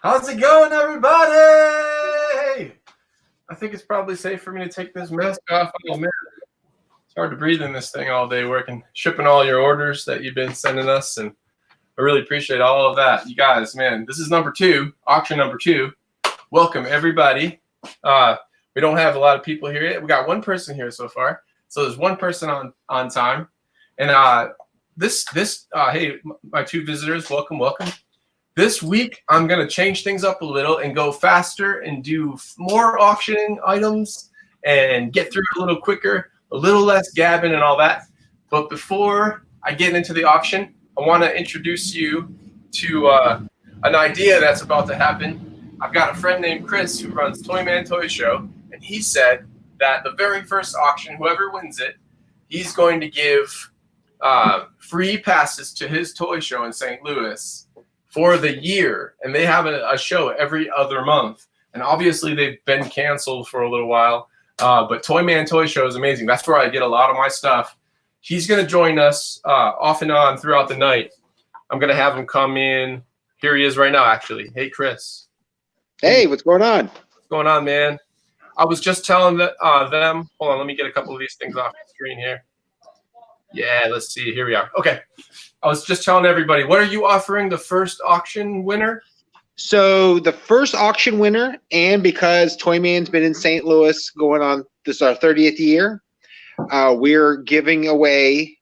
How's it going, everybody? I think it's probably safe for me to take this mask off. Oh, man. It's hard to breathe in this thing all day working, shipping all your orders that you've been sending us, and I really appreciate all of that. You guys, man, this is number 2, auction number 2. Welcome, everybody. We don't have a lot of people here yet. We got one person here so far, so there's one person on time. And hey, my 2 visitors, welcome. This week, I'm going to change things up a little and go faster and do more auctioning items and get through a little quicker, a little less gabbing and all that. But before I get into the auction, I want to introduce you to an idea that's about to happen. I've got a friend named Chris who runs Toyman Toy Show, and he said that the very first auction, whoever wins it, he's going to give free passes to his toy show in St. Louis for the year, and they have a show every other month. And obviously they've been canceled for a little while, but Toyman Toy Show is amazing. That's where I get a lot of my stuff. He's going to join us off and on throughout the night. I'm going to have him come in. Here he is right now, actually. Hey, Chris. Hey, what's going on? What's going on, man? I was just telling them. Hold on, let me get a couple of these things off the screen here. Yeah, let's see. Here we are. Okay. I was just telling everybody, what are you offering the first auction winner? So the first auction winner, and because Toyman's been in St. Louis going on, this is our 30th year, we're giving away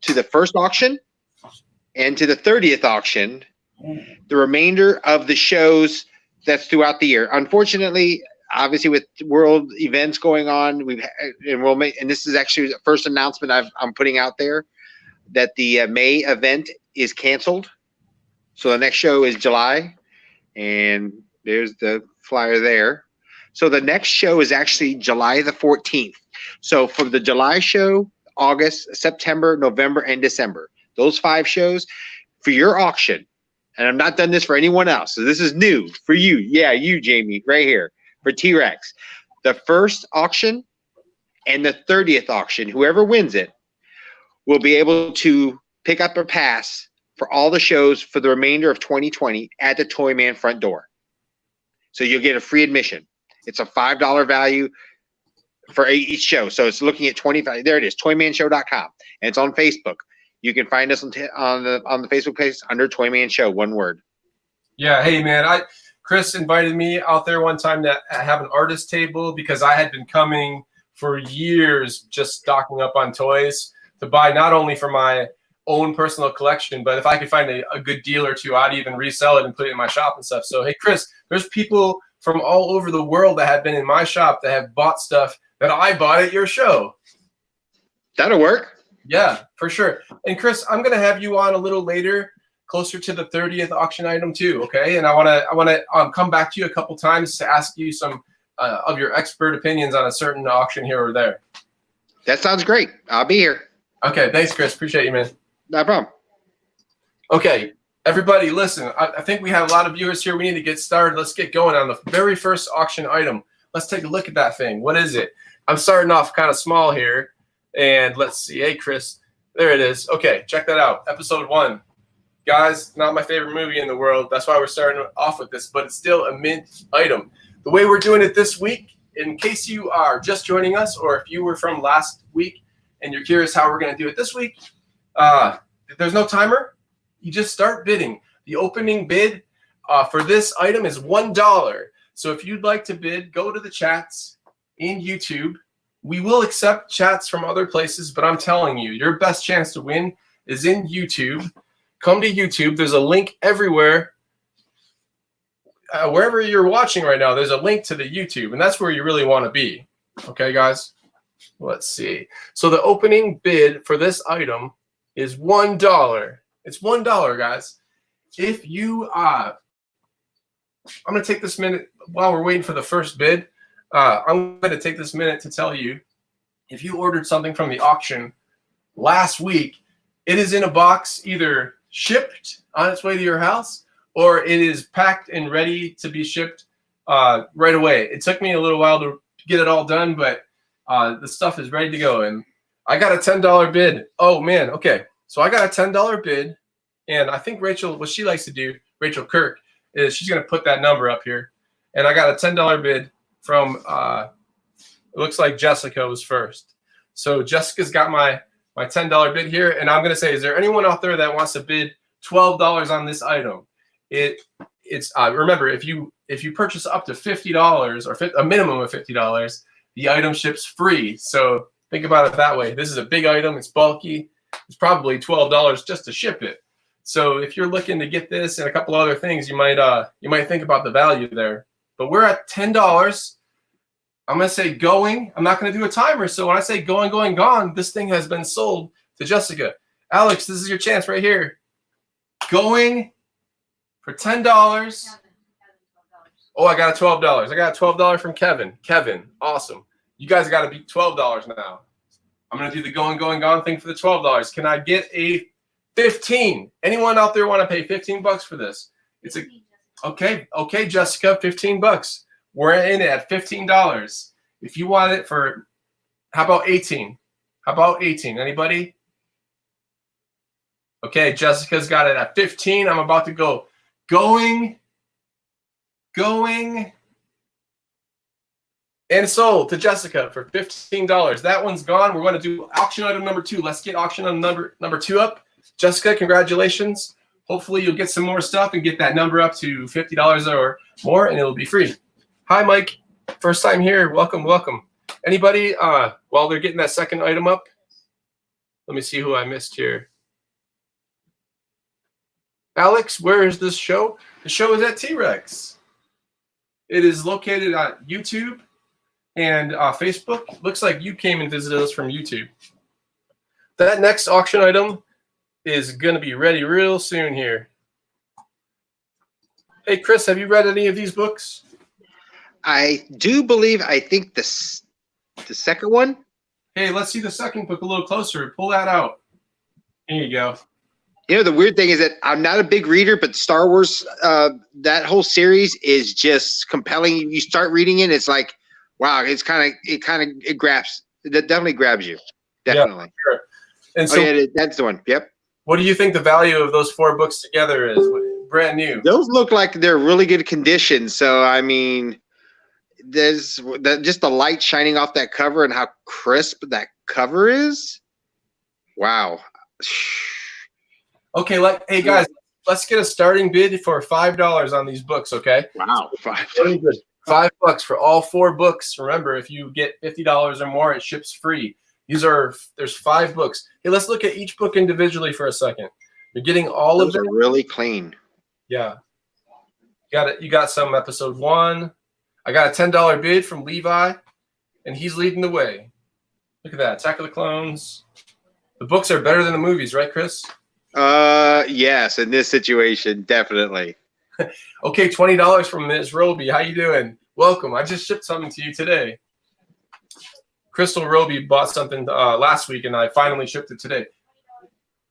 to the first auction and to the 30th auction the remainder of the shows that's throughout the year. Unfortunately, obviously with world events going on, and this is actually the first announcement I'm putting out there, that the May event is canceled. So the next show is July, and there's the flyer there. So the next show is actually July the 14th. So for the July show, August, September, November, and December, those 5 shows for your auction, and I'm not done this for anyone else, so this is new for you. Yeah, you, Jamie, right here, for T-Rex. The first auction and the 30th auction, whoever wins it, will be able to pick up a pass for all the shows for the remainder of 2020 at the Toyman front door. So you'll get a free admission. It's a $5 value for each show. So it's looking at 25. There it is, toymanshow.com. And it's on Facebook. You can find us on the Facebook page under Toyman Show, one word. Yeah, hey, man. Chris invited me out there one time to have an artist table because I had been coming for years just stocking up on toys to buy not only for my own personal collection, but if I could find a good deal or two, I'd even resell it and put it in my shop and stuff. So, hey, Chris, there's people from all over the world that have been in my shop that have bought stuff that I bought at your show. That'll work. Yeah, for sure. And Chris, I'm going to have you on a little later, closer to the 30th auction item too, okay? And I want to come back to you a couple times to ask you some of your expert opinions on a certain auction here or there. That sounds great. I'll be here. Okay, thanks, Chris. Appreciate you, man. No problem. Okay, everybody, listen. I think we have a lot of viewers here. We need to get started. Let's get going on the very first auction item. Let's take a look at that thing. What is it? I'm starting off kind of small here. And let's see. Hey, Chris. There it is. Okay, check that out. Episode 1. Guys, not my favorite movie in the world. That's why we're starting off with this, but it's still a mint item. The way we're doing it this week, in case you are just joining us or if you were from last week and you're curious how we're going to do it this week, there's no timer. You just start bidding. The opening bid for this item is $1. So if you'd like to bid, go to the chats in YouTube. We will accept chats from other places, but I'm telling you, your best chance to win is in YouTube. Come to YouTube. There's a link everywhere. Wherever you're watching right now, there's a link to the YouTube, and that's where you really want to be. Okay, guys? Let's see. So the opening bid for this item is $1. It's $1, guys. If you, I'm going to take this minute while we're waiting for the first bid. I'm going to take this minute to tell you, if you ordered something from the auction last week, it is in a box either shipped on its way to your house or it is packed and ready to be shipped right away. It took me a little while to get it all done, but the stuff is ready to go. And I got a $10 bid. Oh, man. Okay. So I got a $10 bid, and I think Rachel, what she likes to do, Rachel Kirk, is she's going to put that number up here. And I got a $10 bid from, it looks like Jessica was first. So Jessica's got my $10 bid here. And I'm going to say, is there anyone out there that wants to bid $12 on this item? It's remember, if you purchase up to $50 or a minimum of $50, the item ships free. So think about it that way. This is a big item. It's bulky. It's probably $12 just to ship it. So if you're looking to get this and a couple other things, you might think about the value there. But we're at $10. I'm going to say going. I'm not going to do a timer. So when I say going, going, gone, this thing has been sold to Jessica. Alex, this is your chance right here. Going for $10. Oh, I got a $12. I got a $12 from Kevin. Kevin, awesome. You guys got to beat $12 now. I'm going to do the going, going, gone thing for the $12. Can I get a 15? Anyone out there want to pay $15 for this? It's a okay, Jessica, $15. We're in it at $15. If you want it for, how about 18? How about 18? Anybody? Okay, Jessica's got it at 15. I'm about to go going, and sold to Jessica for $15. That one's gone. We're going to do auction item number 2. Let's get auction item number 2 up. Jessica, congratulations. Hopefully you'll get some more stuff and get that number up to $50 or more, and it'll be free. Hi, Mike. First time here. Welcome, welcome. Anybody, while they're getting that second item up, let me see who I missed here. Alex, where is this show? The show is at T-Rex. It is located on YouTube and Facebook. Looks like you came and visited us from YouTube. That next auction item is going to be ready real soon here. Hey, Chris, have you read any of these books? I do believe, I think the second one. Hey, let's see the second book a little closer. Pull that out. Here you go. You know, the weird thing is that I'm not a big reader, but Star Wars, that whole series is just compelling. You start reading it, it's like, wow, it grabs. That definitely grabs you. Definitely. Yeah, sure. And so, yeah, that's the one. Yep. What do you think the value of those 4 books together is? Brand new. Those look like they're really good condition. So, I mean, there's just the light shining off that cover and how crisp that cover is. Wow. Okay, hey guys, let's get a starting bid for $5 on these books, okay? Wow, $5 for all 4 books. Remember, if you get $50 or more, it ships free. There's 5 books. Hey, let's look at each book individually for a second. You're getting all Those of them. are really clean. Yeah. You got some episode 1. I got a $10 bid from Levi, and he's leading the way. Look at that. Attack of the Clones. The books are better than the movies, right, Chris? Yes, in this situation, definitely. Okay, $20 from Ms. Roby. How you doing? Welcome. I just shipped something to you today. Crystal Roby bought something last week, and I finally shipped it today.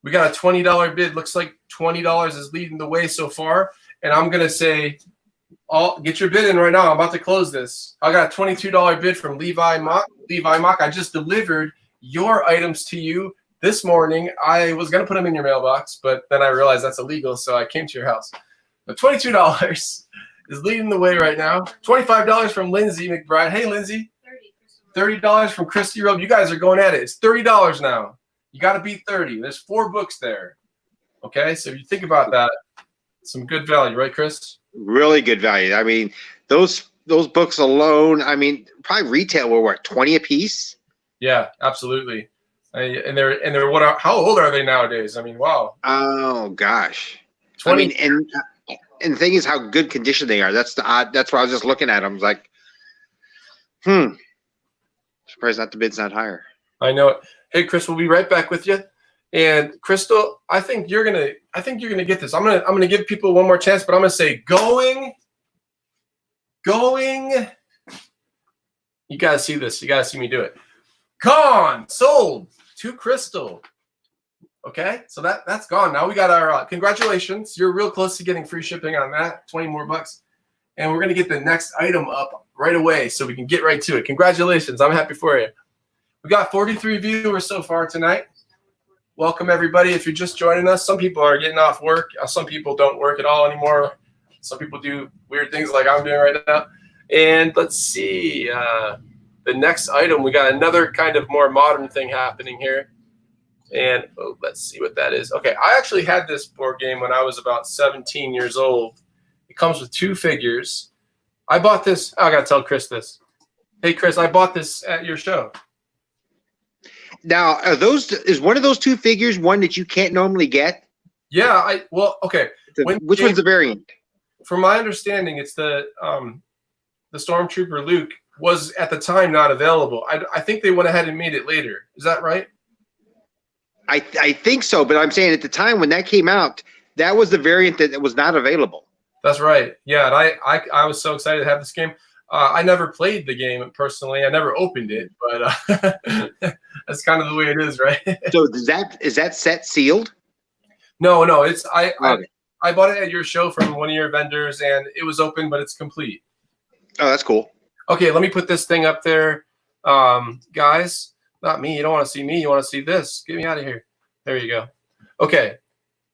We got a $20 bid. Looks like $20 is leading the way so far. And I'm going to say, get your bid in right now. I'm about to close this. I got a $22 bid from Levi Mock. Levi Mock, I just delivered your items to you this morning. I was going to put them in your mailbox, but then I realized that's illegal, so I came to your house. But $22 is leading the way right now. $25 from Lindsay McBride. Hey, Lindsay. $30 from Christy Robe. You guys are going at it. It's $30 now. You got to beat 30. There's 4 books there. Okay, so if you think about that, some good value, right, Chris? Really good value. I mean, those books alone, I mean, probably retail were what, 20 a piece? Yeah, absolutely. And they're how old are they nowadays? I mean, wow. Oh gosh. 20. I mean, and the thing is how good condition they are. That's why I was just looking at them. I was like, surprised not the bid's not higher. I know it. Hey, Chris, we'll be right back with you. And Crystal, I think you're gonna get this. I'm gonna give people one more chance, but I'm gonna say going. You gotta see this. You gotta see me do it. Gone, sold to Crystal. Okay, so that's gone. Now we got our congratulations. You're real close to getting free shipping on that. 20 more bucks, and we're gonna get the next item up right away so we can get right to it. Congratulations! I'm happy for you. We got 43 viewers so far tonight. Welcome everybody. If you're just joining us, some people are getting off work. Some people don't work at all anymore. Some people do weird things like I'm doing right now. And let's see. The next item, we got another kind of more modern thing happening here. And let's see what that is. Okay, I actually had this board game when I was about 17 years old. It comes with 2 figures. I bought this. I got to tell Chris this. Hey, Chris, I bought this at your show. Now, is one of those 2 figures one that you can't normally get? Yeah, okay. Which one's the variant? From my understanding, it's the Stormtrooper Luke was at the time not available. I think they went ahead and made it later. Is that right? I think so, but I'm saying at the time when that came out, that was the variant that was not available. That's right. Yeah, and I was so excited to have this game. I never played the game personally. I never opened it, but that's kind of the way it is, right? So is that set sealed? No. I bought it at your show from one of your vendors, and it was open, but it's complete. Oh, that's cool. Okay, let me put this thing up there, guys. Not me. You don't want to see me. You want to see this. Get me out of here. There you go. Okay,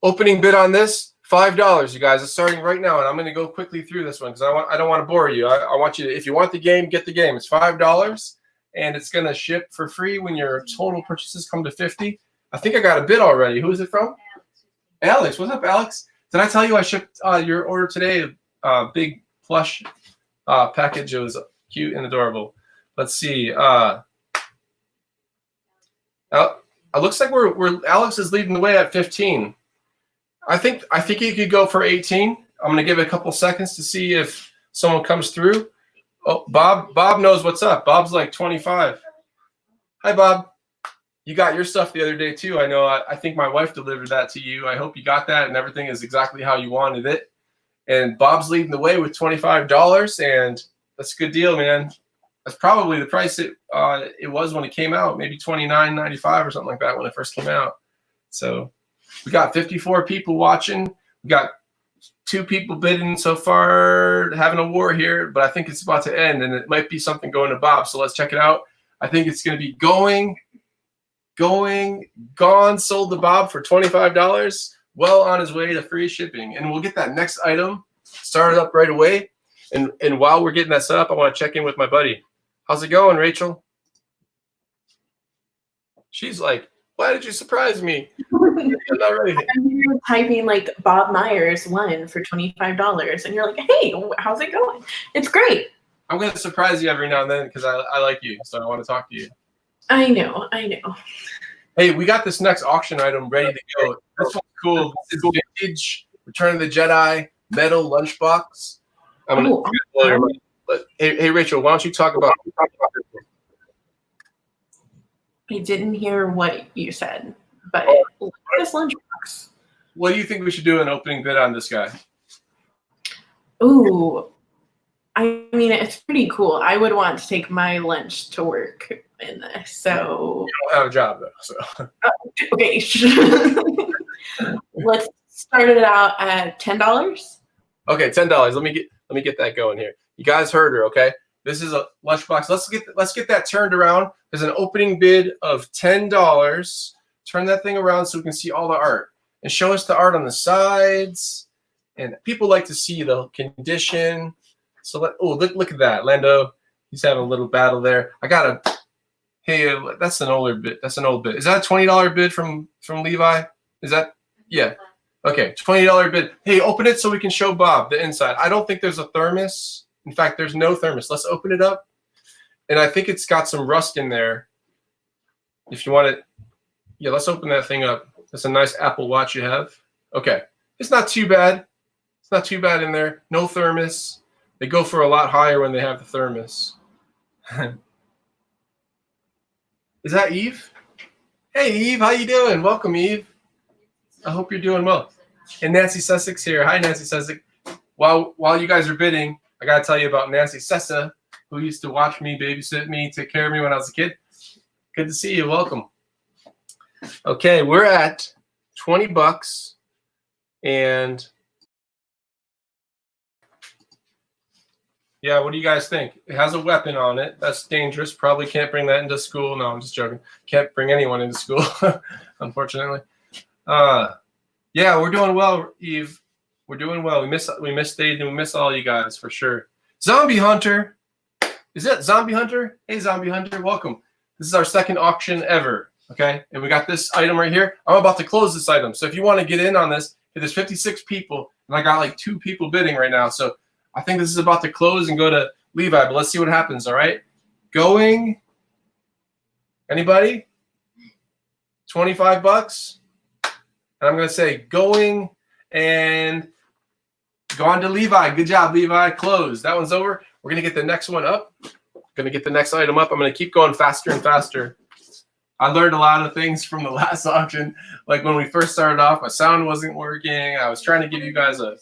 opening bid on this. $5, you guys. It's starting right now, and I'm going to go quickly through this one because I don't want to bore you. I want you to, if you want the game, get the game. It's $5, and it's going to ship for free when your total purchases come to $50. I think I got a bid already. Who is it from? Alex. What's up, Alex? Did I tell you I shipped your order today? Big plush package. It was cute and adorable. Let's see. It looks like we're Alex is leading the way at 15. I think you could go for 18. I'm going to give it a couple seconds to see if someone comes through. Oh, Bob knows what's up. Bob's like 25. Hi, Bob. You got your stuff the other day, too. I know. I think my wife delivered that to you. I hope you got that and everything is exactly how you wanted it. And Bob's leading the way with $25, and that's a good deal, man. That's probably the price it was when it came out, maybe $29.95 or something like that when it first came out. So we got 54 people watching. We got 2 people bidding so far, having a war here, but I think it's about to end, and it might be something going to Bob. So let's check it out. I think it's going to be gone, sold to Bob for $25, well on his way to free shipping. And we'll get that next item started up right away. And while we're getting that set up, I want to check in with my buddy. How's it going, Rachel? She's like, why did you surprise me? I'm not ready. You're typing like Bob Myers won for $25, and you're like, hey, how's it going? It's great. I'm going to surprise you every now and then because I like you, so I want to talk to you. I know. Hey, we got this next auction item ready to go. This one's cool. This is Vintage Return of the Jedi metal lunchbox. I'm going to blow your mind. But hey, Rachel, why don't you talk about this? I didn't hear what you said, but look at this lunchbox. What do you think we should do an opening bid on this guy? Ooh, I mean, it's pretty cool. I would want to take my lunch to work in this. So you don't have a job though, so okay. Let's start it out at $10. Okay, $10. Let me get that going here. You guys heard her, okay? This is a lunchbox. Let's get that turned around. There's an opening bid of $10. Turn that thing around so we can see all the art. And show us the art on the sides. And people like to see the condition. So look at that. Lando, he's having a little battle there. Hey, that's an older bid. That's an old bid. Is that a $20 bid from Levi? Is that? Yeah. Okay, $20 bid. Hey, open it so we can show Bob the inside. I don't think there's a thermos. In fact, there's no thermos. Let's open it up. And I think it's got some rust in there. If you want it, yeah, let's open that thing up. That's a nice Apple Watch you have. Okay, it's not too bad. It's not too bad in there. No thermos. They go for a lot higher when they have the thermos. Is that Eve? Hey, Eve, how you doing? Welcome, Eve. I hope you're doing well. And Nancy Sussex here. Hi, Nancy Sussex. While you guys are bidding, I got to tell you about Nancy Sessa, who used to watch me, babysit me, take care of me when I was a kid. Good to see you. Welcome. Okay, we're at $20. And yeah, what do you guys think? It has a weapon on it. That's dangerous. Probably can't bring that into school. No, I'm just joking. Can't bring anyone into school, unfortunately. Yeah, we're doing well, Eve. We're doing well. We miss Dave and we miss all you guys for sure. Zombie Hunter. Is it Zombie Hunter? Hey, Zombie Hunter, welcome. This is our second auction ever. Okay, and we got this item right here. I'm about to close this item. So if you want to get in on this, there's 56 people, and I got like 2 people bidding right now. So I think this is about to close and go to Levi, but let's see what happens, all right? Going. Anybody? 25 bucks? And I'm going to say going and go on to Levi. Good job, Levi. Close. That one's over. We're going to get the next one up. Going to get the next item up. I'm going to keep going faster and faster. I learned a lot of things from the last auction. Like when we first started off, my sound wasn't working. I was trying to give you guys a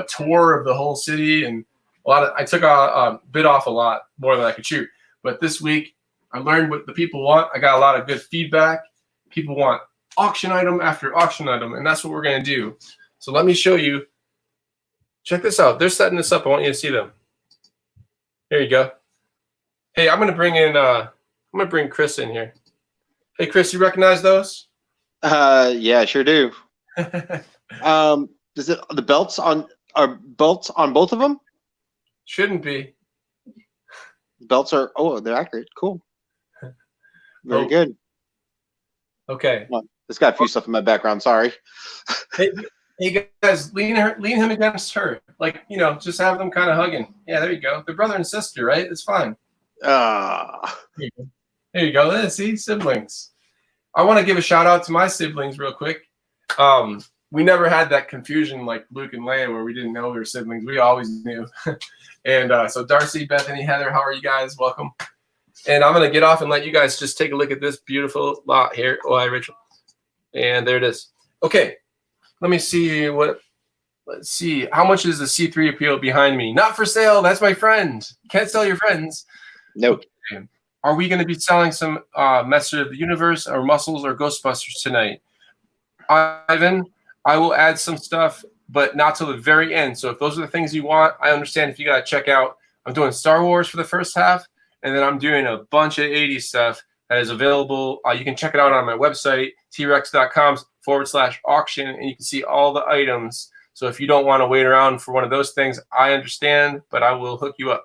tour of the whole city, and I took a bit off a lot more than I could chew. But this week, I learned what the people want. I got a lot of good feedback. People want auction item after auction item, and that's what we're going to do. So let me show you. Check this out. They're setting this up. I want you to see them. There you go. Hey, I'm going to bring Chris in here. Hey, Chris, you recognize those? Yeah, I sure do. Is it the belts on both of them? Shouldn't be. Belts are they're accurate. Cool. Very good. Okay. Come on. This got a few stuff in my background. Sorry. Hey guys, lean him against her. Like, just have them kind of hugging. Yeah, there you go. They're brother and sister, right? It's fine. There you go. See, siblings. I want to give a shout out to my siblings real quick. We never had that confusion like Luke and Leia where we didn't know we were siblings. We always knew. And so Darcy, Bethany, Heather, how are you guys? Welcome. And I'm going to get off and let you guys just take a look at this beautiful lot here. Oh, hi, Rachel. And there it is. Okay. Let me see let's see. How much is the C3PO behind me? Not for sale. That's my friend. Can't sell your friends. Nope. Okay. Are we going to be selling some Master of the Universe or Muscles or Ghostbusters tonight? Ivan, I will add some stuff, but not till the very end. So if those are the things you want, I understand if you got to check out. I'm doing Star Wars for the first half, and then I'm doing a bunch of 80s stuff that is available. You can check it out on my website, trex.com/auction, and you can see all the items. So if you don't want to wait around for one of those things, I understand, but I will hook you up.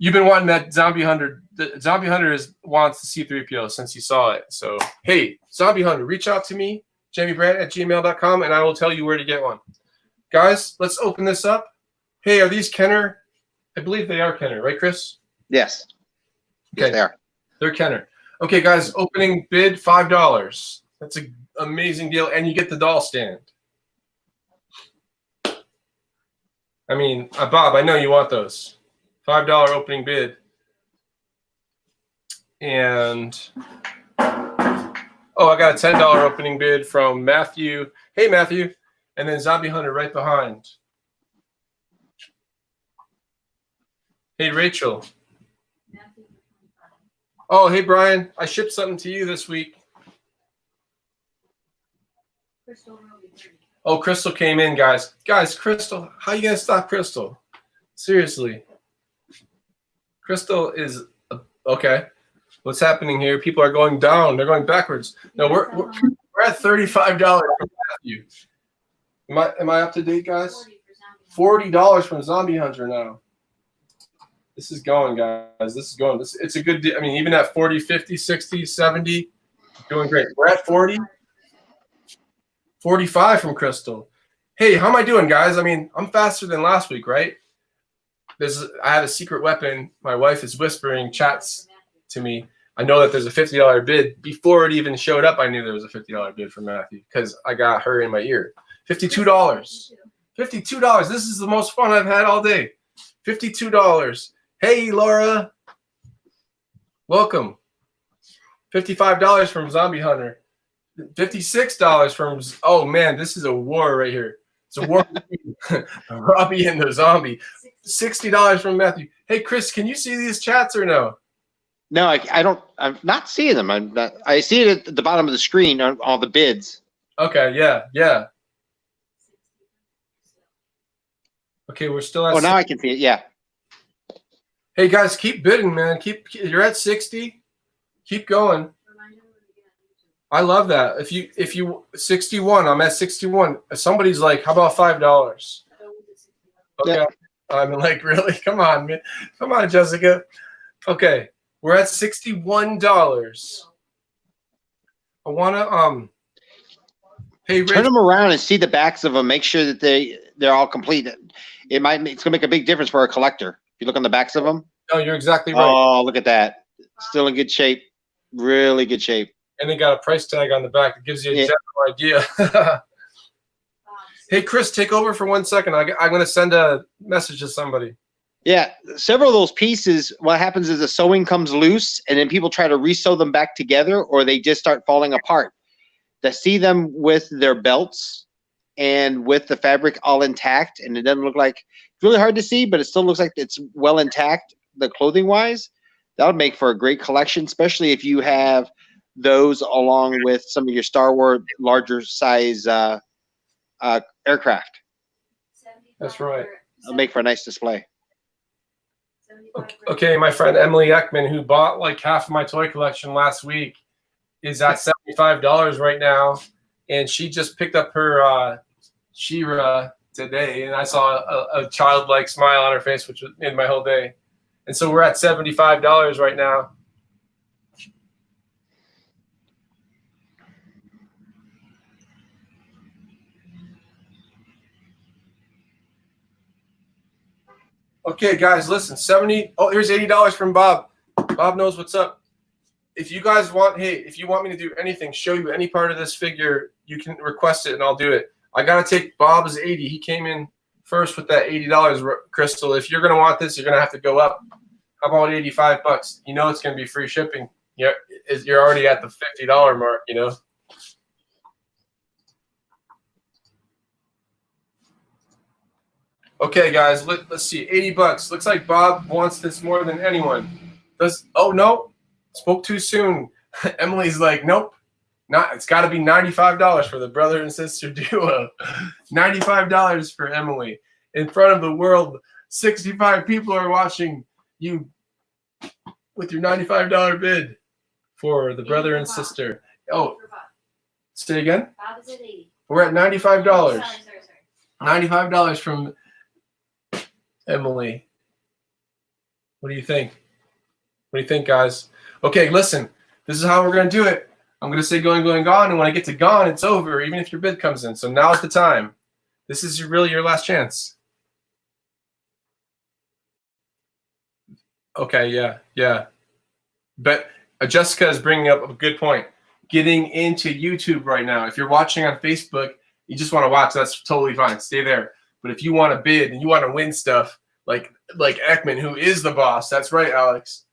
You've been wanting that Zombie Hunter. The Zombie Hunter wants the C3PO since you saw it. So, hey, Zombie Hunter, reach out to me, jamiebrand@gmail.com, and I will tell you where to get one. Guys, let's open this up. Hey, are these Kenner? I believe they are Kenner, right, Chris? Yes. Okay. Yes, they are. They're Kenner. Okay, guys, opening bid $5. That's an amazing deal, and you get the doll stand. I mean, Bob, I know you want those. $5 opening bid. And, I got a $10 opening bid from Matthew. Hey, Matthew. And then Zombie Hunter right behind. Hey, Rachel. Oh, hey, Brian. I shipped something to you this week. Oh, Crystal came in, guys. Guys, Crystal, how you going to stop Crystal? Seriously. Crystal is okay. What's happening here? People are going down. They're going backwards. No, we're at $35 from Matthew. Am I up to date, guys? $40 from Zombie Hunter now. This is going, guys. This is going. It's a good deal. I mean, even at 40, 50, 60, 70, doing great. We're at 40. 45 from Crystal. Hey, how am I doing, guys? I mean, I'm faster than last week, right? I have a secret weapon. My wife is whispering chats to me. I know that there's a $50 bid. Before it even showed up, I knew there was a $50 bid for Matthew because I got her in my ear. $52. $52. This is the most fun I've had all day. $52. Hey, Laura. Welcome. $55 from Zombie Hunter. $56 from, oh man, this is a war right here. It's a war between Robbie and the zombie. $60 from Matthew. Hey, Chris, can you see these chats or no? No, I don't. I'm not seeing them. I see it at the bottom of the screen on all the bids. Okay, yeah. Okay, we're still at. Oh, now I can see it. Yeah. Hey guys, keep bidding, man. You're at 60. Keep going. I love that. If you 61, I'm at 61. Somebody's like, how about $5? Okay. Yeah. I'm like, really? Come on, man. Come on, Jessica. Okay. We're at $61. I wanna hey Turn Rich. them around and see the backs of them. Make sure that they're all complete. It's gonna make a big difference for a collector. If you look on the backs of them. No, you're exactly right. Oh, look at that. Still in good shape. Really good shape. And they got a price tag on the back that gives you a general idea. Hey, Chris, take over for 1 second. I'm going to send a message to somebody. Yeah, several of those pieces, what happens is the sewing comes loose, and then people try to re-sew them back together, or they just start falling apart. To see them with their belts and with the fabric all intact, and it doesn't look like, it's really hard to see, but it still looks like it's well intact, the clothing-wise. That would make for a great collection, especially if you have those along with some of your Star Wars larger size aircraft. That's right. It'll make for a nice display. Okay, my friend Emily Eckman, who bought like half of my toy collection last week, is at $75 right now, and she just picked up her She-Ra today, and I saw a childlike smile on her face, which made my whole day. And so we're at $75 right now. Okay, guys, listen. 70. Oh, here's $80 from Bob. Bob knows what's up. If you guys want, hey, if you want me to do anything, show you any part of this figure, you can request it and I'll do it. I gotta take Bob's 80. He came in first with that $80, Crystal. If you're gonna want this, you're gonna have to go up. How about $85? You know it's gonna be free shipping. You're already at the $50 mark, you know. Okay, guys, let's see. $80. Looks like Bob wants this more than anyone. Oh no, spoke too soon. Emily's like, nope. It's got to be $95 for the brother and sister duo. $95 for Emily in front of the world. 65 people are watching you with your $95 bid for the brother and sister. Oh, say again. Bob is at 80. We're at $95. Sorry. $95 from Emily. What do you think? What do you think, guys? Okay, listen. This is how we're going to do it. I'm going to say going, going, gone, and when I get to gone, it's over, even if your bid comes in. So now's the time. This is really your last chance. Okay, yeah. But Jessica is bringing up a good point. Getting into YouTube right now. If you're watching on Facebook, you just want to watch, that's totally fine. Stay there. But if you want to bid and you want to win stuff, like Ekman, who is the boss, that's right, Alex.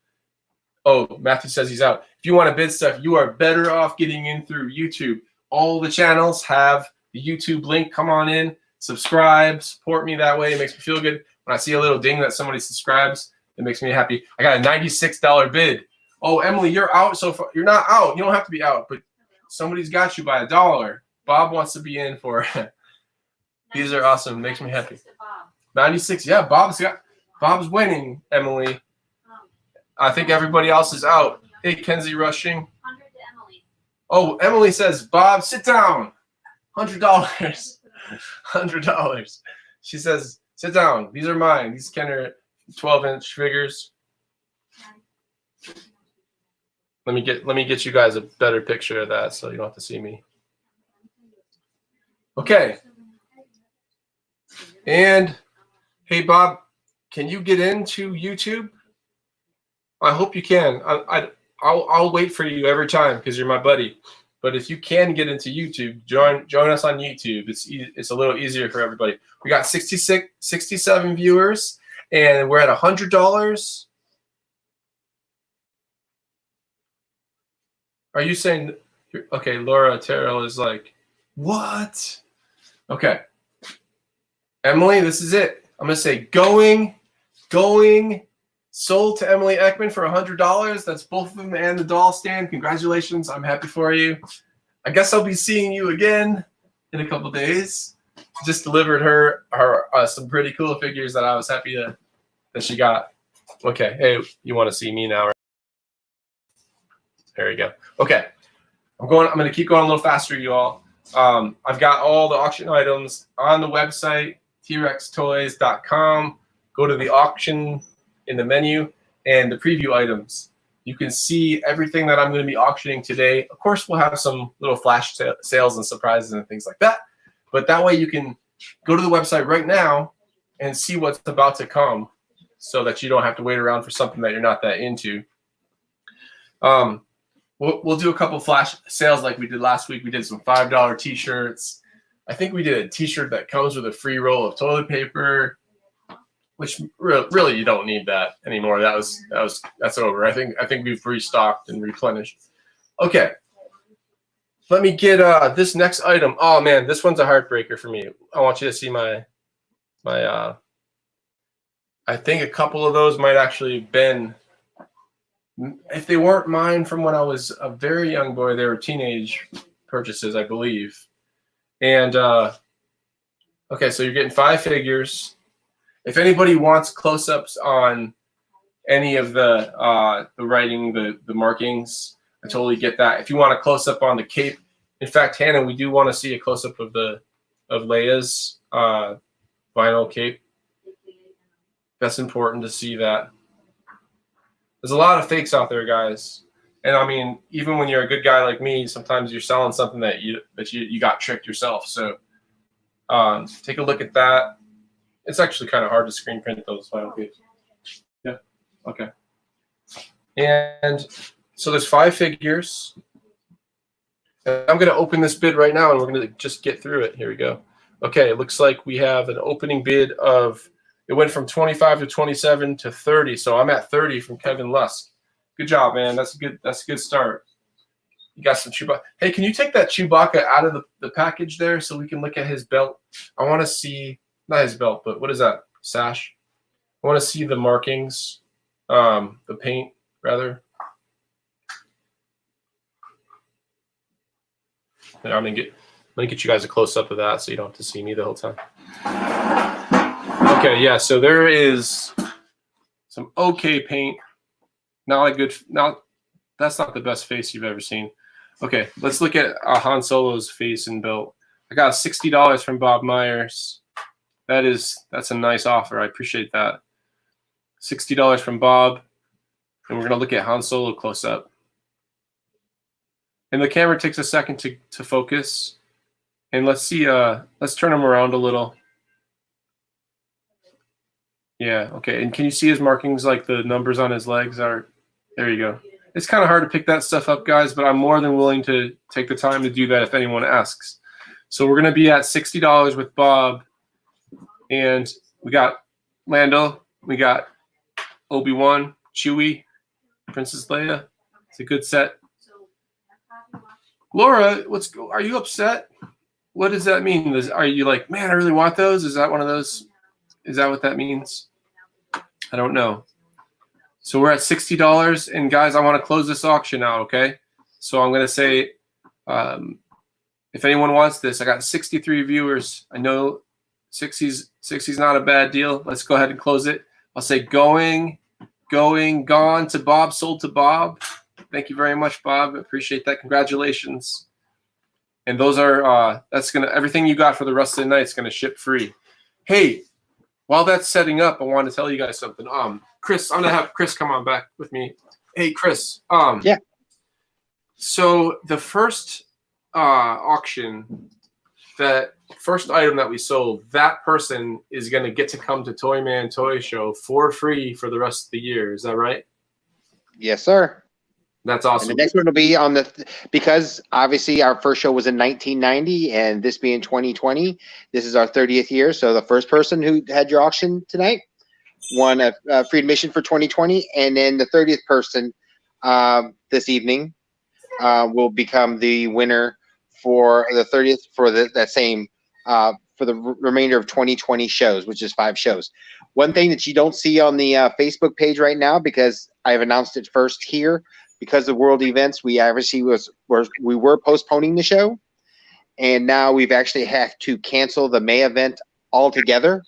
Oh, Matthew says he's out. If you want to bid stuff, you are better off getting in through YouTube. All the channels have the YouTube link. Come on in, subscribe, support me that way. It makes me feel good. When I see a little ding that somebody subscribes, it makes me happy. I got a $96 bid. Oh, Emily, you're out so far. You're not out. You don't have to be out, but somebody's got you by $1. Bob wants to be in for it. These are awesome. Makes me happy. 96. Yeah, Bob's winning, Emily. I think everybody else is out. Hey, Kenzie rushing. 100 to Emily. Oh, Emily says, Bob, sit down. $100. $100. She says, sit down. These are mine. These Kenner 12-inch figures. Let me get you guys a better picture of that so you don't have to see me. Okay. And hey, Bob, can you get into YouTube? I hope you can. I'll wait for you every time because you're my buddy. But if you can get into YouTube, join us on YouTube. It's a little easier for everybody. We got 67 viewers, and we're at $100. Are you saying? Okay, Laura Terrell is like, what? Okay. Emily, this is it. I'm going to say going, sold to Emily Ekman for $100. That's both of them and the doll stand. Congratulations. I'm happy for you. I guess I'll be seeing you again in a couple days. Just delivered her some pretty cool figures that I was happy that she got. Okay. Hey, you want to see me now, right? There you go. Okay. I'm going to keep going a little faster, you all. I've got all the auction items on the website, trextoys.com. Go to the auction in the menu and the preview items. You can see everything that I'm going to be auctioning today. Of course, we'll have some little flash sales and surprises and things like that. But that way you can go to the website right now and see what's about to come so that you don't have to wait around for something that you're not that into. We'll do a couple flash sales like we did last week. We did some $5 t-shirts. I think we did a t-shirt that comes with a free roll of toilet paper, which really you don't need that anymore. That's over. I think we've restocked and replenished. Okay. Let me get this next item. Oh man, this one's a heartbreaker for me. I want you to see my I think a couple of those might actually have been, if they weren't mine from when I was a very young boy, they were teenage purchases, I believe. And okay, so you're getting 5 figures. If anybody wants close-ups on any of the writing, the markings, I totally get that. If you want a close-up on the cape, in fact, Hannah, we do want to see a close-up of Leia's vinyl cape. That's important to see that. There's a lot of fakes out there, guys. And I mean, even when you're a good guy like me, sometimes you're selling something that you got tricked yourself. So take a look at that. It's actually kind of hard to screen print those vinyl capes. Yeah. Okay. And so there's 5 figures. And I'm going to open this bid right now, and we're going to just get through it. Here we go. Okay, it looks like we have an opening bid of, it went from 25 to 27 to 30. So I'm at 30 from Kevin Lusk. Good job, man. That's a good start. You got some Chewbacca. Hey, can you take that Chewbacca out of the package there so we can look at his belt? I want to see, not his belt, but what is that? Sash. I want to see the markings, the paint, rather. There, I'm gonna get you guys a close up of that so you don't have to see me the whole time. Okay, yeah. So there is some okay paint. Not a good. Not that's not the best face you've ever seen. Okay, let's look at Han Solo's face and belt. I got $60 from Bob Myers. That's a nice offer. I appreciate that. $60 from Bob, and we're gonna look at Han Solo close up. And the camera takes a second to focus. And let's see, let's turn him around a little. Yeah, okay. And can you see his markings, like the numbers on his legs are, there you go. It's kind of hard to pick that stuff up, guys, but I'm more than willing to take the time to do that if anyone asks. So we're going to be at $60 with Bob. And we got Lando, we got Obi-Wan, Chewie, Princess Leia. It's a good set. Laura, are you upset? What does that mean? Are you like, man, I really want those? Is that one of those? Is that what that means? I don't know. So we're at $60, and guys, I want to close this auction out, okay? So I'm going to say, if anyone wants this, I got 63 viewers. I know 60's not a bad deal. Let's go ahead and close it. I'll say gone to Bob, sold to Bob. Thank you very much, Bob. Appreciate that. Congratulations. And those are everything you got for the rest of the night is gonna ship free. Hey, while that's setting up, I want to tell you guys something. Chris, I'm gonna have Chris come on back with me. Hey, Chris. Yeah. So the first auction, that first item that we sold, that person is gonna get to come to Toyman Toy Show for free for the rest of the year. Is that right? Yes, sir. That's awesome. And the next one will be on because obviously our first show was in 1990, and this being 2020, this is our 30th year. So the first person who had your auction tonight won a free admission for 2020, and then the 30th person this evening will become the winner for the 30th for that same for the remainder of 2020 shows, which is 5 shows. One thing that you don't see on the Facebook page right now, because I've announced it first here. Because of world events, we obviously were postponing the show, and now we've actually had to cancel the May event altogether.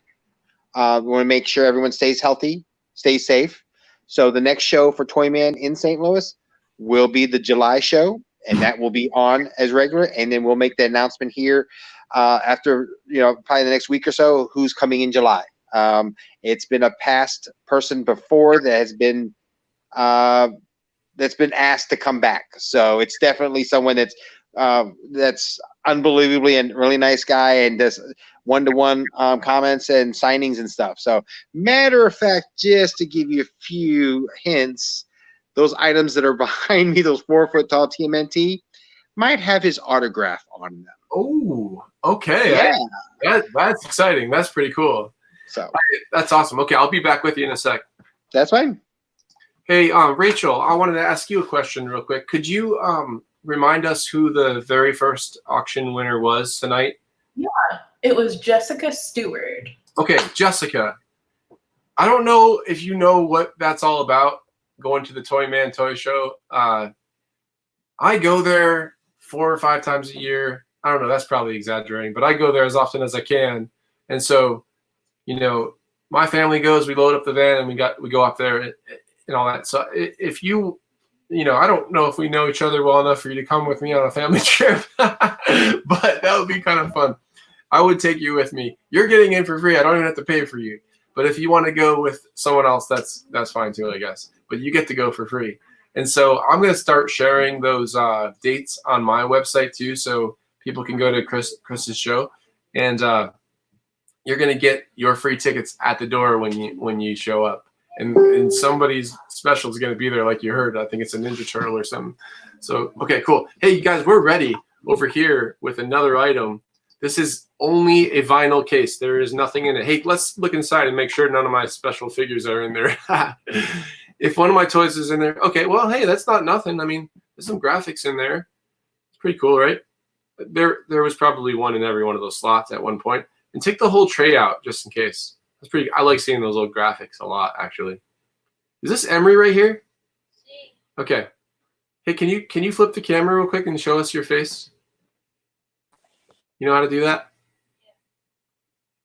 We want to make sure everyone stays healthy, stays safe. So the next show for Toyman in St. Louis will be the July show, and that will be on as regular. And then we'll make the announcement here after, probably the next week or so, who's coming in July. It's been a past person before that has been asked to come back. So it's definitely someone that's unbelievably and really nice guy and does one-to-one comments and signings and stuff. So matter of fact, just to give you a few hints, those items that are behind me, those 4-foot tall TMNT, might have his autograph on them. Oh, okay. Yeah. That's exciting. That's pretty cool. So that's awesome. Okay, I'll be back with you in a sec. That's fine. Hey, Rachel, I wanted to ask you a question real quick. Could you remind us who the very first auction winner was tonight? Yeah, it was Jessica Stewart. Okay, Jessica. I don't know if you know what that's all about, going to the Toyman toy show. I go there 4 or 5 times a year. I don't know, that's probably exaggerating, but I go there as often as I can. And so, my family goes, we load up the van and we go up there and all that. So if you, I don't know if we know each other well enough for you to come with me on a family trip, but that would be kind of fun. I would take you with me. You're getting in for free. I don't even have to pay for you. But if you want to go with someone else, that's fine too, I guess. But you get to go for free. And so I'm going to start sharing those dates on my website too, so people can go to Chris's show. And you're going to get your free tickets at the door when you show up. And somebody's special is going to be there, like you heard. I think it's a Ninja Turtle or something. So, okay, cool. Hey, you guys, we're ready over here with another item. This is only a vinyl case. There is nothing in it. Hey, let's look inside and make sure none of my special figures are in there. If one of my toys is in there, okay, well, hey, that's not nothing. I mean, there's some graphics in there. It's pretty cool, right? There was probably one in every one of those slots at one point. And take the whole tray out just in case. That's pretty. I like seeing those little graphics a lot, actually. Is this Emery right here? Okay. Hey, can you flip the camera real quick and show us your face? You know how to do that?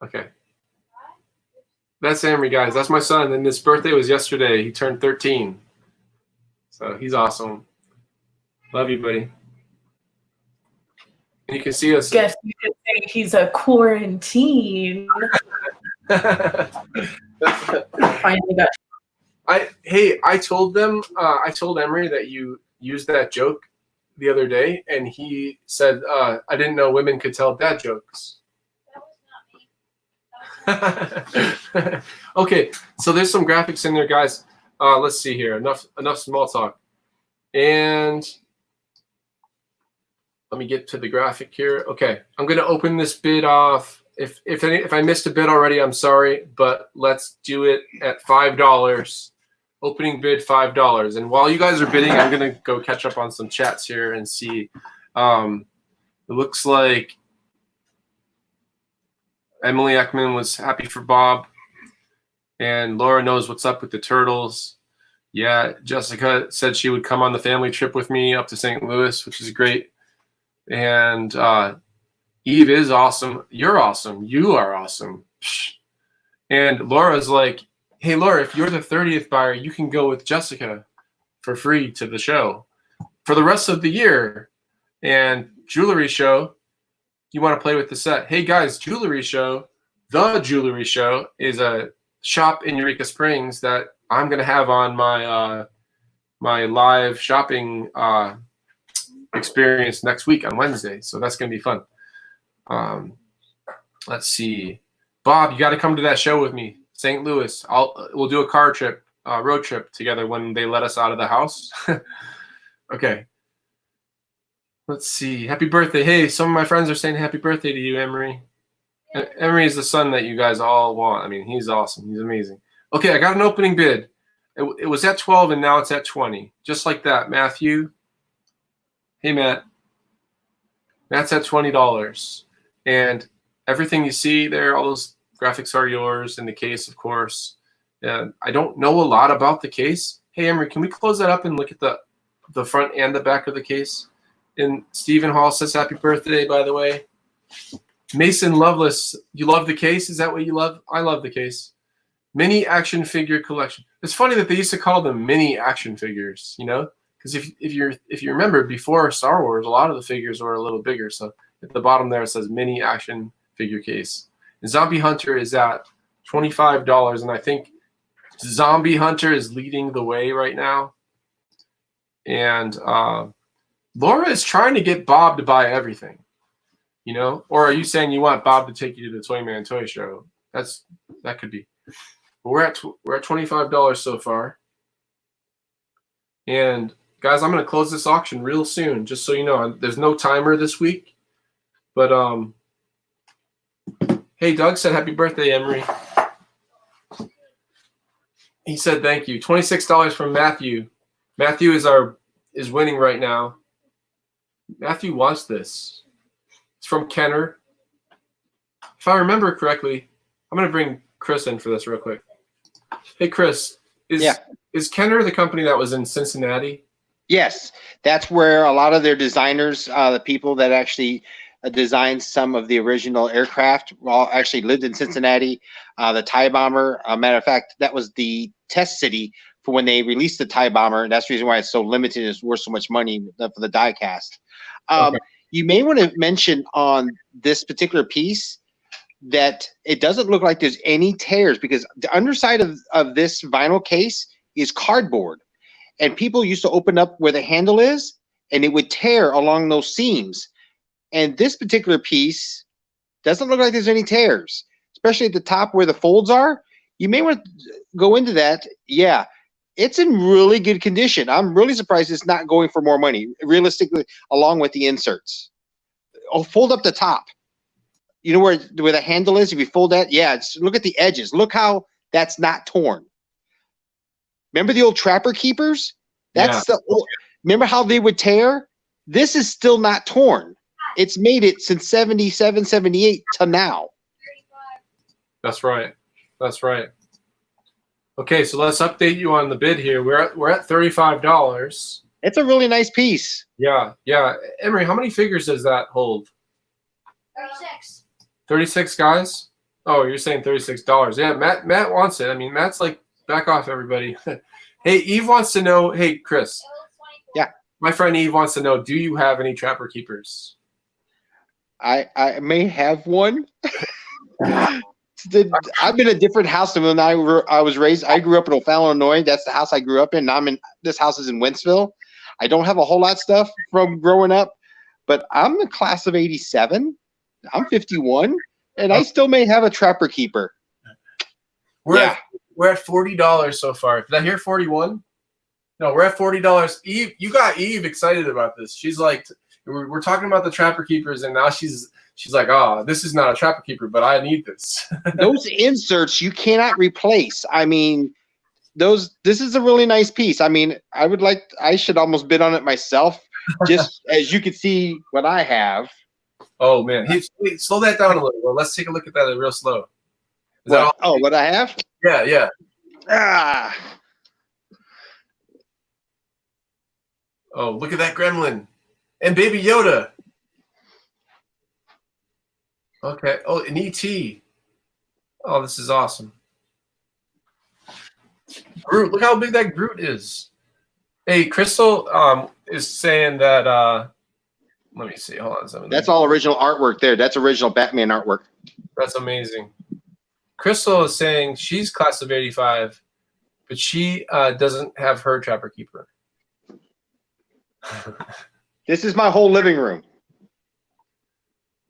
Okay. That's Emery, guys. That's my son, and his birthday was yesterday. He turned 13. So he's awesome. Love you, buddy. And you can see us. Guess you could say he's a quarantine. Finally got. I told Emery that you used that joke the other day, and he said, I didn't know women could tell dad jokes. That was not me. Okay, so there's some graphics in there, guys. Let's see here. Enough small talk. And let me get to the graphic here. Okay, I'm going to open this bid off. If I missed a bid already, I'm sorry, but let's do it at $5. Opening bid $5. And while you guys are bidding, I'm going to go catch up on some chats here and see. It looks like Emily Ekman was happy for Bob. And Laura knows what's up with the turtles. Yeah, Jessica said she would come on the family trip with me up to St. Louis, which is great. And Eve is awesome. You're awesome. You are awesome. And Laura's like, hey, Laura, if you're the 30th buyer, you can go with Jessica for free to the show for the rest of the year. And jewelry show, you want to play with the set. Hey, guys, jewelry show, the jewelry show is a shop in Eureka Springs that I'm going to have on my my live shopping experience next week on Wednesday. So that's going to be fun. Let's see. Bob, you got to come to that show with me. St. Louis. We'll do a car trip, road trip together when they let us out of the house. Okay. Let's see. Happy birthday. Hey, some of my friends are saying happy birthday to you, Emery. Emery is the son that you guys all want. I mean, he's awesome. He's amazing. Okay, I got an opening bid. It was at 12 and now it's at 20. Just like that, Matthew. Hey, Matt. Matt's at $20. And everything you see there, all those graphics are yours in the case, of course. I don't know a lot about the case. Hey, Emery, can we close that up and look at the front and the back of the case? And Stephen Hall says happy birthday, by the way. Mason Loveless, you love the case? Is that what you love? I love the case. Mini action figure collection. It's funny that they used to call them mini action figures, because because if you remember before Star Wars, a lot of the figures were a little bigger. So at the bottom there it says mini action figure case. And Zombie Hunter is at $25, and I think Zombie Hunter is leading the way right now. And Laura is trying to get Bob to buy everything, you know? Or are you saying you want Bob to take you to the Toyman toy show? That could be. But we're at $25 so far. And guys, I'm going to close this auction real soon, just so you know. There's no timer this week. But hey, Doug said happy birthday, Emery. He said thank you. $26 from Matthew. Matthew is winning right now. Matthew wants this. It's from Kenner. If I remember correctly, I'm going to bring Chris in for this real quick. Hey, Chris, is Kenner the company that was in Cincinnati? Yes, that's where a lot of their designers, the people that actually designed some of the original aircraft, all actually lived in Cincinnati. The TIE Bomber, matter of fact, that was the test city for when they released the TIE Bomber. That's the reason why it's so limited and it's worth so much money for the die cast. Okay. You may want to mention on this particular piece that it doesn't look like there's any tears, because the underside of this vinyl case is cardboard. And people used to open up where the handle is, and it would tear along those seams. And this particular piece doesn't look like there's any tears, especially at the top where the folds are. You may want to go into that. Yeah, it's in really good condition. I'm really surprised it's not going for more money, realistically, along with the inserts. Oh, fold up the top. You know where the handle is? If you fold that, yeah, look at the edges. Look how that's not torn. Remember the old Trapper Keepers? That's the old, remember how they would tear? This is still not torn. It's made it since 77, 78 to now. That's right. That's right. Okay, so let's update you on the bid here. We're at $35. It's a really nice piece. Yeah. Emery, how many figures does that hold? 36. 36 guys? Oh, you're saying $36. Yeah, Matt wants it. I mean, Matt's like, back off, everybody. Hey, Eve wants to know. Hey, Chris. Yeah. My friend Eve wants to know, do you have any Trapper Keepers? I may have one. I've been in a different house than when I was raised. I grew up in O'Fallon, Illinois. That's the house I grew up in. This house is in Wentzville. I don't have a whole lot of stuff from growing up, but I'm the class of 87. I'm 51, and I still may have a Trapper Keeper. We're at $40 so far. Did I hear 41? No, we're at $40. Eve, you got Eve excited about this. She's like, we're talking about the Trapper Keepers, and now she's like, oh, this is not a Trapper Keeper, but I need this. Those inserts you cannot replace. I mean, this is a really nice piece. I mean, I should almost bid on it myself, just as you can see what I have. Oh man, hey, slow that down a little. Well, let's take a look at that real slow. What I have? Yeah. Oh, look at that gremlin. And Baby Yoda. Okay. Oh, an E.T. Oh, this is awesome. Groot. Look how big that Groot is. Hey, Crystal is saying that let me see. Hold on a second. That's all original artwork there. That's original Batman artwork. That's amazing. Crystal is saying she's class of 85, but she doesn't have her Trapper Keeper. This is my whole living room.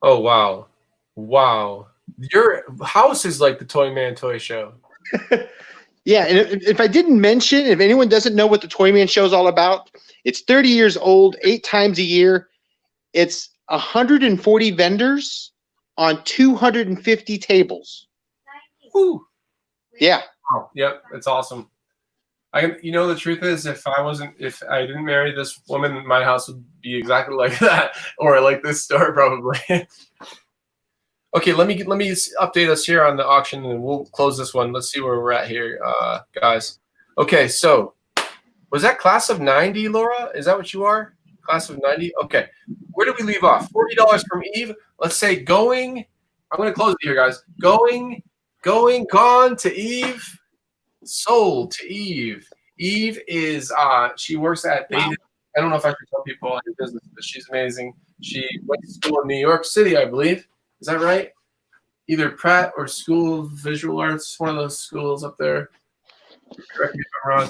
Oh, wow. Wow. Your house is like the Toyman toy show. Yeah, and if I didn't mention, if anyone doesn't know what the Toyman show is all about, it's 30 years old, 8 times a year. It's 140 vendors on 250 tables. Woo. Yeah. Oh, yep, it's awesome. The truth is, if I didn't marry this woman, my house would be exactly like that, or like this store probably. Okay, let me update us here on the auction, and we'll close this one. Let's see where we're at here, guys. Okay, so was that class of 90, Laura? Is that what you are? Class of 90? Okay. Where did we leave off? $40 from Eve. Let's say going. I'm going to close it here, guys. Gone to Eve. Sold to Eve. Eve is she works at Wow. I don't know if I should tell people all your business, but she's amazing. She went to school in New York City, I believe. Is that right? Either Pratt or School of Visual Arts, one of those schools up there. Correct me if I'm wrong.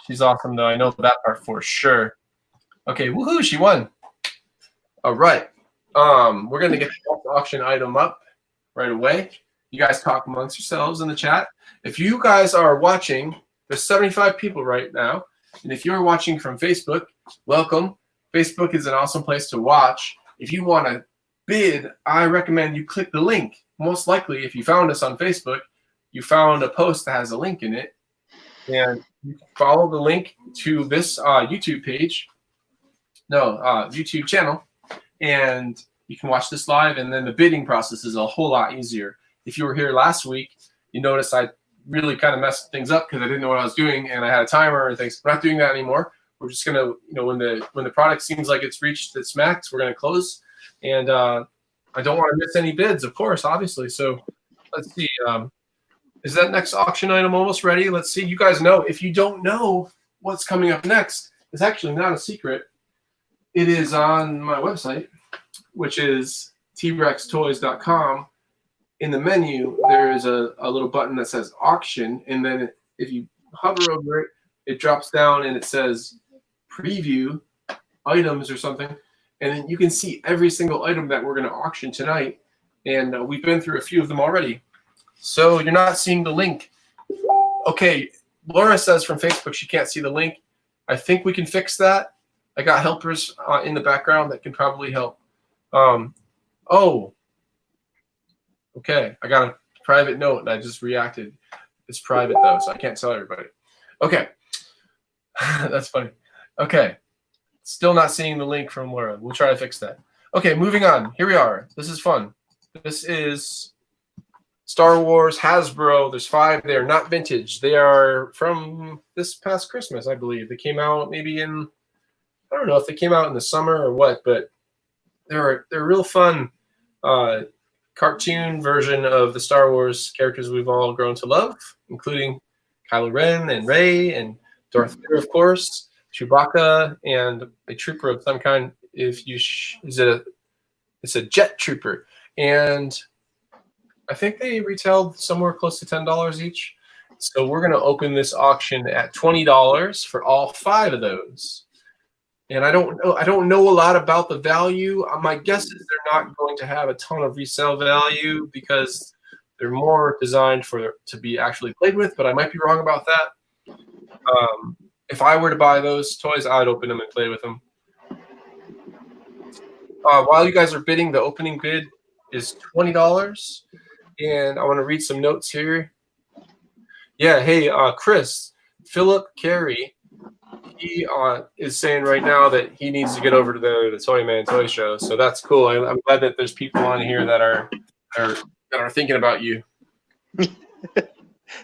She's awesome, though. I know that part for sure. Okay, woohoo! She won. All right. We're gonna get the auction item up right away. You guys talk amongst yourselves in the chat. If you guys are watching, there's 75 people right now, and if you're watching from Facebook, welcome. Facebook is an awesome place to watch. If you want to bid, I recommend you click the link. Most likely, if you found us on Facebook, you found a post that has a link in it, and you can follow the link to this YouTube page. No, YouTube channel, and you can watch this live, and then the bidding process is a whole lot easier. If you were here last week, you noticed I really kind of messed things up because I didn't know what I was doing, and I had a timer and things. We're not doing that anymore. We're just gonna, you know, when the product seems like it's reached its max, we're gonna close. And I don't want to miss any bids, of course, obviously. So let's see. Is that next auction item almost ready? Let's see. You guys know. If you don't know what's coming up next, it's actually not a secret. It is on my website, which is trextoys.com. In the menu, there is a little button that says auction, and then if you hover over it, it drops down and it says preview items or something, and then you can see every single item that we're going to auction tonight, and we've been through a few of them already. So you're not seeing the link. Okay, Laura says from Facebook she can't see the link. I think we can fix that. I got helpers in the background that can probably help. Oh. Okay, I got a private note and I just reacted. It's private though, so I can't tell everybody. Okay, that's funny. Okay, still not seeing the link from Laura. We'll try to fix that. Okay, moving on. Here we are. This is fun. This is Star Wars Hasbro. There's 5 there, not vintage. They are from this past Christmas, I believe. They came out maybe in, I don't know if they came out in the summer or what, but they're real fun. Cartoon version of the Star Wars characters we've all grown to love, including Kylo Ren and Rey and Darth Vader, of course, Chewbacca, and a trooper of some kind. If you it's a jet trooper, and I think they retailed somewhere close to $10 each. So we're going to open this auction at $20 for all 5 of those. And I don't know a lot about the value. My guess is they're not going to have a ton of resale value because they're more designed to be actually played with, but I might be wrong about that. If I were to buy those toys, I'd open them and play with them. While you guys are bidding, the opening bid is $20. And I want to read some notes here. Yeah, hey, Chris, Philip Carey, he is saying right now that he needs to get over to the Toyman toy show. So that's cool. I'm glad that there's people on here that are thinking about you.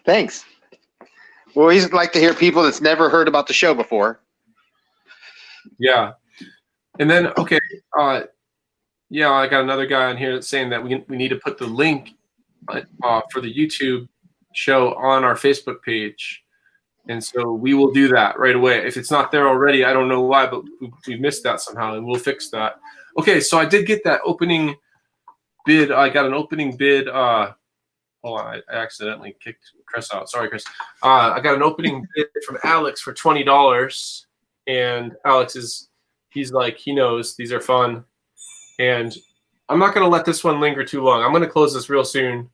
Thanks. We always like to hear people that's never heard about the show before. Yeah. And then, okay, yeah, I got another guy on here that's saying that we need to put the link for the YouTube show on our Facebook page. And so we will do that right away. If it's not there already, I don't know why, but we missed that somehow, and we'll fix that. Okay, so I did get that opening bid. I got an opening bid. Hold on, I accidentally kicked Chris out. Sorry, Chris. I got an opening bid from Alex for $20, and Alex he's like, he knows these are fun, and I'm not going to let this one linger too long. I'm going to close this real soon.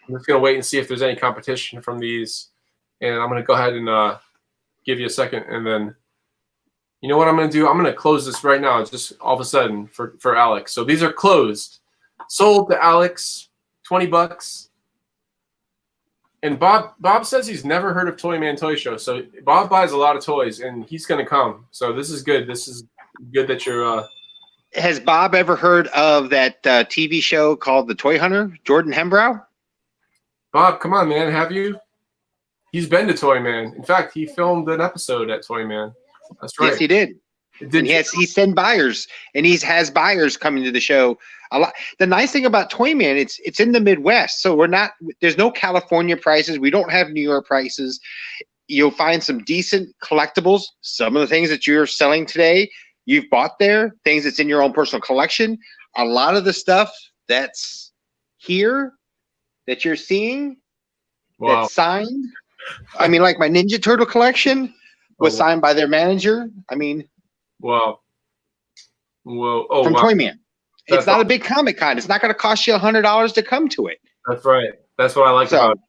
I'm just going to wait and see if there's any competition from these. And I'm going to go ahead and give you a second. And then, you know what I'm going to do? I'm going to close this right now, just all of a sudden for Alex. So these are closed. Sold to Alex, $20. And Bob says he's never heard of Toyman Toy Show. So Bob buys a lot of toys, and he's going to come. So this is good. This is good that you're Has Bob ever heard of that TV show called The Toy Hunter, Jordan Hembrow? Bob, come on, man. Have you? He's been to Toyman. In fact, he filmed an episode at Toyman. That's right. Yes, he did. And he sent buyers, and he has buyers coming to the show a lot. The nice thing about Toyman, it's in the Midwest, so there's no California prices. We don't have New York prices. you'll find some decent collectibles. Some of the things that you're selling today, you've bought there, things that's in your own personal collection. A lot of the stuff that's here that you're seeing Wow. that's signed. I mean, like my Ninja Turtle collection was signed by their manager. I mean, wow. Whoa. Oh, from wow. Toyman. That's It's not a big Comic Con. It's not going to cost you $100 to come to it. That's right. That's what I like So- about it.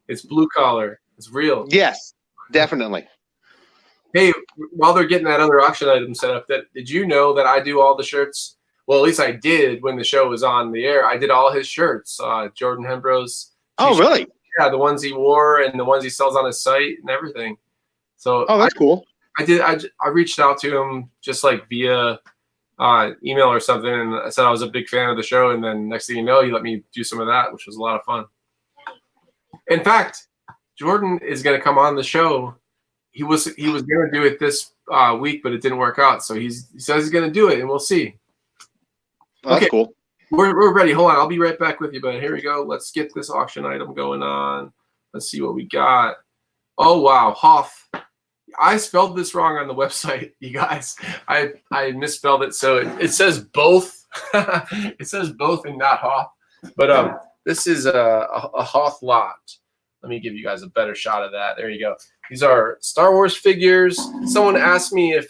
It's blue collar. It's real. Yes, definitely. Hey, while they're getting that other auction item set up, did you know that I do all the shirts? Well, at least I did when the show was on the air. I did all his shirts. Jordan Hembro's. Oh, really? Yeah, the ones he wore and the ones he sells on his site and everything. So Oh, that's cool. I reached out to him just like via email or something, and I said I was a big fan of the show. And then next thing you know, he let me do some of that, which was a lot of fun. In fact, Jordan is going to come on the show. He was going to do it this week, but it didn't work out. So he says he's going to do it, and we'll see. Well, that's Okay. cool. We're ready. Hold on, I'll be right back with you. But here we go. Let's get this auction item going on. Let's see what we got. Oh wow, Hoff. I spelled this wrong on the website, you guys. I misspelled it, so it says both. It says both and not Hoff. But this is a Hoff lot. Let me give you guys a better shot of that. There you go. These are Star Wars figures. Someone asked me if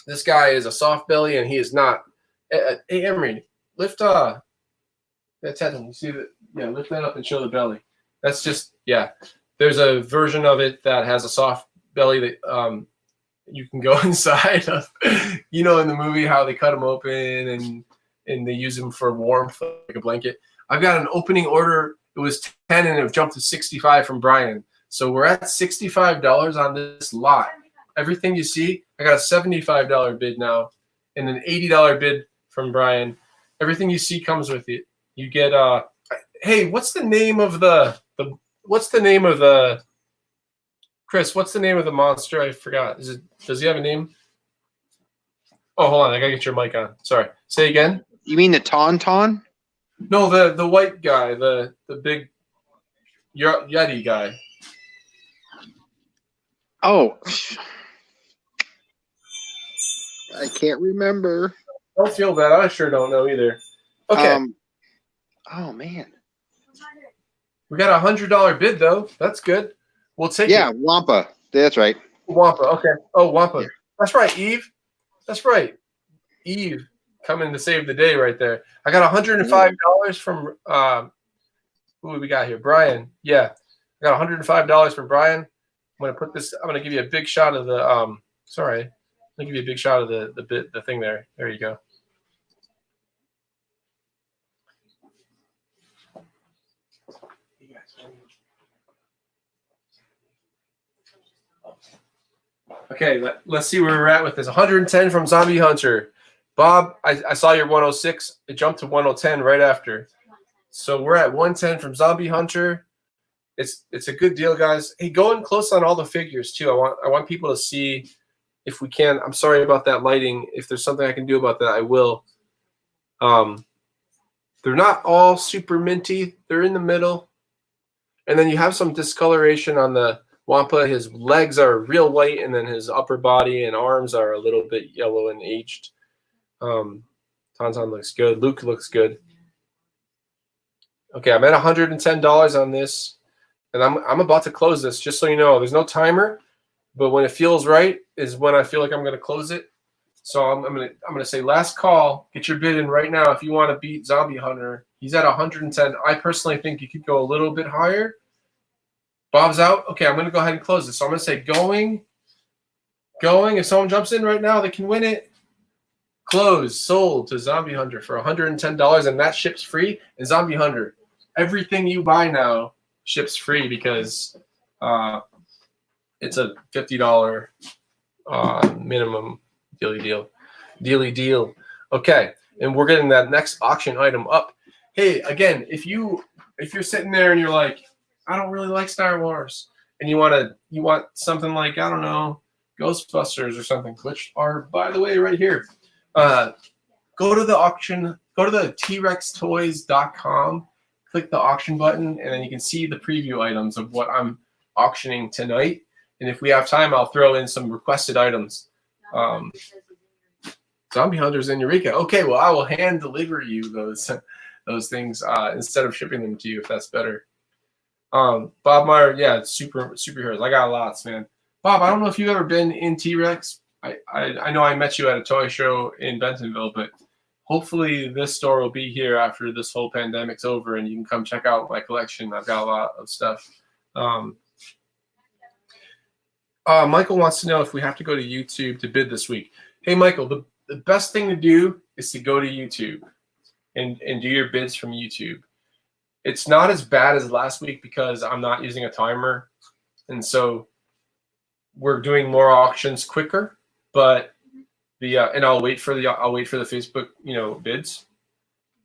this guy is a soft belly, and he is not. Hey, Emery, lift that's head. You see that? Yeah, lift that up and show the belly. That's just There's a version of it that has a soft belly that you can go inside of. You know, in the movie how they cut them open and they use them for warmth like a blanket. I've got an opening order. It was 10 and it jumped to 65 from Brian. So we're at $65 on this lot. Everything you see, I got a $75 bid now and an $80 bid from Brian. Everything you see comes with it. You get hey, what's the name of the Chris, what's the name of the monster? I forgot. Does he have a name? Oh, hold on. I gotta get your mic on. Sorry. Say again. You mean the Tauntaun? No, the white guy, the big Yeti guy. Oh, I can't remember. Don't feel bad. I sure don't know either. Okay. Oh man. We got a $100 bid though. That's good. We'll take it. Wampa. That's right. Wampa. Okay. Oh, Wampa. Yeah. That's right, Eve. That's right. Eve coming to save the day right there. I got $105 from who we got here? Brian. Yeah. I got $105 from Brian. I'm gonna give you a big shot of the sorry. I'm gonna give you a big shot of the thing there. There you go. Okay, let's see where we're at with this. 110 from Zombie Hunter. Bob, I saw your 106. It jumped to 110 right after. So we're at 110 from Zombie Hunter. It's a good deal, guys. Hey, go in close on all the figures too. I want people to see if we can. I'm sorry about that lighting. If there's something I can do about that, I will. They're not all super minty. They're in the middle. And then you have some discoloration on the Wampa. His legs are real white, and then his upper body and arms are a little bit yellow and aged. Tauntaun looks good. Luke looks good. Okay, I'm at $110 on this, and I'm about to close this. Just so you know, there's no timer, but when it feels right is when I feel like I'm going to close it. So I'm gonna say last call. Get your bid in right now if you want to beat Zombie Hunter. He's at 110. I personally think you could go a little bit higher. Bob's out. Okay, I'm going to go ahead and close this. So I'm going to say going. If someone jumps in right now, they can win it. Closed, sold to Zombie Hunter for $110, and that ships free. And Zombie Hunter, everything you buy now ships free because it's a $50 minimum dealy deal. Okay, and we're getting that next auction item up. Hey, again, if you're sitting there and you're like, I don't really like Star Wars, and you want something like, I don't know, Ghostbusters or something, which are, by the way, right here. Go to the auction, go to the TrexToys.com, click the auction button, and then you can see the preview items of what I'm auctioning tonight. And if we have time, I'll throw in some requested items. Zombie Hunters in Eureka. Okay, well, I will hand deliver you those things instead of shipping them to you if that's better. Bob Meyer, yeah, superheroes. I got lots, man. Bob, I don't know if you've ever been in T-Rex. I know I met you at a toy show in Bentonville, but hopefully this store will be here after this whole pandemic's over, and you can come check out my collection. I've got a lot of stuff. Michael wants to know if we have to go to YouTube to bid this week. Hey, Michael, the best thing to do is to go to YouTube and do your bids from YouTube. It's not as bad as last week because I'm not using a timer, and so we're doing more auctions quicker. But and I'll wait for the Facebook bids.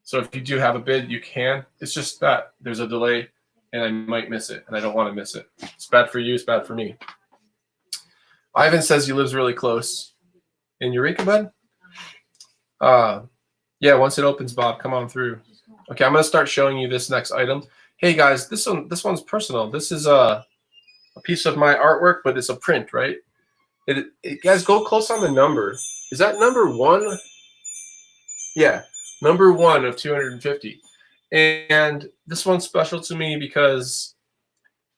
So if you do have a bid, you can. It's just that there's a delay, and I might miss it, and I don't want to miss it. It's bad for you. It's bad for me. Ivan says he lives really close in Eureka, bud. Yeah, once it opens, Bob, come on through. Okay, I'm gonna start showing you this next item. Hey guys, this one's personal. This is a piece of my artwork, but it's a print, right? Guys, go close on the number. Is that number 1? Yeah, number 1 of 250. And this one's special to me because,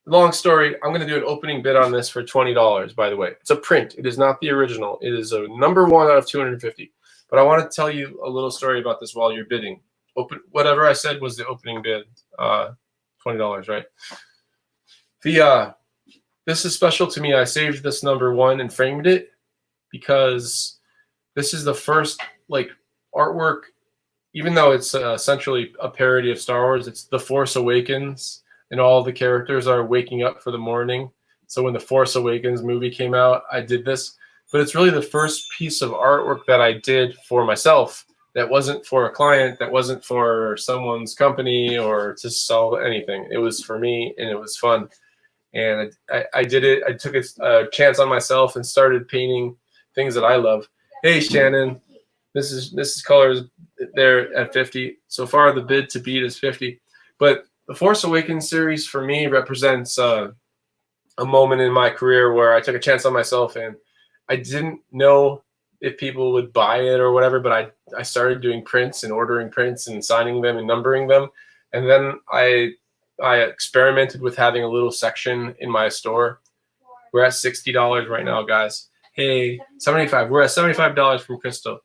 long story, I'm going to do an opening bid on this for $20, by the way. It's a print. It is not the original. It is a number 1 out of 250. But I want to tell you a little story about this while you're bidding. Whatever I said was the opening bid, $20, right? This is special to me. I saved this number 1 and framed it because this is the first artwork, even though it's essentially a parody of Star Wars. It's The Force Awakens, and all the characters are waking up for the morning. So when The Force Awakens movie came out, I did this. But it's really the first piece of artwork that I did for myself that wasn't for a client, that wasn't for someone's company or to sell anything. It was for me, and it was fun. And I did it. I took a chance on myself and started painting things that I love. Hey, Shannon, this is colors there at 50. So far, the bid to beat is 50. But the Force Awakens series for me represents a moment in my career where I took a chance on myself, and I didn't know if people would buy it or whatever, but I started doing prints and ordering prints and signing them and numbering them. And then I experimented with having a little section in my store. We're at $60 right now, guys. Hey, 75. We're at $75 from Crystal.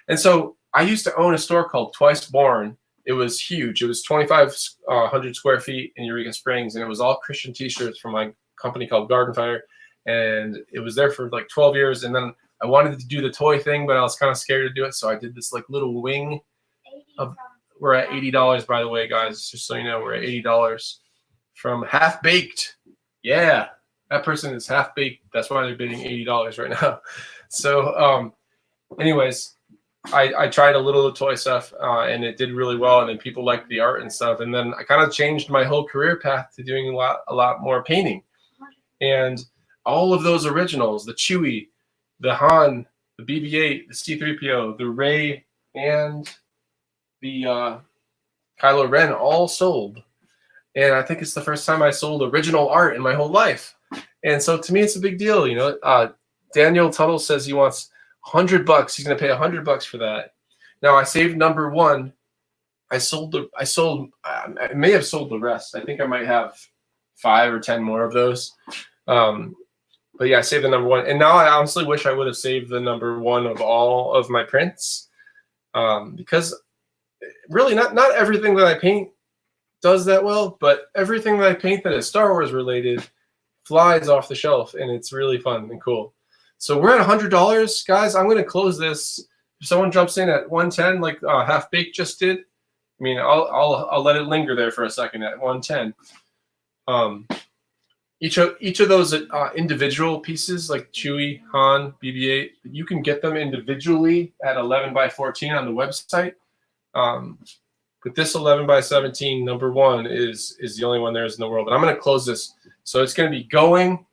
And so I used to own a store called Twice Born. It was huge. It was 2,500 square feet in Eureka Springs, and it was all Christian t-shirts from my company called Garden Fire. And it was there for 12 years. And then I wanted to do the toy thing, but I was kind of scared to do it. So I did this little wing of, we're at $80, by the way, guys, just so you know, we're at $80 from Half Baked. Yeah, that person is Half Baked. That's why they're bidding $80 right now. So anyways, I tried a little of the toy stuff and it did really well. And then people liked the art and stuff. And then I kind of changed my whole career path to doing a lot more painting. And all of those originals, the Chewie, the Han, the BB-8, the C-3PO, the Rey, and the Kylo Ren all sold. And I think it's the first time I sold original art in my whole life. And so to me, it's a big deal. Daniel Tuttle says he wants $100. He's going to pay $100 for that. Now I saved number 1. I may have sold the rest. I think I might have 5 or 10 more of those. But yeah, I saved the number 1. And now I honestly wish I would have saved the number 1 of all of my prints. Because really not everything that I paint does that well, but everything that I paint that is Star Wars related flies off the shelf, and it's really fun and cool. So we're at $100, guys. I'm going to close this. If someone jumps in at 110, like Half Baked just did, I mean, I'll let it linger there for a second at 110. Each of those individual pieces, like Chewie, Han, BB-8, you can get them individually at 11 by 14 on the website. But this 11 by 17 number 1 is the only one there is in the world. And I'm going to close this. So it's going to be gone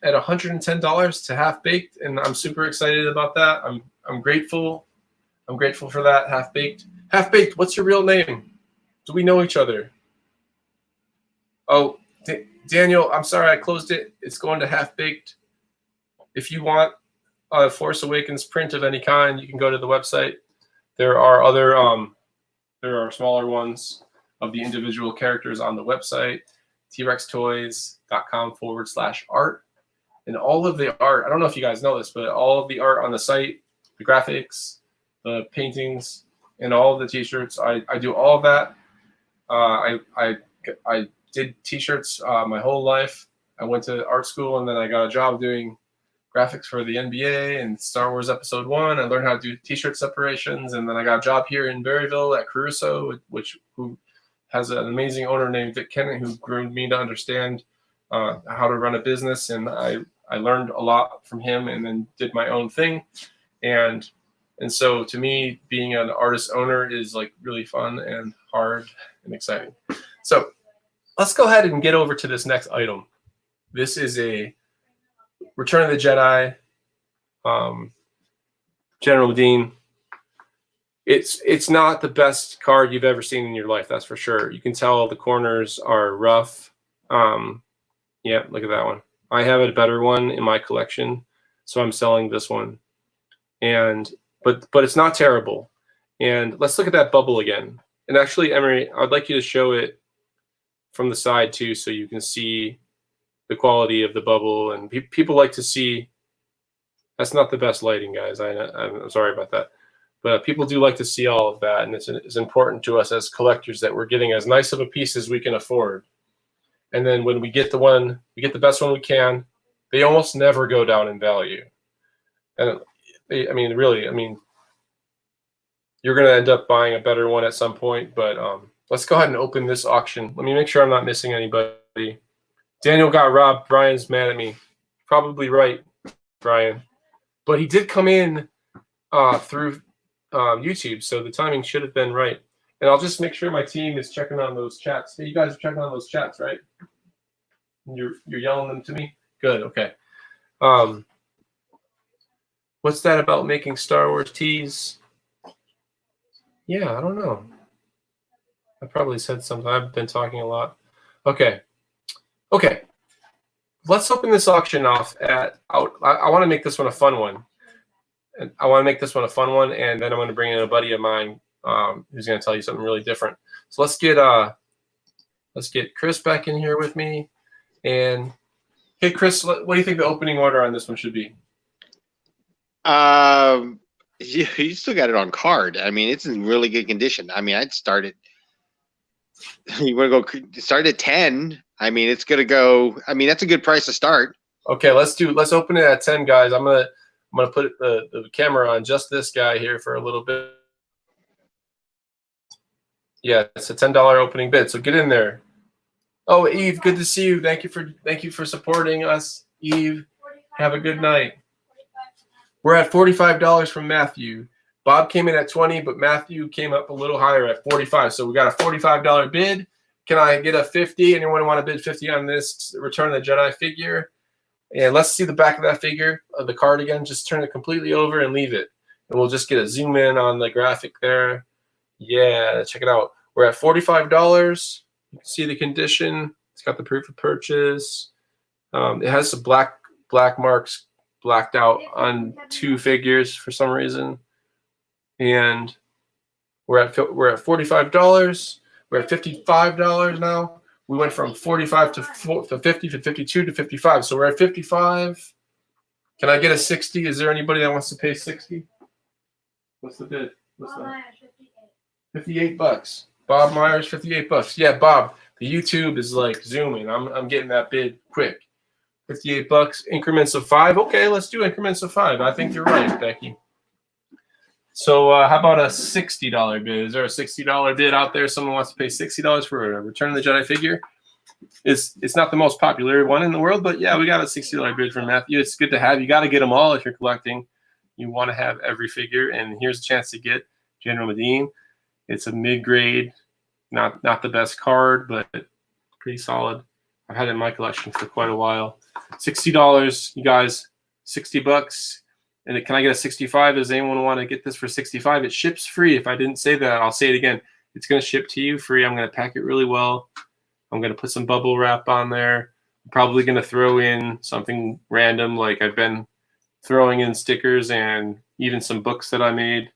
at $110 to Half Baked, and I'm super excited about that. I'm grateful. I'm grateful for that. Half Baked. Half Baked, what's your real name? Do we know each other? Oh, Daniel, I'm sorry I closed it. It's going to Half Baked. If you want a Force Awakens print of any kind, you can go to the website. There are other there are smaller ones of the individual characters on the website, trextoys.com/art. And all of the art, I don't know if you guys know this, but all of the art on the site, the graphics, the paintings, and all of the t-shirts, I do all of that. I did t-shirts my whole life. I went to art school, and then I got a job doing graphics for the NBA and Star Wars Episode 1. I learned how to do t-shirt separations, and then I got a job here in Berryville at Caruso, who has an amazing owner named Vic Kennett, who groomed me to understand how to run a business, and I learned a lot from him, and then did my own thing, and so to me, being an artist owner is like really fun and hard and exciting. So let's go ahead and get over to this next item. This is a Return of the Jedi, General Dean. It's not the best card you've ever seen in your life, that's for sure. You can tell the corners are rough. Yeah, look at that one. I have a better one in my collection, so I'm selling this one. And but it's not terrible. And let's look at that bubble again. And actually, Emery, I'd like you to show it from the side too, so you can see the quality of the bubble. And people like to see. That's not the best lighting, guys. I'm sorry about that. But people do like to see all of that, and it's important to us as collectors that we're getting as nice of a piece as we can afford. And then when we get the best one we can, they almost never go down in value. And I mean, really, you're going to end up buying a better one at some point. But let's go ahead and open this auction. Let me make sure I'm not missing anybody. Daniel got robbed. Brian's mad at me. Probably right, Brian. But he did come in through YouTube, so the timing should have been right. And I'll just make sure my team is checking on those chats. Hey, you guys are checking on those chats, right? You're yelling them to me? Good, okay. What's that about making Star Wars teas? Yeah, I don't know. I probably said something. I've been talking a lot. Okay. Let's open this auction off I want to make this one a fun one. And I want to make this one a fun one, and then I'm going to bring in a buddy of mine who's going to tell you something really different. So let's get Chris back in here with me. And hey, Chris, what do you think the opening order on this one should be? You still got it on card. I mean, it's in really good condition. I mean, I'd start it. You want to go start at 10? I mean, it's gonna go. I mean, that's a good price to start. Okay, let's open it at 10, guys. I'm gonna put the camera on just this guy here for a little bit. Yeah, it's a $10 opening bid. So get in there. Oh, Eve, good to see you. Thank you for supporting us, Eve. Have a good night. We're at $45 from Matthew. Bob came in at 20, but Matthew came up a little higher at 45. So we got a $45 bid. Can I get a 50? Anyone want to bid 50 on this Return of the Jedi figure? And let's see the back of that figure of the card again. Just turn it completely over and leave it. And we'll just get a zoom in on the graphic there. Yeah, check it out. We're at $45. You can see the condition. It's got the proof of purchase. It has some black marks blacked out on two figures for some reason. And we're at $45. We're at $55 now. We went from 45 to 50 to 52 to 55. So we're at 55. Can I get a 60? Is there anybody that wants to pay 60? What's the bid? What's that? 58 bucks. Bob Myers, 58 bucks. Yeah, Bob, the YouTube is like zooming. I'm getting that bid quick. 58 bucks, increments of 5. Okay, let's do increments of 5. I think you're right, Becky. So how about a $60 bid? Is there a $60 bid out there? Someone wants to pay $60 for a Return of the Jedi figure? It's not the most popular one in the world, but yeah, we got a $60 bid from Matthew. It's good to have. You got to get them all if you're collecting. You want to have every figure, and here's a chance to get General Medine. It's a mid-grade, not the best card, but pretty solid. I've had it in my collection for quite a while. $60, you guys, 60 bucks. And can I get a 65? Does anyone want to get this for 65? It ships free. If I didn't say that, I'll say it again. It's going to ship to you free. I'm going to pack it really well. I'm going to put some bubble wrap on there. I'm probably going to throw in something random, like I've been throwing in stickers and even some books that I made,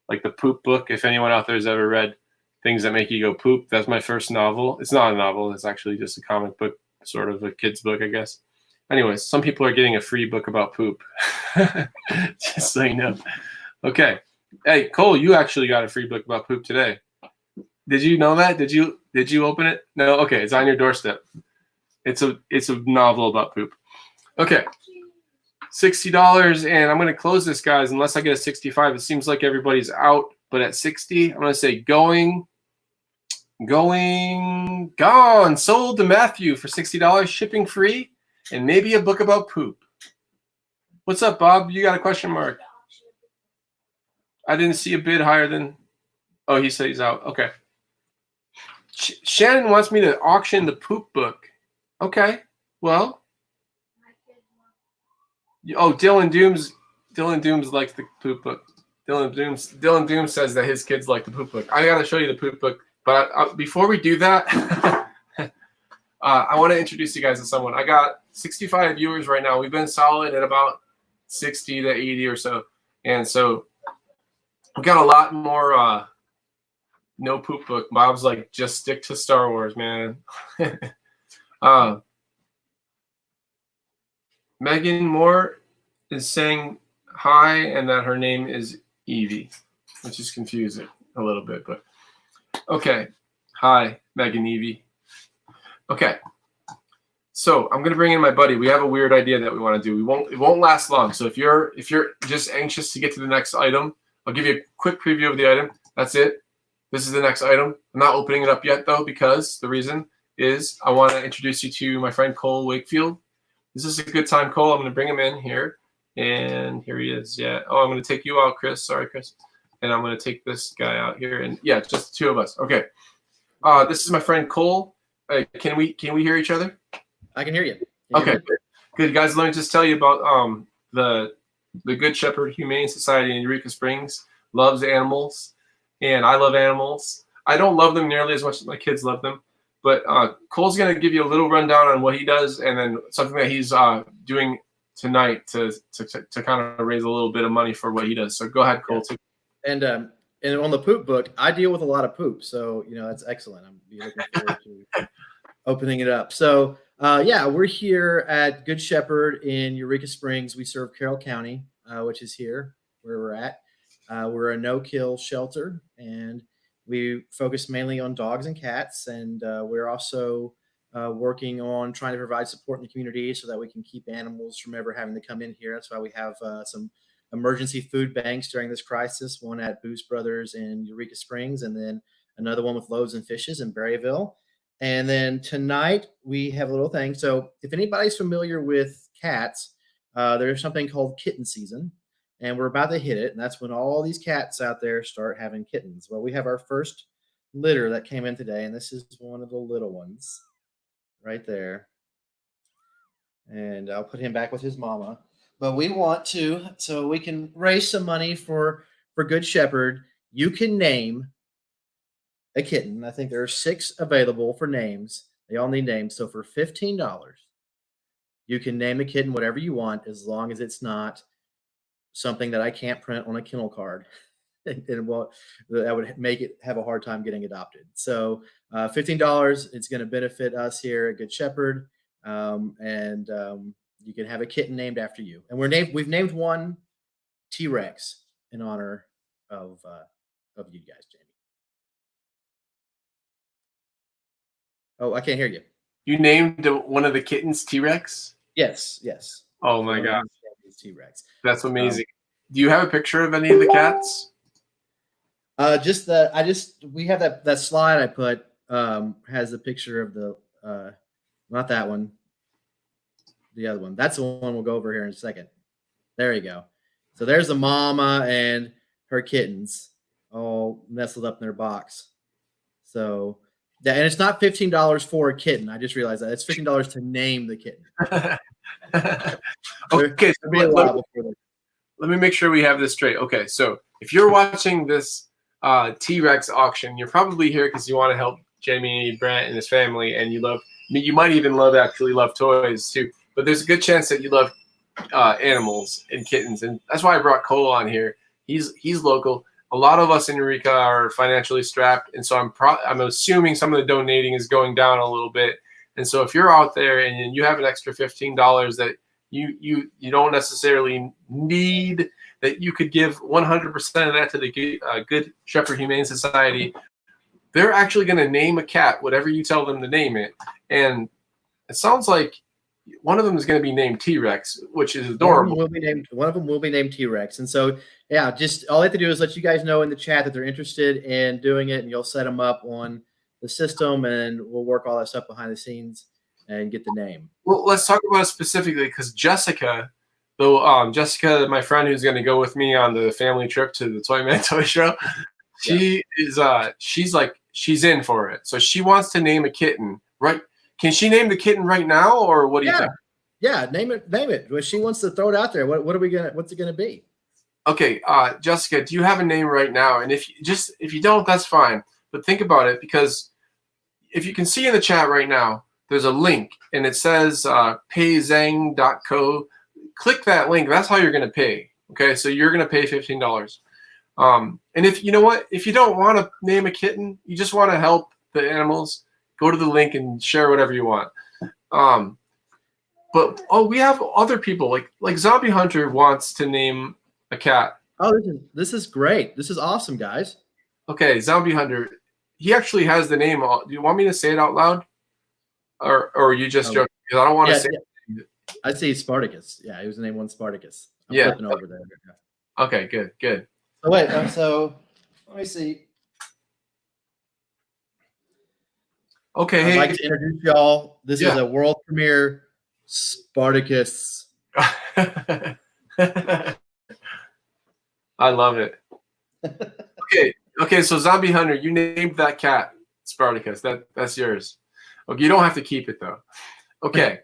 like the poop book. If anyone out there has ever read Things That Make You Go Poop, that's my first novel. It's not a novel. It's actually just a comic book, sort of a kid's book, I guess. Anyways, some people are getting a free book about poop. Just so you know. Okay. Hey, Cole, you actually got a free book about poop today. Did you know that? Did you open it? No? Okay, it's on your doorstep. It's a novel about poop. Okay. $60, and I'm going to close this, guys, unless I get a 65. It seems like everybody's out, but at 60, I'm going to say gone. Sold to Matthew for $60, shipping free, and maybe a book about poop. What's up, Bob? You got a question mark? I didn't see a bid higher than... Oh, he said he's out. Okay. Shannon wants me to auction the poop book. Okay. Well... Oh, Dylan Dooms likes the poop book. Dylan Dooms says that his kids like the poop book. I gotta show you the poop book, but before we do that, I want to introduce you guys to someone. I got 65 viewers right now. We've been solid at about 60 to 80 or so, and so we got a lot more. No poop book. Bob's like, just stick to Star Wars, man. Megan Moore is saying hi and that her name is Evie, which is confusing a little bit, but okay. Hi, Megan Evie. Okay. So I'm gonna bring in my buddy. We have a weird idea that we want to do. It won't last long. So if you're just anxious to get to the next item, I'll give you a quick preview of the item. That's it. This is the next item. I'm not opening it up yet though, because the reason is I want to introduce you to my friend Cole Wakefield. This is a good time, Cole. I'm going to bring him in here. And here he is. Yeah. Oh, I'm going to take you out, Chris. Sorry, Chris. And I'm going to take this guy out here. And yeah, just the two of us. Okay. This is my friend Cole. Can we hear each other? I can hear you. Okay. Good, guys. Let me just tell you about the Good Shepherd Humane Society in Eureka Springs. Loves animals. And I love animals. I don't love them nearly as much as my kids love them. But Cole's going to give you a little rundown on what he does, and then something that he's doing tonight to kind of raise a little bit of money for what he does. So go ahead, Cole. And on the poop book, I deal with a lot of poop, so that's excellent. I'm looking forward to opening it up. So yeah, we're here at Good Shepherd in Eureka Springs. We serve Carroll County, which is here where we're at. We're a no-kill shelter, and we focus mainly on dogs and cats, and we're also working on trying to provide support in the community so that we can keep animals from ever having to come in here. That's why we have some emergency food banks during this crisis, one at Boost Brothers in Eureka Springs, and then another one with Loaves and Fishes in Berryville. And then tonight we have a little thing. So if anybody's familiar with cats, there's something called kitten season. And we're about to hit it, and that's when all these cats out there start having kittens. Well, we have our first litter that came in today, and this is one of the little ones right there. And I'll put him back with his mama. But we want to, so we can raise some money for Good Shepherd. You can name a kitten. I think there are 6 available for names. They all need names. So for $15, you can name a kitten whatever you want, as long as it's not something that I can't print on a kennel card. And that would make it have a hard time getting adopted. So $15, it's going to benefit us here at Good Shepherd. And you can have a kitten named after you. And we've named one T-Rex in honor of you guys, Jamie. Oh, I can't hear you. You named one of the kittens T-Rex? Yes. Oh my God. T-Rex. That's amazing. Do you have a picture of any of the cats? We have that slide I put has a picture of the not that one, the other one. That's the one we'll go over here in a second. There you go. So there's the mama and her kittens all nestled up in their box. So and it's not $15 for a kitten. I just realized that it's $15 to name the kitten. Okay, so let me make sure we have this straight. Okay, so if you're watching this T-Rex auction, you're probably here because you want to help Jamie Brant and his family, and you might even love toys too. But there's a good chance that you love animals and kittens, and that's why I brought Cole on here. He's local. A lot of us in Eureka are financially strapped, and so I'm assuming some of the donating is going down a little bit. And so if you're out there and you have an extra $15 that you don't necessarily need, that you could give 100% of that to the Good Shepherd Humane Society, they're actually going to name a cat whatever you tell them to name it. And it sounds like one of them is going to be named T-Rex, which is adorable. One of them will be named T-Rex. And so, yeah, just all I have to do is let you guys know in the chat that they're interested in doing it, and you'll set them up on the system, and we'll work all that stuff behind the scenes and get the name. Well, let's talk about it specifically, because Jessica, Jessica, my friend who's going to go with me on the family trip to the Toyman toy show, she's in for it. So she wants to name a kitten, right? Can she name the kitten right now, or what do you think? Yeah, name it. Well, she wants to throw it out there. What's it gonna be? Okay, Jessica, do you have a name right now? And if you don't, that's fine. But think about it, because if you can see in the chat right now, there's a link and it says payzang.co. Click that link. That's how you're gonna pay. Okay, so you're gonna pay $15. And if you know what, if you don't want to name a kitten, you just want to help the animals, go to the link and share whatever you want. But we have other people like Zombie Hunter wants to name a cat. Oh, this is great. This is awesome, guys. Okay, Zombie Hunter, he actually has the name. Do you want me to say it out loud, or are you just joking? Because I don't want to say. Yeah. I see Spartacus. Yeah, he was named one Spartacus. I'm flipping over there. Okay, good. Oh wait, so let me see. Okay, I'd like to introduce y'all. This is a world premiere Spartacus. I love it. Okay. So Zombie Hunter, you named that cat Spartacus. That's yours. Okay, you don't have to keep it though. Okay,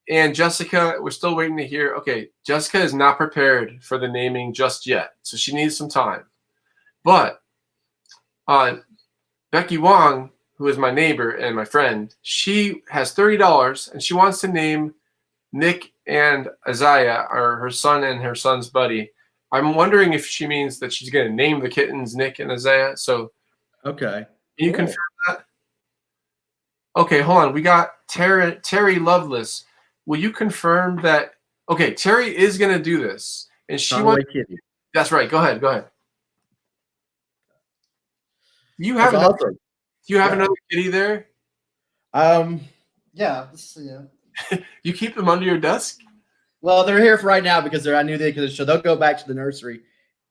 and Jessica, we're still waiting to hear. Okay, Jessica is not prepared for the naming just yet, so she needs some time. But Becky Wong, who is my neighbor and my friend, she has $30 and she wants to name Nick and Isaiah, or her son and her son's buddy. I'm wondering if she means that she's going to name the kittens Nick and Isaiah. So, okay. Can you confirm that? Okay, hold on. We got Terry Loveless. Will you confirm that? Okay, Terry is going to do this. And she wants. That's right. Go ahead. You have another kitty there? Yeah. You keep them under your desk? Well, they're here for right now because I knew they could. So they'll go back to the nursery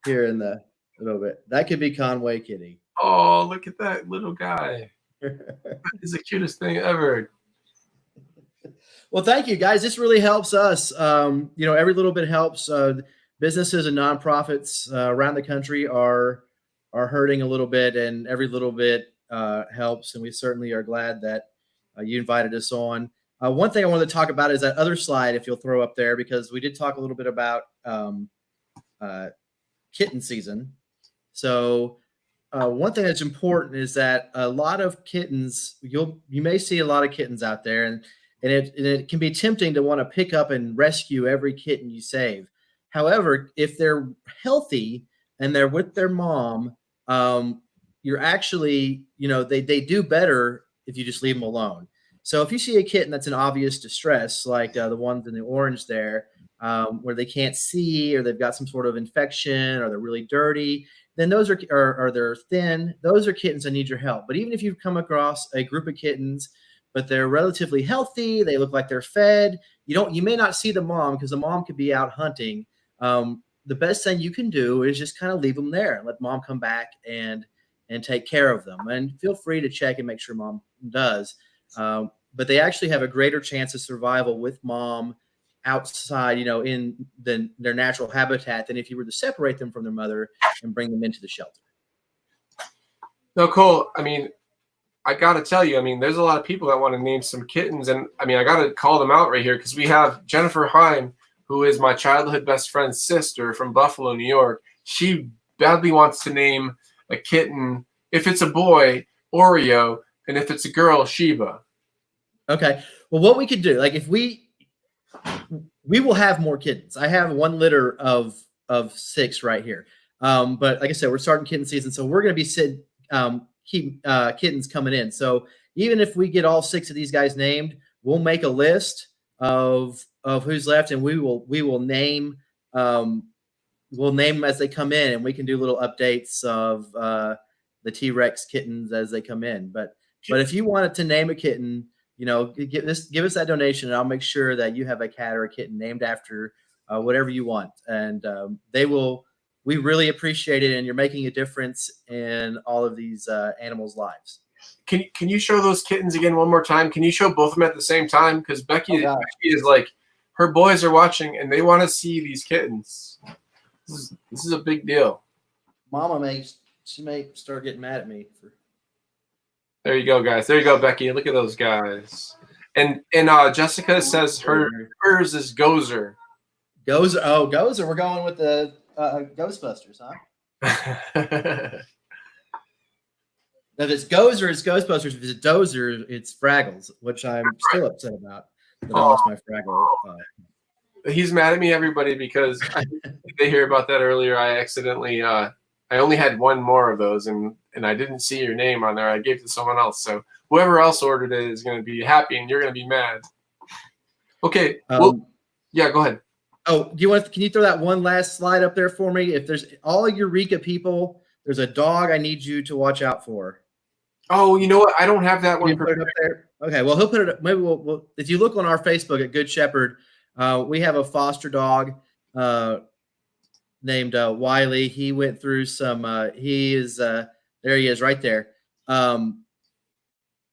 here in a little bit. That could be Conway Kitty. Oh, look at that little guy. That is the cutest thing ever. Well, thank you, guys. This really helps us. Every little bit helps. Businesses and nonprofits around the country are hurting a little bit, and every little bit helps. And we certainly are glad that you invited us on. One thing I wanted to talk about is that other slide, if you'll throw up there, because we did talk a little bit about kitten season. So one thing that's important is that a lot of kittens, you may see a lot of kittens out there, and it can be tempting to want to pick up and rescue every kitten you save. However, if they're healthy and they're with their mom, you're actually, they do better if you just leave them alone. So if you see a kitten that's in obvious distress, like the ones in the orange there, where they can't see, or they've got some sort of infection, or they're really dirty, then those or they're thin, those are kittens that need your help. But even if you come across a group of kittens, but they're relatively healthy, they look like they're fed, you may not see the mom because the mom could be out hunting. The best thing you can do is just kind of leave them there and let mom come back and take care of them. And feel free to check and make sure mom does. But they actually have a greater chance of survival with mom outside, in their natural habitat, than if you were to separate them from their mother and bring them into the shelter. No, Cole, I got to tell you, there's a lot of people that want to name some kittens. And I got to call them out right here, because we have Jennifer Heim, who is my childhood best friend's sister from Buffalo, New York. She badly wants to name a kitten, if it's a boy, Oreo, and if it's a girl, Sheba. Okay. Well, what we could do, like if we will have more kittens. I have one litter of 6 right here. But like I said, we're starting kitten season, so we're going to be keep kittens coming in. So even if we get all 6 of these guys named, we'll make a list of who's left, and we will name we'll name them as they come in, and we can do little updates of the T-Rex kittens as they come in. But if you wanted to name a kitten, give us that donation, and I'll make sure that you have a cat or a kitten named after whatever you want. And we really appreciate it, and you're making a difference in all of these animals' lives. Can you show those kittens again one more time? Can you show both of them at the same time? Because Becky is like, her boys are watching, and they want to see these kittens. This is a big deal. Mama may start getting mad at me for. There you go, guys. There you go, Becky. Look at those guys. And Jessica says hers is Gozer. Gozer. Oh, Gozer. We're going with the Ghostbusters, huh? If it's Gozer, it's Ghostbusters. If it's Dozer, it's Fraggles, which I'm still upset about. That I lost my Fraggle. He's mad at me, everybody, because they hear about that earlier. I accidentally, I only had one more of those, and I didn't see your name on there. I gave it to someone else. So whoever else ordered it is going to be happy, and you're going to be mad. Okay. Yeah, go ahead. Oh, can you throw that one last slide up there for me? If there's all Eureka people, there's a dog I need you to watch out for. Oh, you know what? I don't have that one. Put it up there. Okay, well, he'll put it up. Maybe we'll if you look on our Facebook at Good Shepherd, we have a foster dog named Wiley. He went through some he is there he is right there.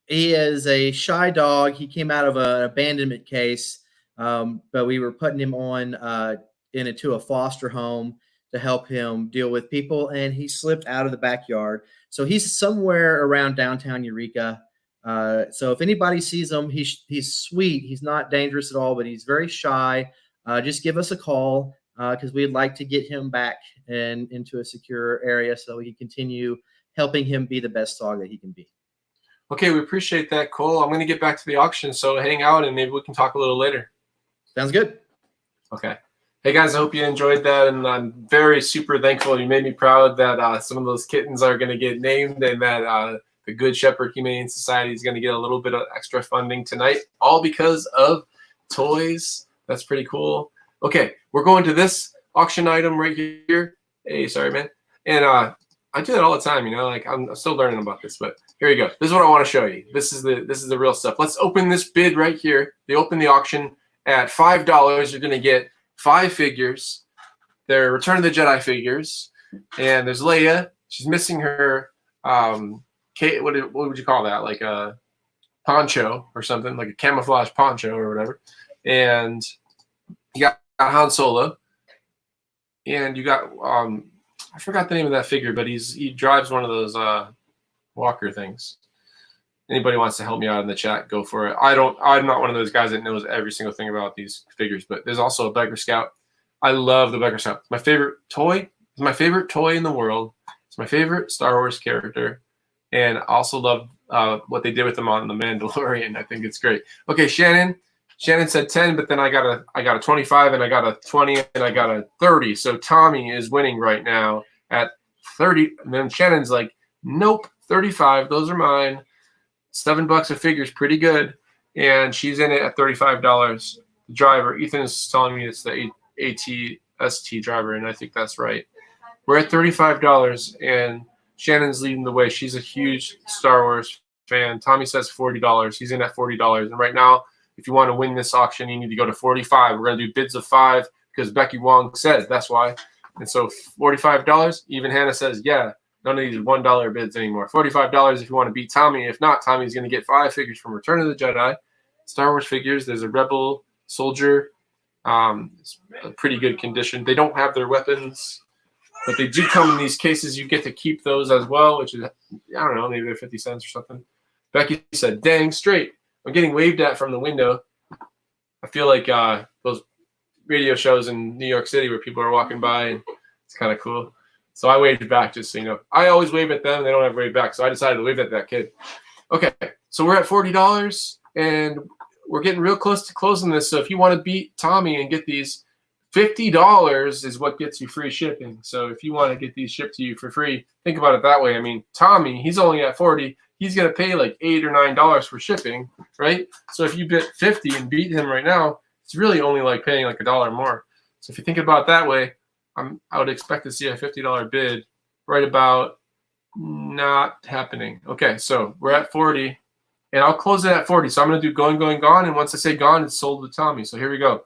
He is a shy dog. He came out of an abandonment case, but we were putting him on into a foster home to help him deal with people, and he slipped out of the backyard. So he's somewhere around downtown Eureka. So if anybody sees him, he's sweet. He's not dangerous at all, but he's very shy. Just give us a call because we'd like to get him back and into a secure area so we can continue helping him be the best dog that he can be. Okay, we appreciate that, Cole. I'm going to get back to the auction, so hang out and maybe we can talk a little later. Sounds good. Okay. Hey, guys, I hope you enjoyed that, and I'm very super thankful. You made me proud that some of those kittens are going to get named and that the Good Shepherd Humane Society is going to get a little bit of extra funding tonight, all because of toys. That's pretty cool. Okay, we're going to this auction item right here. Hey, sorry, man. And I do that all the time, like I'm still learning about this, but here you go. This is what I want to show you. This is the real stuff. Let's open this bid right here. They open the auction at $5. You're going to get 5 figures. They're Return of the Jedi figures, and there's Leia. She's missing her what would you call that? Like a poncho or something, like a camouflage poncho or whatever. And you got Han Solo, and you got I forgot the name of that figure, but he drives one of those walker things. Anybody wants to help me out in the chat, go for it. I'm not one of those guys that knows every single thing about these figures, but there's also a Beggar Scout. I love the Beggar Scout. My favorite toy. It's my favorite toy in the world. It's my favorite Star Wars character. And I also love what they did with them on The Mandalorian. I think it's great. Okay, Shannon. Shannon said 10, but then I got a 25, and I got a 20, and I got a 30. So Tommy is winning right now at 30. And then Shannon's like, nope, 35. Those are mine. $7 a figure is pretty good, and she's in it at $35. The driver, Ethan, is telling me it's the ATST driver, and I think that's right. We're at $35, and Shannon's leading the way. She's a huge Star Wars fan. Tommy says $40. He's in at $40, and right now, if you want to win this auction, you need to go to 45. We're going to do bids of 5 because Becky Wong says that's why. And so $45. Even Hannah says, yeah. None of these $1 bids anymore. $45 if you want to beat Tommy. If not, Tommy's going to get 5 figures from Return of the Jedi. Star Wars figures. There's a Rebel soldier. It's a pretty good condition. They don't have their weapons, but they do come in these cases. You get to keep those as well, which is, I don't know, maybe they're 50 cents or something. Becky said, dang straight. I'm getting waved at from the window. I feel like those radio shows in New York City where people are walking by, and it's kind of cool. So I waved back just so you know. I always wave at them. They don't ever wave back. So I decided to wave at that kid. Okay, so we're at $40 and we're getting real close to closing this. So if you want to beat Tommy and get these, $50 is what gets you free shipping. So if you want to get these shipped to you for free, think about it that way. I mean, Tommy, he's only at 40. He's going to pay like $8 or $9 for shipping, right? So if you bid 50 and beat him right now, it's really only like paying like $1 more. So if you think about it that way, I would expect to see a $50 bid right about not happening. Okay, so we're at 40, and I'll close it at 40. So I'm going to do going, going, gone, and once I say gone, it's sold to Tommy. So here we go.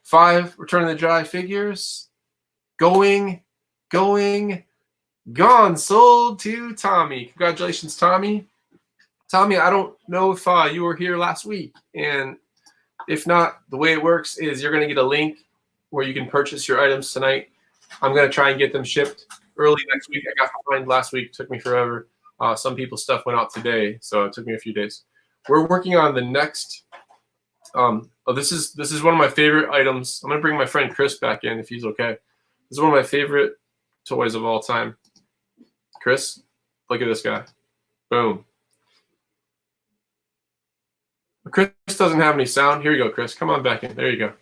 5, Return of the Jedi figures. Going, going, gone. Sold to Tommy. Congratulations, Tommy. Tommy, I don't know if you were here last week, and if not, the way it works is you're going to get a link where you can purchase your items tonight. I'm going to try and get them shipped early next week. I got behind last week. It took me forever. Some people's stuff went out today, so it took me a few days. We're working on the next. This is one of my favorite items. I'm going to bring my friend Chris back in if he's okay. This is one of my favorite toys of all time. Chris, look at this guy. Boom. Chris doesn't have any sound. Here you go, Chris. Come on back in. There you go.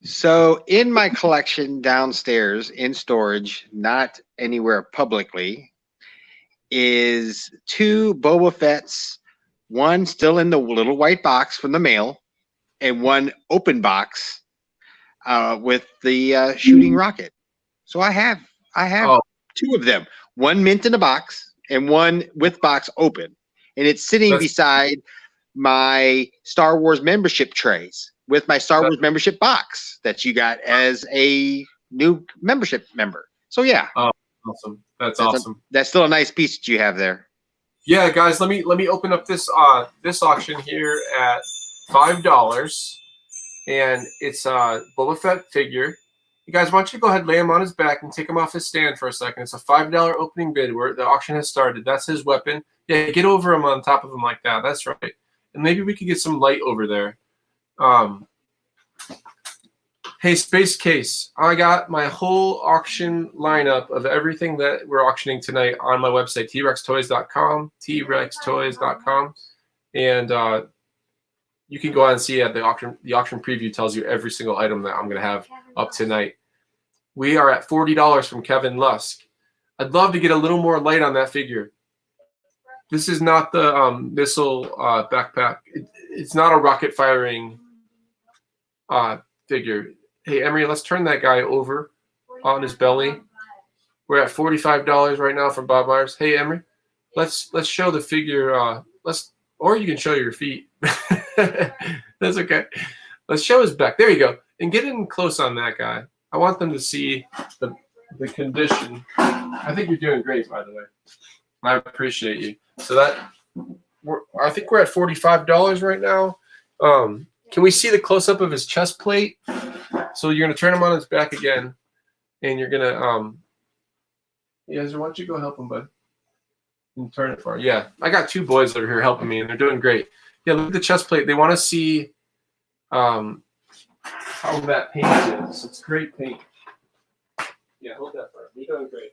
So in my collection downstairs in storage, not anywhere publicly, is 2 Boba Fett's, one still in the little white box from the mail, and one open box with the shooting rocket. So I have 2 of them, one mint in a box and one with box open, and it's sitting beside my Star Wars membership trays with my Star Wars membership box that you got as a new membership member. So yeah. Oh, awesome. That's awesome. That's still a nice piece that you have there. Yeah, guys, let me open up this this auction here at $5, and it's a Boba Fett figure. You guys, why don't you go ahead and lay him on his back and take him off his stand for a second. It's a $5 opening bid where the auction has started. That's his weapon. Yeah, get over him on top of him like that. That's right. And maybe we could get some light over there. Hey, Space Case, I got my whole auction lineup of everything that we're auctioning tonight on my website, trextoys.com, trextoys.com. And you can go out and see it. The auction preview tells you every single item that I'm going to have up tonight. We are at $40 from Kevin Lusk. I'd love to get a little more light on that figure. This is not the missile backpack. It's not a rocket firing figure. Hey, Emery, let's turn that guy over on his belly. We're at $45 right now from Bob Myers. Hey, Emery, let's show the figure. Or you can show your feet. That's okay. Let's show his back. There you go. And get in close on that guy. I want them to see the condition. I think you're doing great, by the way. I appreciate you. So I think we're at $45 right now. Can we see the close-up of his chest plate? So you're going to turn him on his back again, and you're going to yeah, why don't you go help him, bud? And turn it for him. Yeah, I got 2 boys that are here helping me, and they're doing great. Yeah, look at the chest plate. They want to see how that paint is. It's great paint. Yeah, hold that for him. You're doing great.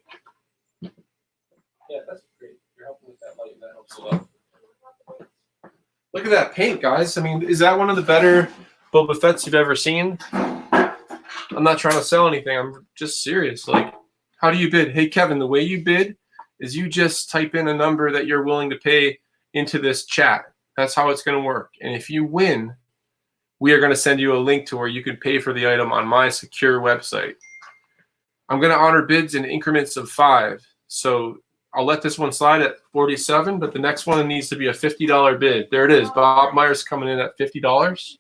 Yeah, that's great. You're helping with that light, and that helps a lot. Look at that paint, guys. I mean, is that one of the better Boba Fett's you've ever seen? I'm not trying to sell anything. I'm just serious. Like, how do you bid? Hey, Kevin, the way you bid is you just type in a number that you're willing to pay into this chat. That's how it's going to work. And if you win, we are going to send you a link to where you can pay for the item on my secure website. I'm going to honor bids in increments of 5. So I'll let this one slide at 47, but the next one needs to be a $50 bid. There it is. Bob Myers coming in at $50.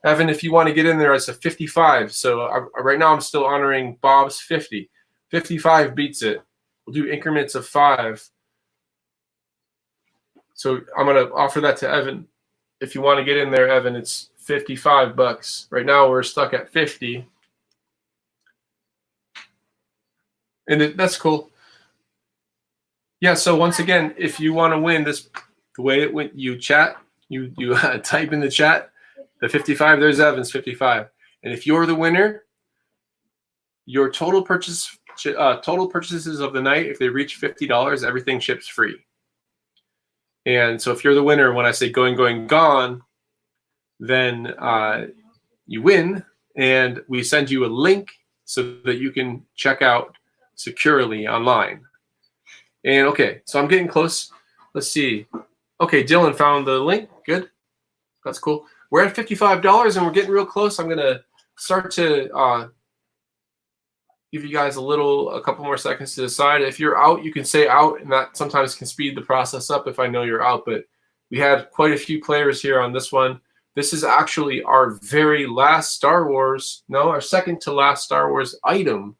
Evan, if you want to get in there, it's a 55. So right now I'm still honoring Bob's 50. 55 beats it. We'll do increments of 5. So I'm going to offer that to Evan. If you want to get in there, Evan, it's $55. Right now we're stuck at 50. And that's cool. Yeah, so once again, if you want to win this, the way it went, you chat, you type in the chat, the 55, there's Evan's 55. And if you're the winner, your total purchases of the night, if they reach $50, everything ships free. And so if you're the winner, when I say going, going, gone, then you win, and we send you a link so that you can check out securely online. And okay, so I'm getting close. Let's see. Okay, Dylan found the link. Good. That's cool. We're at $55 and we're getting real close. I'm gonna start to give you guys a couple more seconds to decide. If you're out, you can say out, and that sometimes can speed the process up if I know you're out. But we had quite a few players here on this one. This is actually our very last our second to last Star Wars item.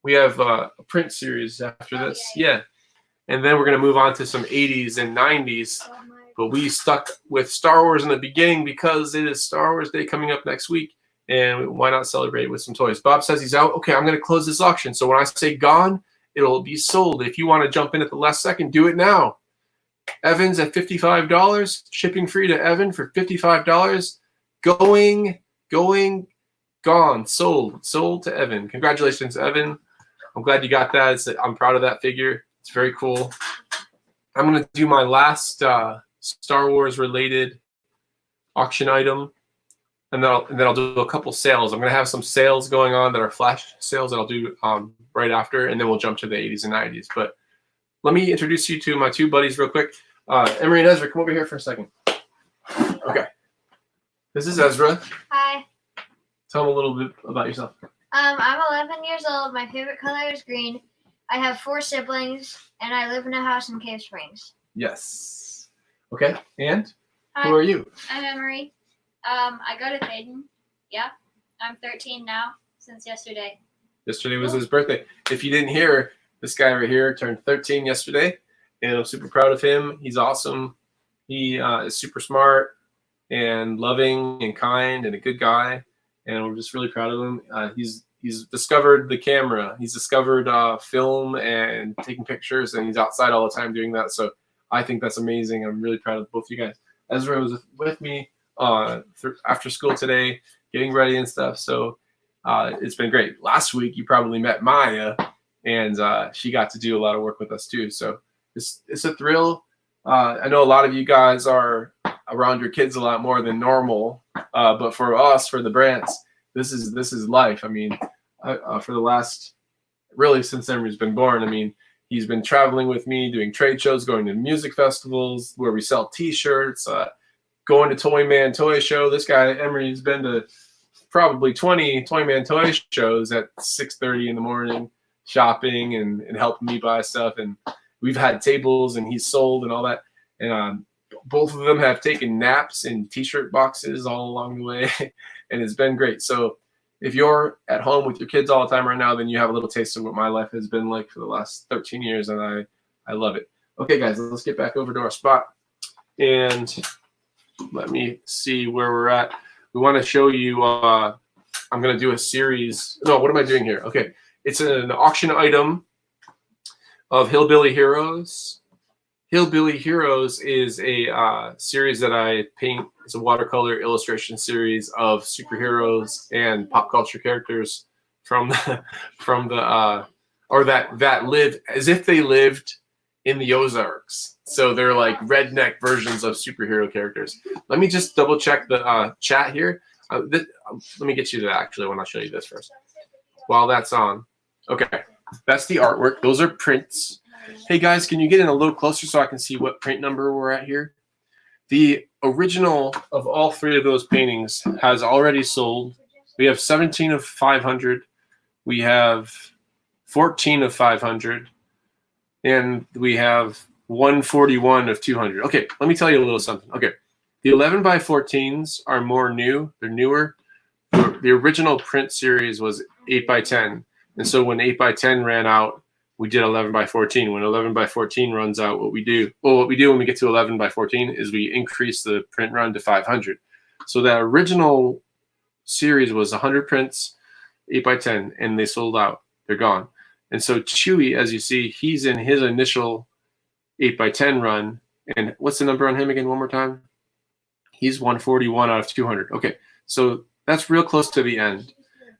We have a print series after this. Yeah. And then we're going to move on to some 80s and 90s. But we stuck with Star Wars in the beginning because it is Star Wars Day coming up next week. And why not celebrate with some toys? Bob says he's out. Okay, I'm going to close this auction. So when I say gone, it'll be sold. If you want to jump in at the last second, do it now. Evan's at $55. Shipping free to Evan for $55. Going, gone. Sold to Evan. Congratulations, Evan. I'm glad you got that. I'm proud of that figure. It's very cool. I'm going to do my last Star Wars related auction item. And then I'll do a couple sales. I'm going to have some sales going on that are flash sales that I'll do right after, and then we'll jump to the 80s and 90s. But let me introduce you to my two buddies real quick. Emery and Ezra, come over here for a second. Okay. This is Ezra. Hi. Tell them a little bit about yourself. I'm 11 years old. My favorite color is green. I have 4 siblings, and I live in a house in Cave Springs. Yes. Okay. And Hi, who are you? I'm Emery. I go to Thaden. Yeah, I'm 13 now since yesterday. Yesterday was his birthday. If you didn't hear, this guy right here turned 13 yesterday, and I'm super proud of him. He's awesome. He is super smart and loving and kind and a good guy, and we're just really proud of him. He's discovered the camera. He's discovered film and taking pictures, and he's outside all the time doing that. So I think that's amazing. I'm really proud of both of you guys. Ezra was with me after school today, getting ready and stuff. So it's been great. Last week you probably met Maya, and she got to do a lot of work with us too. So it's a thrill. I know a lot of you guys are around your kids a lot more than normal, but for us, for the Brants, this is life. I mean, for the last, really since Emery's been born, I mean, he's been traveling with me, doing trade shows, going to music festivals where we sell T-shirts, going to Toyman toy show. This guy Emery's been to probably 20 Toyman toy shows at 6:30 in the morning, shopping and helping me buy stuff. And we've had tables, and he's sold and all that. And both of them have taken naps in T-shirt boxes all along the way, and it's been great. So if you're at home with your kids all the time right now, then you have a little taste of what my life has been like for the last 13 years, and I love it. Okay, guys, let's get back over to our spot. And let me see where we're at. We want to show you, I'm going to do a series. No, what am I doing here? Okay, it's an auction item of Hillbilly Heroes. Hillbilly Heroes is a series that I paint. It's a watercolor illustration series of superheroes and pop culture characters from the or that live as if they lived in the Ozarks. So they're like redneck versions of superhero characters. Let me just double check the chat here. Let me get you to that actually when I'll show you this first. While that's on. Okay, that's the artwork. Those are prints. Hey guys, can you get in a little closer so I can see what print number we're at here? The original of all 3 of those paintings has already sold. We have 17 of 500. We have 14 of 500. And we have 141 of 200. Okay, let me tell you a little something. Okay, the 11 by 14s are more new. They're newer. The original print series was 8 by 10. And so when 8 by 10 ran out, we did 11 by 14. When 11 by 14 runs out, what we do when we get to 11 by 14 is we increase the print run to 500. So that original series was 100 prints, 8 by 10, and they sold out. They're gone. And so Chewy, as you see, he's in his initial 8 by 10 run. And what's the number on him again one more time? He's 141 out of 200. Okay, so that's real close to the end.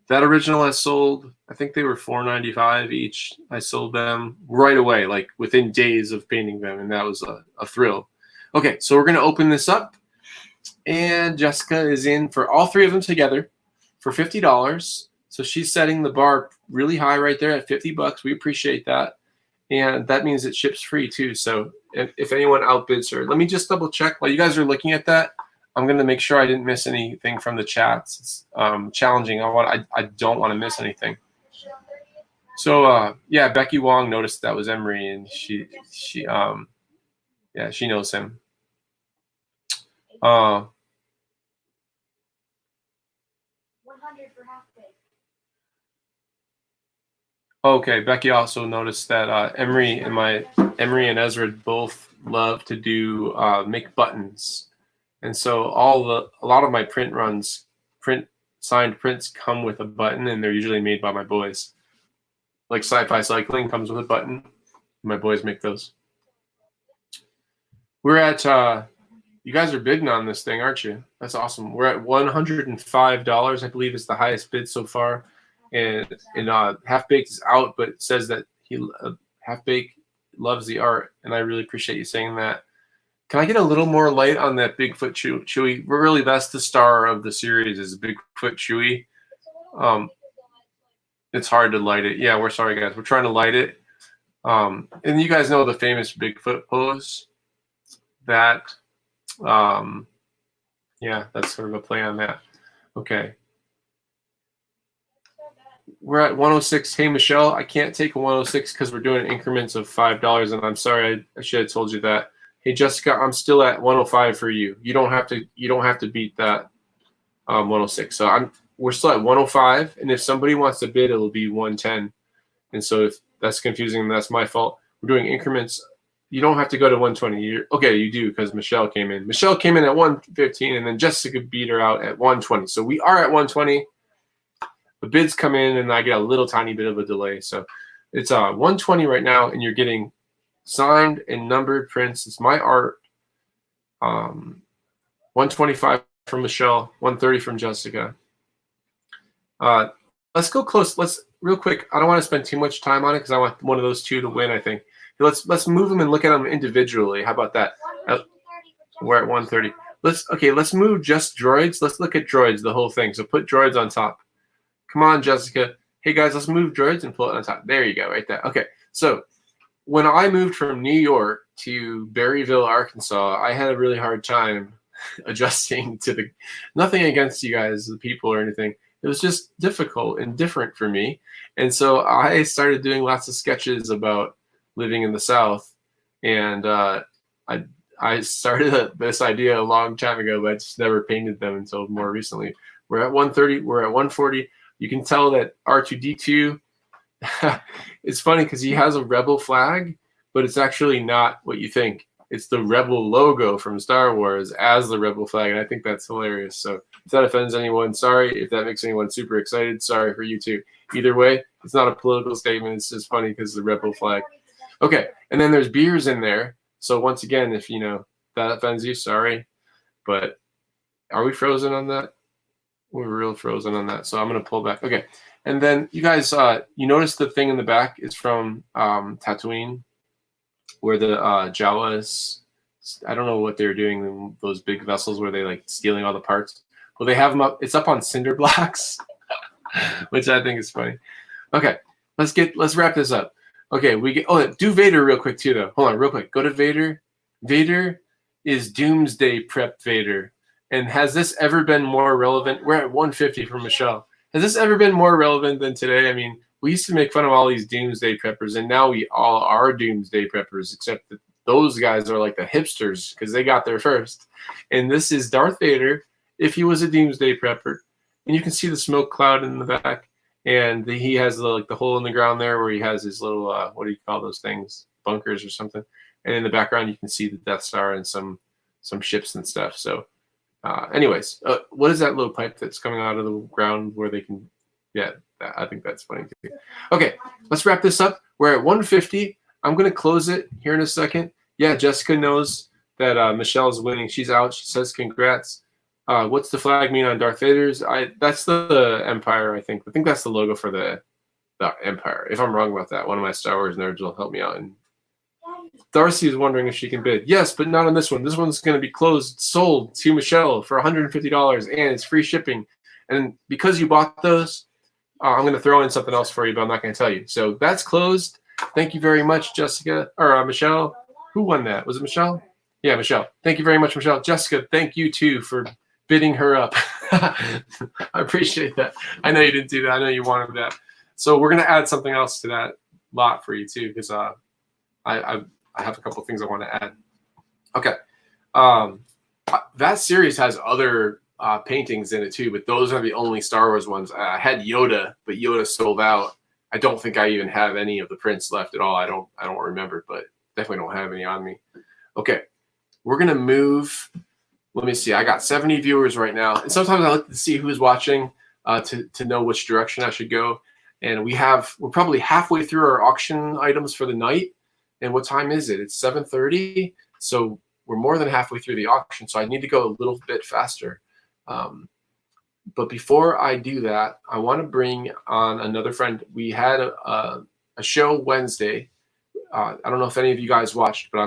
That original I sold, I think they were $4.95 each. I sold them right away, like within days of painting them, and that was a thrill. Okay, so we're going to open this up, and Jessica is in for all three of them together for $50. So she's setting the bar really high right there at $50. We appreciate that, and that means it ships free too. So if anyone outbids her, let me just double check while you guys are looking at that. I'm going to make sure I didn't miss anything from the chats. It's challenging. I don't want to miss anything. So yeah, Becky Wong noticed that was Emery, and she knows him. $100 for half baked. Okay, Becky also noticed that Emery and Ezra both love to do make buttons. And so a lot of my signed prints come with a button, and they're usually made by my boys. Like Sci-Fi Cycling comes with a button. My boys make those. We're at you guys are bidding on this thing, aren't you? That's awesome. We're at $105, I believe, is the highest bid so far. And Half Baked is out, but it says that Half Baked loves the art, and I really appreciate you saying that. Can I get a little more light on that Bigfoot Chewy? Really, that's the star of the series is Bigfoot Chewy. It's hard to light it. Yeah, we're sorry, guys. We're trying to light it. And you guys know the famous Bigfoot pose. That, yeah, that's sort of a play on that. Okay. We're at 106. Hey, Michelle, I can't take a 106 because we're doing increments of $5, and I'm sorry, I should have told you that. Hey, Jessica, I'm still at 105 for you. You don't have to beat that 106. So we're still at 105, and if somebody wants to bid, it'll be 110. And so if that's confusing, that's my fault. We're doing increments. You don't have to go to 120. Okay, you do because Michelle came in. Michelle came in at 115, and then Jessica beat her out at 120. So we are at 120. The bids come in, and I get a little tiny bit of a delay. So it's 120 right now, and you're getting signed and numbered prints. It's my art. 125 from Michelle, 130 from Jessica. Let's go close. Let's real quick. I don't want to spend too much time on it because I want one of those two to win, I think. Let's move them and look at them individually. How about that? We're at 130. Let's move just droids. Let's look at droids, the whole thing. So put droids on top. Come on, Jessica. Hey guys, let's move droids and pull it on top. There you go, right there. Okay, so when I moved from New York to Berryville, Arkansas, I had a really hard time adjusting to nothing against you guys, the people or anything. It was just difficult and different for me. And so I started doing lots of sketches about living in the South. And I started this idea a long time ago, but I just never painted them until more recently. We're at 130. We're at 140. You can tell that R2-D2, it's funny because he has a rebel flag, but it's actually not what you think. It's the rebel logo from Star Wars as the rebel flag, and I think that's hilarious. So if that offends anyone, sorry. If that makes anyone super excited, sorry for you too. Either way, it's not a political statement. It's just funny because the rebel flag. Okay, and then there's beers in there. So once again, if that offends you, sorry. But are we frozen on that? We're real frozen on that. So I'm going to pull back. Okay. And then you guys, you notice the thing in the back is from Tatooine, where the Jawas, I don't know what they're doing in those big vessels where they like stealing all the parts. Well, they have them up. It's up on cinder blocks, which I think is funny. Okay, let's wrap this up. Okay, do Vader real quick too, though. Hold on, real quick. Go to Vader. Vader is Doomsday Prep Vader. And has this ever been more relevant? We're at 150 from Michelle. Has this ever been more relevant than today? I mean, we used to make fun of all these Doomsday Preppers, and now we all are Doomsday Preppers, except that those guys are like the hipsters because they got there first. And this is Darth Vader if he was a Doomsday Prepper. And you can see the smoke cloud in the back. And he has the hole in the ground there where he has his little, what do you call those things? Bunkers or something. And in the background, you can see the Death Star and some ships and stuff. So anyways, what is that little pipe that's coming out of the ground where they can, I think that's funny too. Okay, let's wrap this up. We're at 150. I'm going to close it here in a second. Yeah, Jessica knows that Michelle's winning. She's out. She says congrats. What's the flag mean on Darth Vader's? That's the Empire, I think. I think that's the logo for the Empire. If I'm wrong about that, one of my Star Wars nerds will help me out. And Darcy is wondering if she can bid. Yes, but not on this one. This one's going to be sold to Michelle for $150, and it's free shipping. And because you bought those, I'm going to throw in something else for you, but I'm not going to tell you. So that's closed. Thank you very much, Jessica, or Michelle. Who won that? Was it Michelle? Yeah, Michelle. Thank you very much, Michelle. Jessica, thank you too for bidding her up. I appreciate that. I know you didn't do that. I know you wanted that. So we're going to add something else to that lot for you too, because I have a couple of things I want to add. Okay. That series has other paintings in it too, but those are the only Star Wars ones. I had Yoda, but Yoda sold out. I don't think I even have any of the prints left at all. I don't remember, but definitely don't have any on me. Okay. We're going to move. Let me see. I got 70 viewers right now. And sometimes I look to see who's watching to know which direction I should go. And we're probably halfway through our auction items for the night. And what time is it? It's 7:30. So we're more than halfway through the auction. So I need to go a little bit faster. But before I do that, I want to bring on another friend. We had a show Wednesday. I don't know if any of you guys watched, but I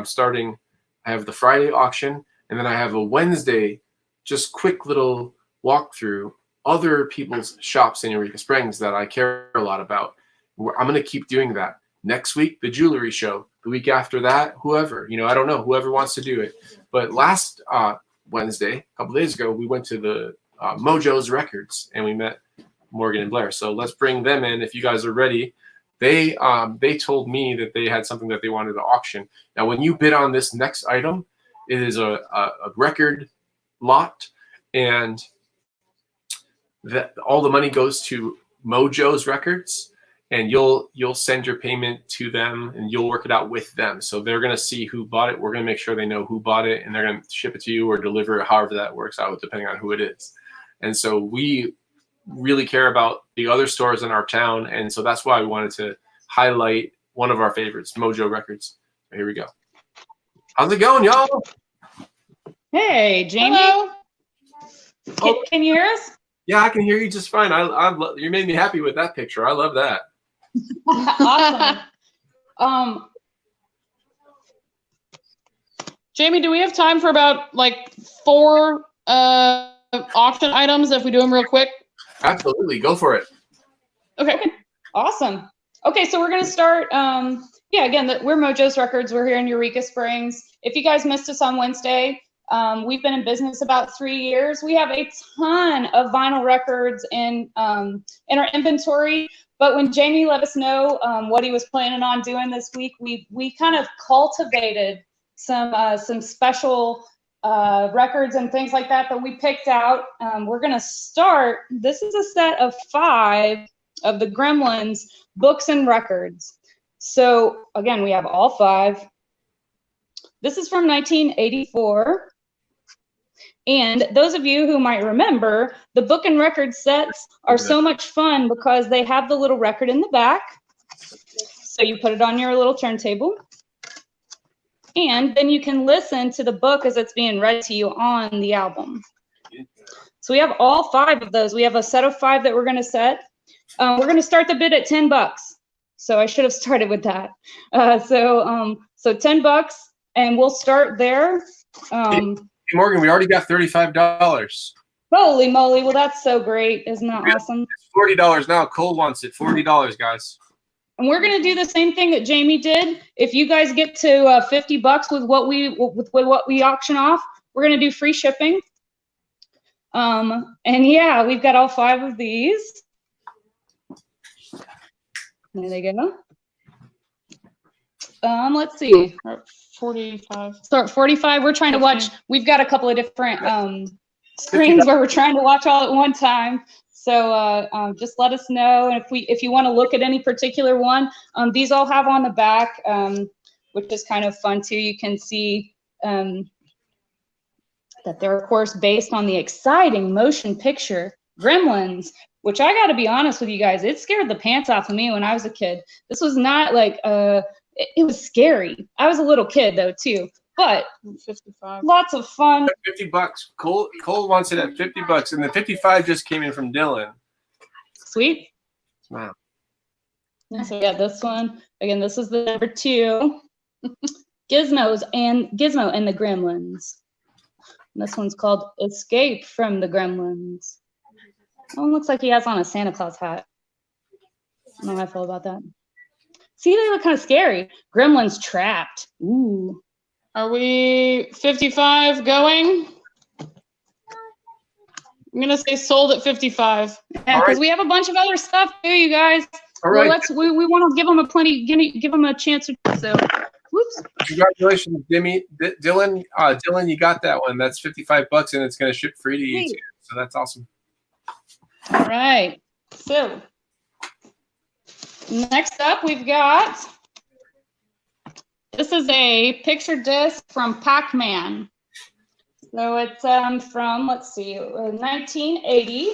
have the Friday auction, and then I have a Wednesday, just quick little walkthrough other people's shops in Eureka Springs that I care a lot about. I'm going to keep doing that. Next week, the jewelry show. The week after that, whoever, I don't know, whoever wants to do it. But last Wednesday, a couple days ago, we went to the Mojo's Records, and we met Morgan and Blair. So let's bring them in if you guys are ready. They told me that they had something that they wanted to auction. Now, when you bid on this next item, it is a record lot, and that all the money goes to Mojo's Records, and you'll send your payment to them, and you'll work it out with them. So they're going to see who bought it. We're going to make sure they know who bought it, and they're going to ship it to you or deliver it, however that works out, depending on who it is. And so we really care about the other stores in our town, and so that's why we wanted to highlight one of our favorites, Mojo Records. So here we go. How's it going, y'all? Hey, Jamie. Oh. Can you hear us? Yeah, I can hear you just fine. You made me happy with that picture. I love that. Awesome. Jamie, do we have time for about like 4 auction items if we do them real quick? Absolutely, go for it. Okay, awesome. Okay, so we're gonna start. Again, we're Mojo's Records. We're here in Eureka Springs. If you guys missed us on Wednesday, we've been in business about 3 years. We have a ton of vinyl records in our inventory. But when Jamie let us know what he was planning on doing this week, we kind of cultivated some special records and things like that we picked out. We're gonna start. This is a set of 5 of the Gremlins books and records. So again, we have all 5. This is from 1984. And those of you who might remember, the book and record sets are so much fun because they have the little record in the back. So you put it on your little turntable. And then you can listen to the book as it's being read to you on the album. So we have all 5 of those. We have a set of 5 that we're going to set. We're going to start the bid at $10. So I should have started with that. So $10, and we'll start there. Hey, Morgan, we already got $35. Holy moly! Well, that's so great. Isn't that awesome? It's $40 now. Cole wants it. $40, guys. And we're gonna do the same thing that Jamie did. If you guys get to $50 with what we auction off, we're gonna do free shipping. And yeah, we've got all 5 of these. There they go. Let's see. 45. Start 45. We're trying to watch. We've got a couple of different screens where we're trying to watch all at one time. So just let us know, and if you want to look at any particular one, these all have on the back, which is kind of fun too. You can see that they're of course based on the exciting motion picture Gremlins, which I got to be honest with you guys, it scared the pants off of me when I was a kid. This was not like it was scary. I was a little kid though too. but 55. lots of fun. $50. Cole wants it at $50, and the 55 just came in from Dylan. Sweet. Wow. So we got this one. Again, this is the number 2. Gizmo and the Gremlins. And this one's called Escape from the Gremlins. That one looks like he has on a Santa Claus hat. I don't know how I feel about that. See, they look kind of scary. Gremlins Trapped. Ooh. Are we 55 going? I'm gonna say sold at 55. Yeah, because we have a bunch of other stuff too, you guys. All right. Well, we want to give them give them a chance. So, whoops. Congratulations, Dylan. Dylan, you got that one. That's $55, and it's going to ship free to you too. So that's awesome. All right. So, next up, we've got. This is a picture disc from Pac-Man. So it's from, let's see, 1980.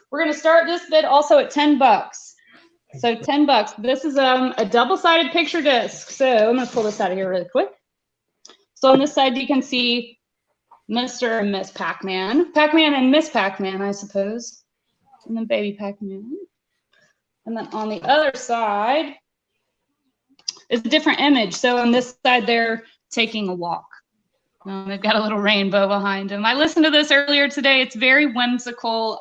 We're going to start this bid also at $10. So $10. This is a double-sided picture disc. So I'm going to pull this out of here really quick. So on this side, you can see Mr. and Miss Pac-Man. Pac-Man and Miss Pac-Man, I suppose. And then baby Pac-Man. And then on the other side is a different image. So on this side, they're taking a walk. They've got a little rainbow behind them. I listened to this earlier today. It's very whimsical,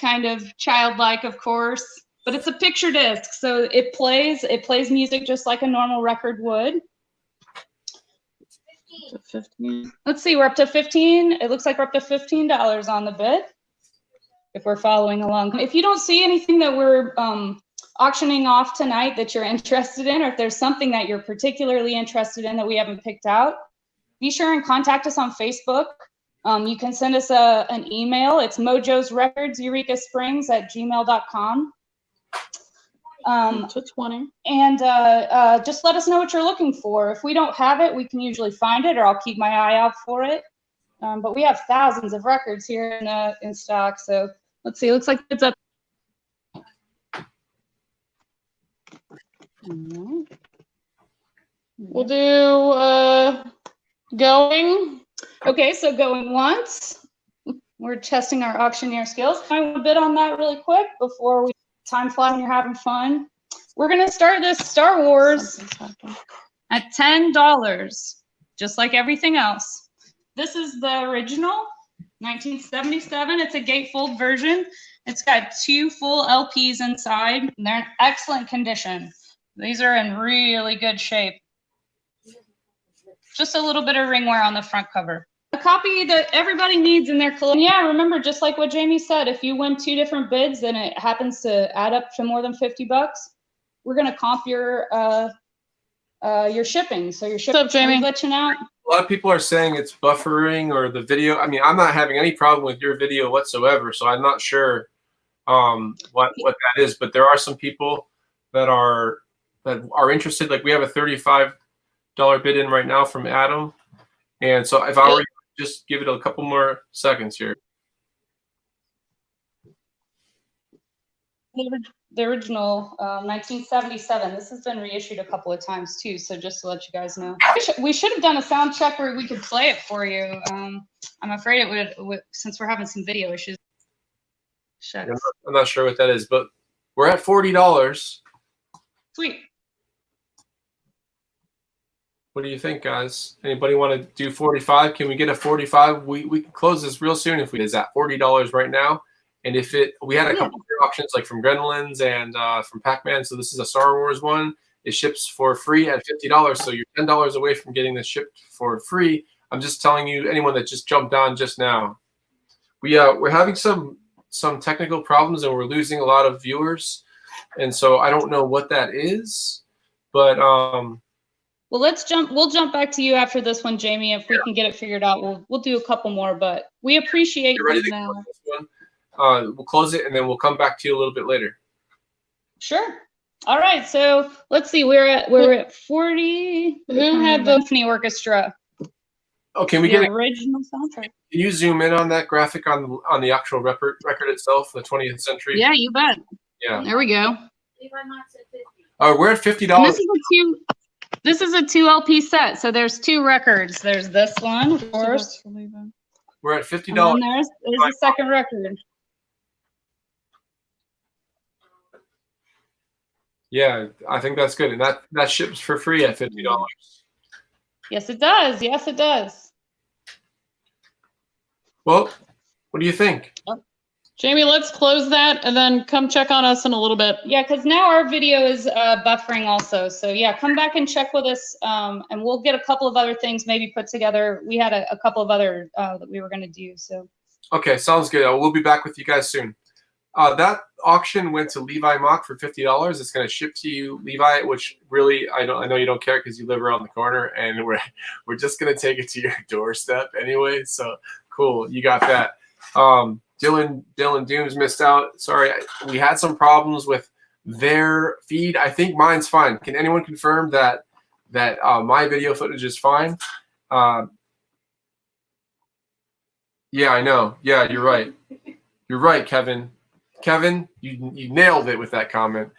kind of childlike, of course. But it's a picture disc, so it plays music just like a normal record would. 15. Let's see, we're up to 15. It looks like we're up to $15 on the bid, if we're following along. If you don't see anything that we're auctioning off tonight that you're interested in, or if there's something that you're particularly interested in that we haven't picked out, be sure and contact us on Facebook. You can send us an email. It's mojosrecords@gmail.com. To 20. And just let us know what you're looking for. If we don't have it, we can usually find it, or I'll keep my eye out for it. But we have thousands of records here in stock. So let's see. It looks like it's up. We'll do going. Okay, so going once. We're testing our auctioneer skills. I want to bid on that really quick before we time fly when you're having fun. We're going to start this Star Wars at $10, just like everything else. This is the original, 1977. It's a gatefold version. It's got 2 full LPs inside, and they're in excellent condition. These are in really good shape. Just a little bit of ring wear on the front cover. A copy that everybody needs in their collection. Yeah, remember, just like what Jamie said, if you win 2 different bids and it happens to add up to more than $50, we're gonna comp your shipping. So your shipping glitching out. A lot of people are saying it's buffering or the video. I mean, I'm not having any problem with your video whatsoever, so I'm not sure what that is. But there are some people that are interested. Like we have a $35 bid in right now from Adam, and so if I were just give it a couple more seconds here. The original 1977. This has been reissued a couple of times too, so just to let you guys know. We should have done a sound check where we could play it for you. I'm afraid it would since we're having some video issues. I'm not sure what that is, but we're at $40. Sweet. What do you think, guys? Anybody want to do 45? Can we get a 45? We can close this real soon if we is at $40 right now. And if we had a couple of options like from Gremlins and from Pac-Man. So this is a Star Wars one. It ships for free at $50. So you're $10 away from getting this shipped for free. I'm just telling you, anyone that just jumped on just now. We're having some technical problems and we're losing a lot of viewers. And so I don't know what that is, but well, we'll jump back to you after this one, Jamie. If we can get it figured out, we'll do a couple more, but we appreciate you ready to now. close this one? We'll close it and then we'll come back to you a little bit later. Sure. All right. So let's see. We're at 40. Who had the Symphony Orchestra? Oh, can we The get original soundtrack? Can you zoom in on that graphic on the actual record itself, the 20th century? Yeah, you bet. Yeah. There we go. Levi Knox at 50. Oh, we're at $50. And this is This is a 2 LP set, so there's 2 records. There's this one, of course. We're at $50. And then there's the second record. Yeah, I think that's good. And that ships for free at $50. Yes, it does. Yes, it does. Well, what do you think? Jamie, let's close that and then come check on us in a little bit. Yeah, because now our video is buffering also. So yeah, come back and check with us, and we'll get a couple of other things maybe put together. We had a couple of other that we were going to do. So. Okay, sounds good. We'll be back with you guys soon. That auction went to Levi Mock for $50. It's going to ship to you, Levi, which really I know you don't care because you live around the corner, and we're just going to take it to your doorstep anyway. So cool, you got that. Dylan Dooms missed out. Sorry, we had some problems with their feed. I think mine's fine. Can anyone confirm that my video footage is fine? Yeah, I know. Yeah, you're right. You're right, Kevin. Kevin, you nailed it with that comment.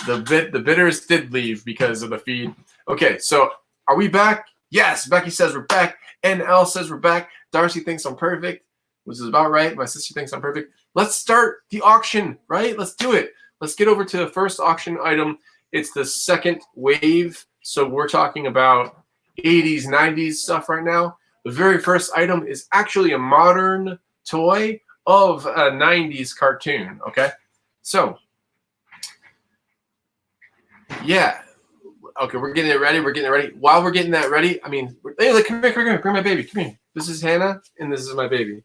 The bidders did leave because of the feed. Okay, so are we back? Yes, Becky says we're back. NL says we're back. Darcy thinks I'm perfect, which is about right. My sister thinks I'm perfect. Let's start the auction, right? Let's do it. Let's get over to the first auction item. It's the second wave. So we're talking about 80s, 90s stuff right now. The very first item is actually a modern toy of a 90s cartoon, okay? So, yeah. Okay, we're getting it ready. We're getting it ready. While we're getting that ready, I mean, hey, come here. Bring my baby. Come here. This is Hannah, and this is my baby.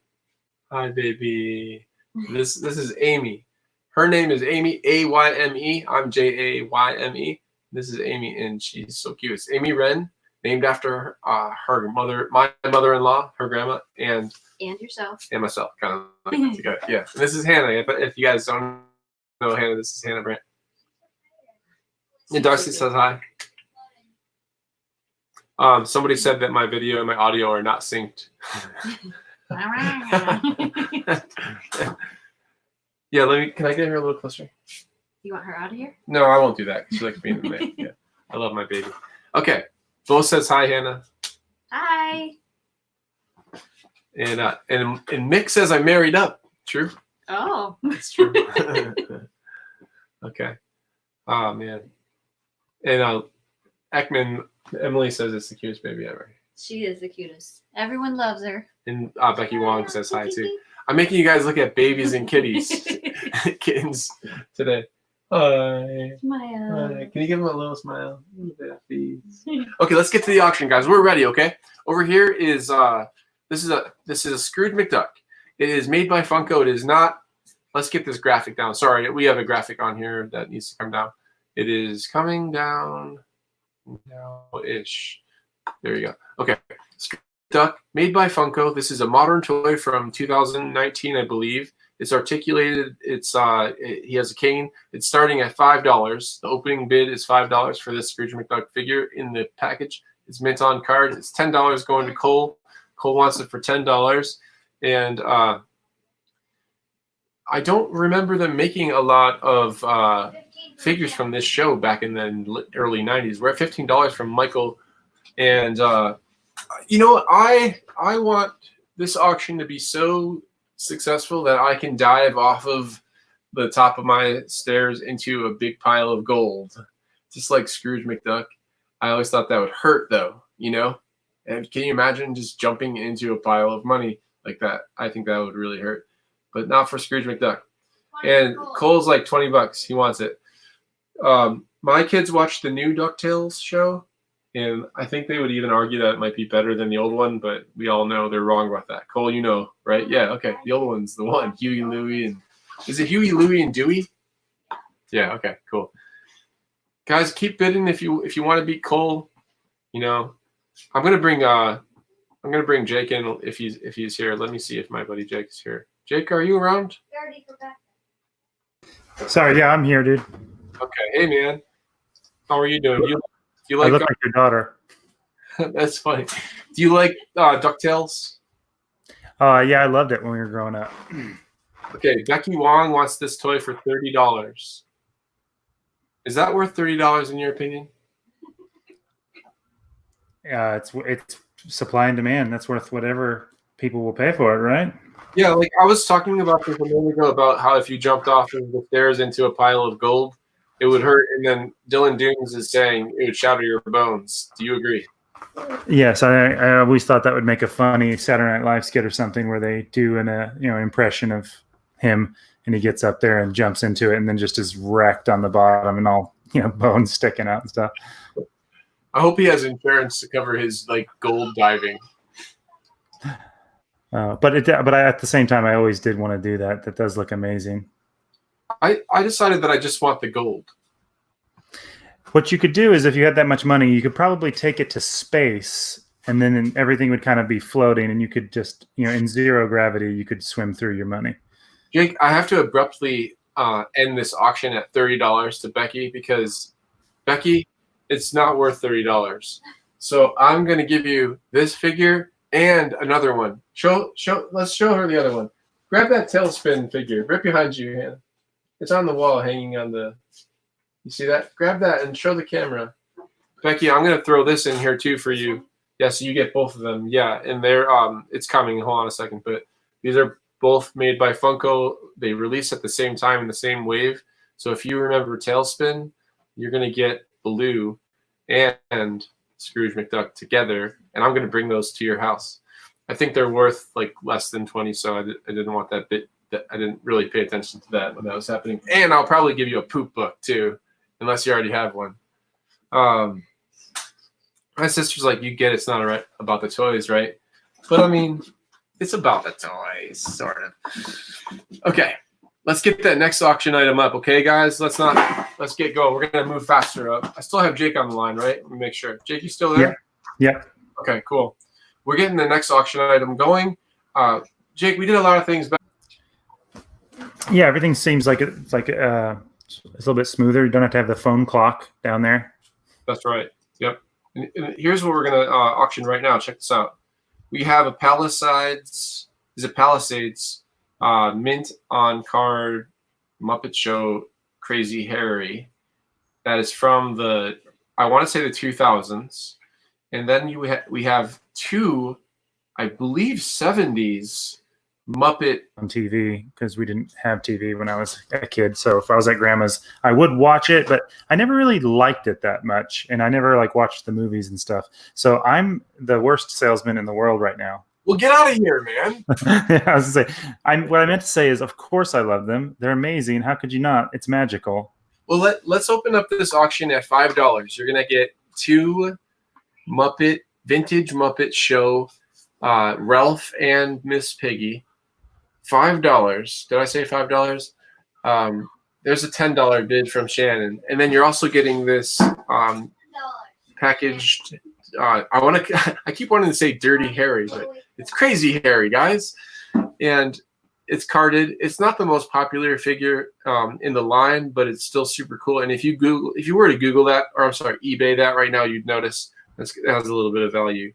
Hi, baby. This is Amy. Her name is Amy, A-Y-M-E. I'm J-A-Y-M-E. This is Amy, and she's so cute. It's Amy Wren, named after her mother, my mother-in-law, her grandma, and yourself. And myself, kind of like that together. Yeah. And this is Hannah. If you guys don't know Hannah, this is Hannah Brandt. And Darcy says hi. Somebody said that my video and my audio are not synced. Yeah, can I get her a little closer? You want her out of here? No, I won't do that. She likes being in the way. Yeah. I love my baby. Okay. Bo says hi, Hannah. Hi. And Mick says I married up. True? Oh. It's true. Okay. Oh man. And Ekman, Emily says it's the cutest baby ever. She is the cutest. Everyone loves her. And Becky Wong says hi too. I'm making you guys look at babies and kitties, kittens today. Hi. Smile. Hi. Can you give them a little smile? Okay, let's get to the auction, guys. We're ready. Okay. Over here is this is a Scrooge McDuck. It is made by Funko. It is not. Let's get this graphic down. Sorry, we have a graphic on here that needs to come down. It is coming down now-ish. There you go. Okay. Scrooge McDuck, made by Funko. This is a modern toy from 2019, I believe. It's articulated. It's he has a cane. It's starting at $5. The opening bid is $5 for this Scrooge McDuck figure in the package. It's mint on card. It's $10 going to Cole. Cole wants it for $10. And I don't remember them making a lot of figures from this show back in the early 90s. We're at $15 from Michael. And you know what? I want this auction to be so successful that I can dive off of the top of my stairs into a big pile of gold, just like Scrooge McDuck. I always thought that would hurt, though, you know? And can you imagine just jumping into a pile of money like that? I think that would really hurt, but not for Scrooge McDuck. And Cole's like $20. He wants it. My kids watched the new DuckTales show, and I think they would even argue that it might be better than the old one, but we all know they're wrong about that. Cole, you know, right? Yeah, okay. The old one's the one. Huey, Louie, and is it Huey, Louie, and Dewey? Yeah, okay, cool. Guys, keep bidding if you want to beat Cole. You know, I'm gonna bring Jake in if he's here. Let me see if my buddy Jake is here. Jake, are you around? Sorry, yeah, I'm here, dude. Okay, hey man, how are you doing? You like? I look like your daughter. That's funny. Do you like DuckTales? Yeah, I loved it when we were growing up. Okay, Becky Wong wants this toy for $30. Is that worth $30 in your opinion? it's supply and demand. That's worth whatever people will pay for it, right? Yeah, like I was talking about this a minute ago about how if you jumped off of the stairs into a pile of gold, it would hurt. And then Dylan Dooms is saying it would shatter your bones. Do you agree? Yes, I always thought that would make a funny Saturday Night Live skit or something where they do an impression of him and he gets up there and jumps into it and then just is wrecked on the bottom and all bones sticking out and stuff. I hope he has insurance to cover his like gold diving. But at the same time, I always did want to do that. That does look amazing. I decided that I just want the gold. What you could do is if you had that much money, you could probably take it to space and then everything would kind of be floating and you could just, in zero gravity, you could swim through your money. Jake, I have to abruptly end this auction at $30 to Becky because Becky, it's not worth $30. So I'm going to give you this figure and another one. Let's show her the other one. Grab that tailspin figure right behind you, Hannah. It's on the wall hanging on the... You see that? Grab that and show the camera. Becky, I'm going to throw this in here too for you. Yeah, so you get both of them. Yeah, and they're it's coming. Hold on a second. But these are both made by Funko. They release at the same time in the same wave. So if you remember Tailspin, you're going to get Baloo and Scrooge McDuck together. And I'm going to bring those to your house. I think they're worth like less than 20, so I didn't want that bit. I didn't really pay attention to that when that was happening. And I'll probably give you a poop book too, unless you already have one. My sister's like, you get it's not about the toys, right? But I mean, it's about the toys, sort of. Okay, let's get that next auction item up, okay, guys? Let's get going. We're gonna move faster up. I still have Jake on the line, right? Let me make sure. Jake, you still there? Yeah. Okay, cool. We're getting the next auction item going. Jake, we did a lot of things. Yeah, everything seems like it's a little bit smoother. You don't have to have the phone clock down there. That's right. Yep. And here's what we're gonna auction right now. Check this out. We have a Palisades. Is it Palisades? Mint on card Muppet Show Crazy Harry. That is from I want to say the 2000s. And then we have two, I believe, 70s Muppet on TV because we didn't have TV when I was a kid. So if I was at grandma's, I would watch it, but I never really liked it that much. And I never watched the movies and stuff. So I'm the worst salesman in the world right now. Well, get out of here, man. Yeah, I was gonna say, what I meant to say is, of course I love them. They're amazing. How could you not? It's magical. Well, let's open up this auction at $5. You're gonna get two vintage Muppet Show, Ralph and Miss Piggy. $5. Did I say $5? There's a $10 bid from Shannon, and then you're also getting this packaged. I keep wanting to say Dirty Harry, but it's Crazy Harry, guys, and it's carded. It's not the most popular figure in the line, but it's still super cool. And if you were to Google that, or I'm sorry, eBay that right now, you'd notice it has a little bit of value.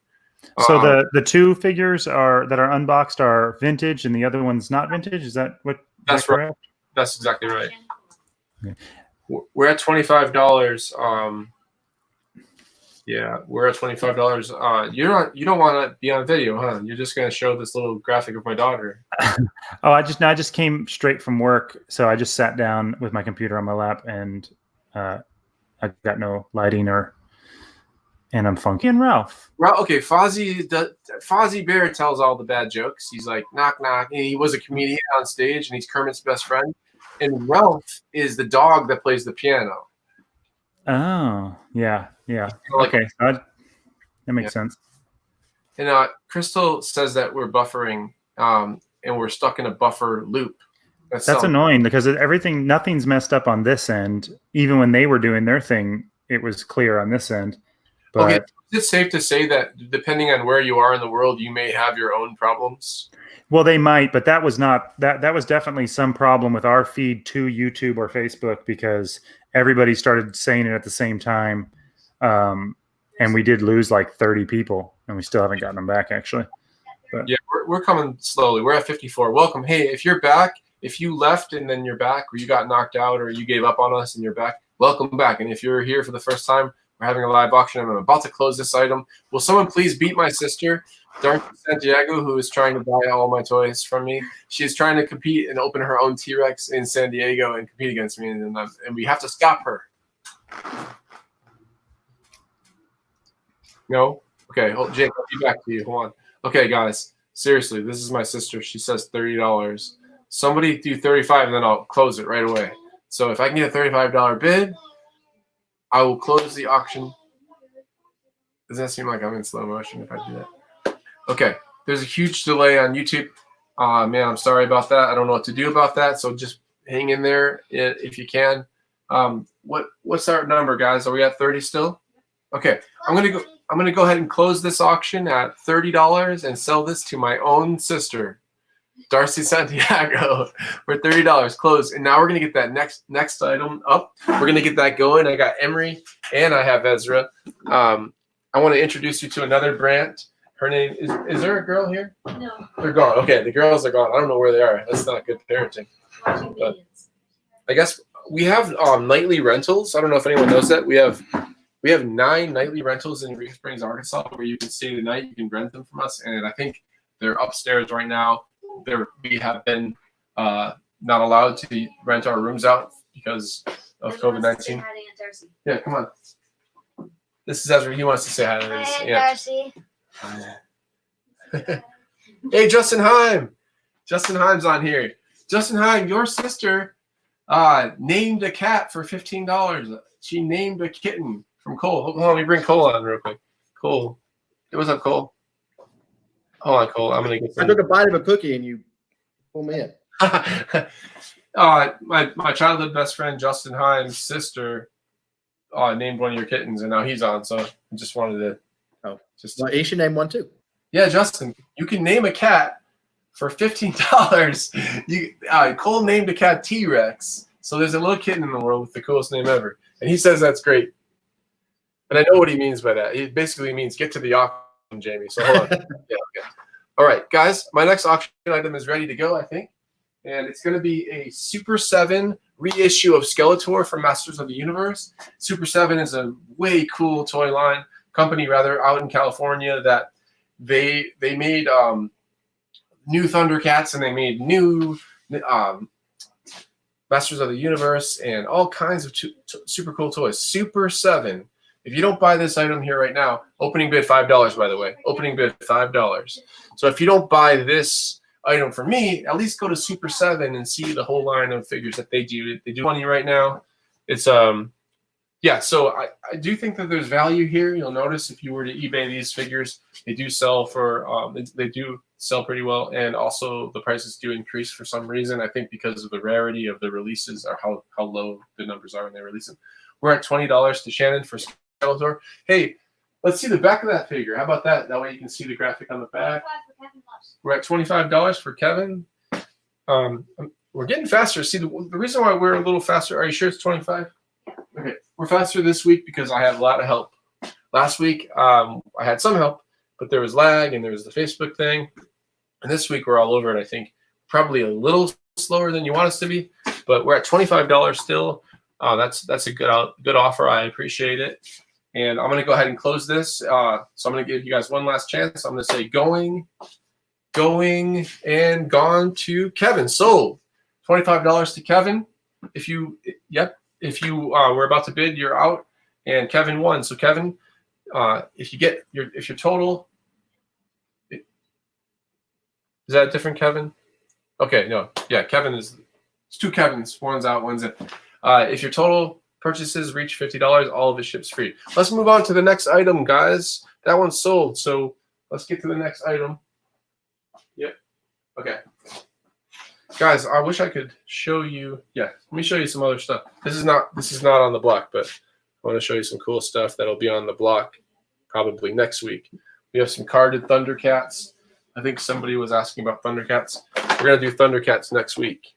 So the two figures that are unboxed are vintage, and the other one's not vintage. Is that what? That's right. That's exactly right. Okay. We're at $25. Yeah, we're at $25. You don't want to be on video, huh? You're just gonna show this little graphic of my daughter. Oh, I just came straight from work, so I just sat down with my computer on my lap, and I got no lighting and I'm Funky and Ralph. Okay, Fozzie Bear tells all the bad jokes. He's like, knock, knock. And he was a comedian on stage, and he's Kermit's best friend. And Ralph is the dog that plays the piano. Oh, yeah. Okay, that makes sense. And Crystal says that we're buffering, and we're stuck in a buffer loop. That's annoying because nothing's messed up on this end. Even when they were doing their thing, it was clear on this end. But, okay, is it safe to say that depending on where you are in the world, you may have your own problems? Well, they might, but that was not that was definitely some problem with our feed to YouTube or Facebook because everybody started saying it at the same time, and we did lose like 30 people, and we still haven't gotten them back actually. But. Yeah, we're coming slowly. We're at 54. Welcome. Hey, if you're back, if you left and then you're back, or you got knocked out, or you gave up on us and you're back, welcome back. And if you're here for the first time, We're having a live auction. I'm about to close this item. Will someone please beat my sister, Darcy Santiago, who is trying to buy all my toys from me? She's trying to compete and open her own T-Rex in San Diego and compete against me, and we have to stop her. No? Okay, Jake, I'll be back to you. Hold on. Okay, guys, seriously, this is my sister. She says $30. Somebody do 35, and then I'll close it right away. So if I can get a $35 bid, I will close the auction. Doesn't that seem like I'm in slow motion if I do that? Okay, there's a huge delay on YouTube. Man, I'm sorry about that. I don't know what to do about that, so just hang in there if you can. What's our number, guys? Are we at 30 still? Okay, I'm gonna go ahead and close this auction at $30 and sell this to my own sister, Darcy Santiago, for $30. Close. And now we're gonna get that next item up. We're gonna get that going. I got Emery and I have Ezra. I want to introduce you to another brand. Her name is there a girl here? No. They're gone. Okay, the girls are gone. I don't know where they are. That's not good parenting. But I guess we have nightly rentals. I don't know if anyone knows that. We have 9 nightly rentals in Eureka Springs, Arkansas, where you can stay the night. You can rent them from us, and I think they're upstairs right now. We have been not allowed to rent our rooms out because of COVID-19. Yeah, come on. This is Ezra. He wants to say hi to his aunt. Darcy. Hey, Justin Heim. Justin Heim's on here. Justin Heim, your sister named a cat for $15. She named a kitten from Cole. Hold on, let me bring Cole on real quick. Cole. Hey, what's up, Cole? Hold on, Cole. I'm going to get I took a bite of a cookie and you pulled me in. My childhood best friend, Justin Heim's sister, named one of your kittens, and now he's on, so I just wanted to... Well, you should name one too. Yeah, Justin, you can name a cat for $15. Cole named a cat T-Rex. So there's a little kitten in the world with the coolest name ever. And he says that's great. But I know what he means by that. It basically means get to the auction, Jamie. So hold on. Yeah, okay. All right, guys, my next auction item is ready to go, I think. And it's going to be a Super 7 reissue of Skeletor from Masters of the Universe. Super 7 is a way cool toy line. Company rather out in California that they made new Thundercats, and they made new Masters of the Universe and all kinds of super cool toys. Super 7. If you don't buy this item here right now, opening bid $5, by the way. Opening bid $5. So if you don't buy this item from me, at least go to Super 7 and see the whole line of figures that they do. They do money right now. It's yeah, so I do think that there's value here. You'll notice if you were to eBay these figures, they do sell for they do sell pretty well, and also the prices do increase for some reason. I think because of the rarity of the releases or how low the numbers are when they release them. We're at $20 to Shannon for Skeletor. Hey, let's see the back of that figure. How about that? That way you can see the graphic on the back. We're at $25 for Kevin. We're getting faster. See, the reason why we're a little faster. Are you sure it's 25? Okay, we're faster this week because I had a lot of help. Last week, I had some help, but there was lag and there was the Facebook thing. And this week, we're all over it, I think. Probably a little slower than you want us to be, but we're at $25 still. That's a good offer. I appreciate it. And I'm going to go ahead and close this. So I'm going to give you guys one last chance. I'm going to say going, and gone to Kevin. Sold. $25 to Kevin. If you were about to bid, you're out, and Kevin won. So Kevin, if your total, is that a different Kevin? Okay, no, yeah, Kevin it's 2 Kevins. One's out, one's in. If your total purchases reach $50, all of it ships free. Let's move on to the next item, guys. That one's sold. So let's get to the next item. Yep. Okay. Guys, I wish I could show you. Yeah, let me show you some other stuff. This is not on the block, but I want to show you some cool stuff that'll be on the block probably next week. We have some carded Thundercats. I think somebody was asking about Thundercats. We're gonna do Thundercats next week.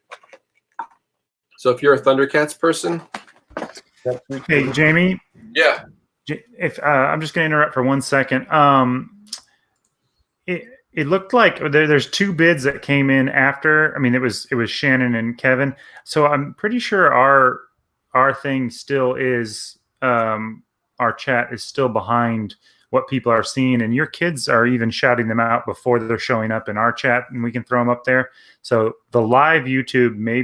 So if you're a Thundercats person, Hey, Jamie. yeah. If I'm just going to interrupt for 1 second. It looked like there's 2 bids that came in after. I mean, it was Shannon and Kevin. So I'm pretty sure our thing still is our chat is still behind what people are seeing, and your kids are even shouting them out before they're showing up in our chat, and we can throw them up there. So the live YouTube may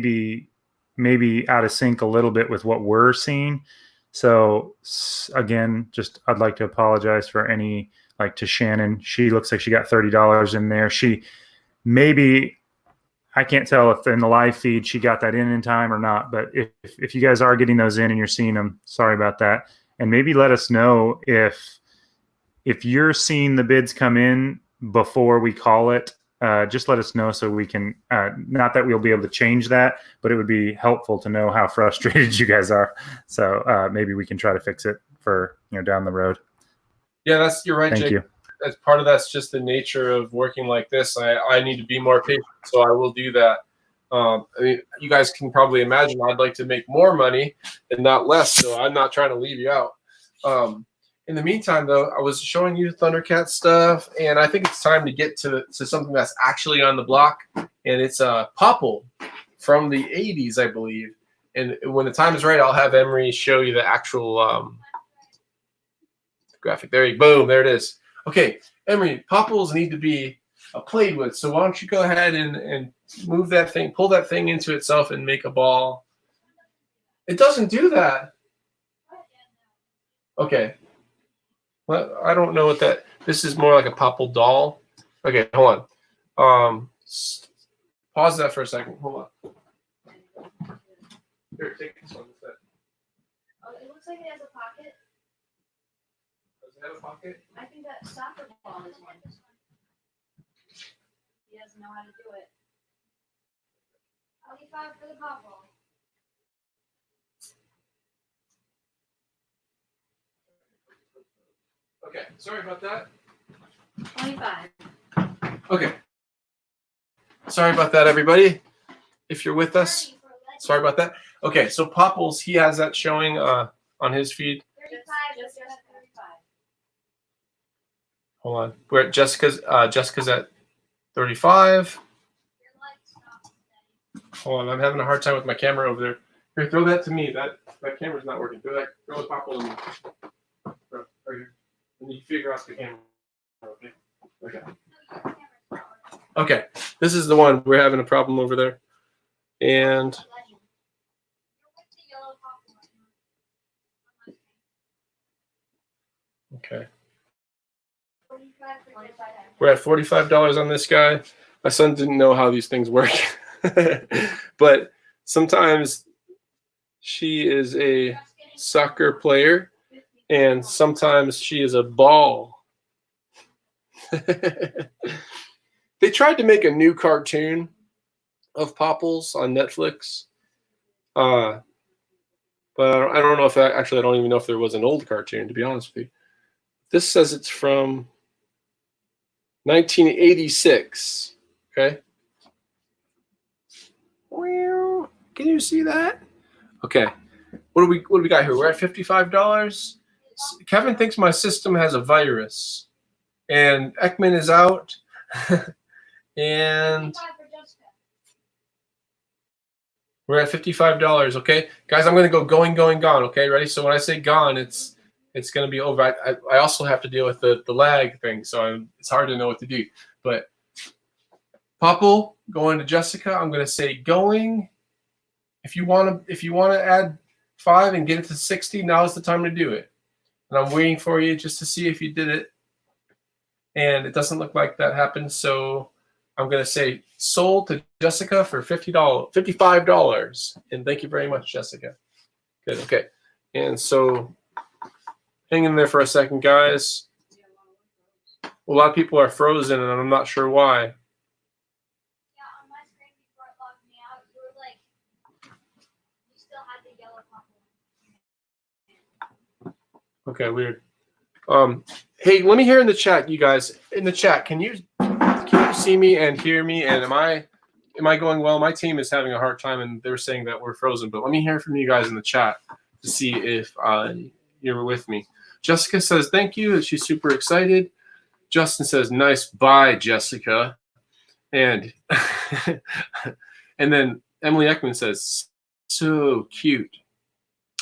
be out of sync a little bit with what we're seeing. So again, just I'd like to apologize for any, like to Shannon. She looks like she got $30 in there. She maybe, I can't tell if in the live feed she got that in time or not, but if you guys are getting those in and you're seeing them, sorry about that. And maybe let us know if you're seeing the bids come in before we call it. Just let us know so we can, not that we'll be able to change that, but it would be helpful to know how frustrated you guys are. So maybe we can try to fix it for, down the road. Yeah, you're right, Thank Jake. you. As part of that's just the nature of working like this. I need to be more patient, so I will do that. I mean, you guys can probably imagine I'd like to make more money and not less, so I'm not trying to leave you out. In the meantime, though, I was showing you Thundercat stuff, and I think it's time to get to something that's actually on the block, and it's a popple from the 80s, I believe. And when the time is right, I'll have Emery show you the actual graphic. Boom, there it is. Okay, Emery, popples need to be played with, so why don't you go ahead and move that thing, pull that thing into itself and make a ball. It doesn't do that. Okay. Well, I don't know what that. This is more like a popple doll. Okay, hold on. Pause that for a second. Hold on. Here, take this one instead. Oh, it looks like it has a pocket. Does it have a pocket? I think that soccer ball is one. He doesn't know how to do it. 25 for the popple. Okay, sorry about that. 25. Okay. Sorry about that, everybody. If you're with us, sorry about that. Okay, so Popples, he has that showing on his feed. 35, just 35. Hold on. We're at Jessica's at 35. Hold on, I'm having a hard time with my camera over there. Here, throw that to me. That camera's not working. Throw the Popple to me. Right here. And you figure out the camera. Okay. Okay. Okay. This is the one. We're having a problem over there. And okay. We're at $45 on this guy. My son didn't know how these things work. But sometimes she is a soccer player and sometimes she is a ball. They tried to make a new cartoon of Popples on Netflix. But I don't know if that, actually I don't even know if there was an old cartoon, to be honest with you. This says it's from 1986. Okay. Can you see that? Okay. What do we got here? We're at $55. Kevin thinks my system has a virus. And Ekman is out. And we're at $55. Okay. Guys, I'm gonna go going, gone. Okay, ready? So when I say gone, it's gonna be over. I also have to deal with the lag thing, so it's hard to know what to do. But Popple, going to Jessica, I'm gonna say going. If you wanna add 5 and get it to 60, now is the time to do it. And I'm waiting for you just to see if you did it. And it doesn't look like that happened, so I'm gonna say sold to Jessica for $55. And thank you very much, Jessica. Good, okay. And so hang in there for a second, guys. A lot of people are frozen, and I'm not sure why. Okay, weird. Hey, let me hear in the chat, you guys. In the chat, can you see me and hear me? And am I going well? My team is having a hard time, and they're saying that we're frozen. But let me hear from you guys in the chat to see if you're with me. Jessica says thank you. She's super excited. Justin says nice bye, Jessica. And and then Emily Ekman says so cute.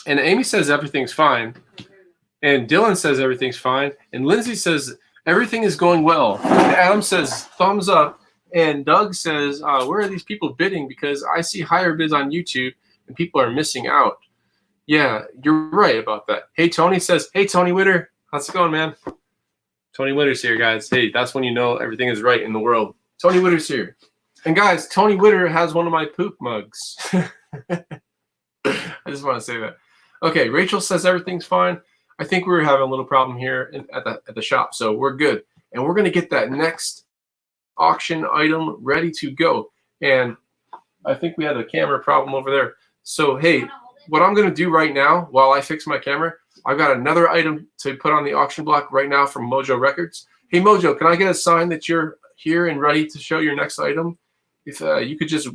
And Amy says everything's fine. And Dylan says everything's fine. And Lindsay says everything is going well. And Adam says thumbs up. And Doug says, where are these people bidding? Because I see higher bids on YouTube and people are missing out. Yeah, you're right about that. Hey, Tony says, hey, Tony Witter. How's it going, man? Tony Witter's here, guys. Hey, that's when you know everything is right in the world. Tony Witter's here. And guys, Tony Witter has one of my poop mugs. I just want to say that. Okay, Rachel says everything's fine. I think we're having a little problem here at the shop, so we're good. And we're going to get that next auction item ready to go. And I think we had a camera problem over there. So, hey, what I'm going to do right now while I fix my camera, I've got another item to put on the auction block right now from Mojo Records. Hey, Mojo, can I get a sign that you're here and ready to show your next item? If you could just,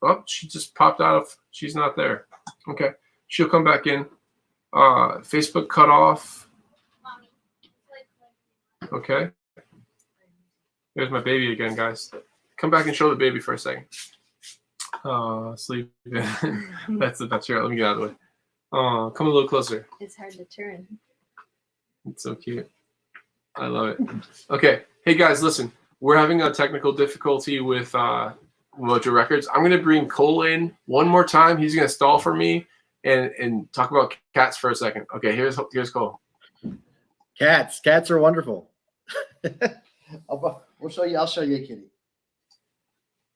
oh, she just popped out of, she's not there. Okay, she'll come back in. Facebook cut off. Okay. There's my baby again, guys. Come back and show the baby for a second. Sleep. That's the best. Here, let me get out of the way. Come a little closer. It's hard to turn. It's so cute. I love it. Okay. Hey, guys, listen. We're having a technical difficulty with Mojo Records. I'm going to bring Cole in one more time. He's going to stall for me and talk about cats for a second. Okay, here's Cole. Cats are wonderful. I'll show you a kitty.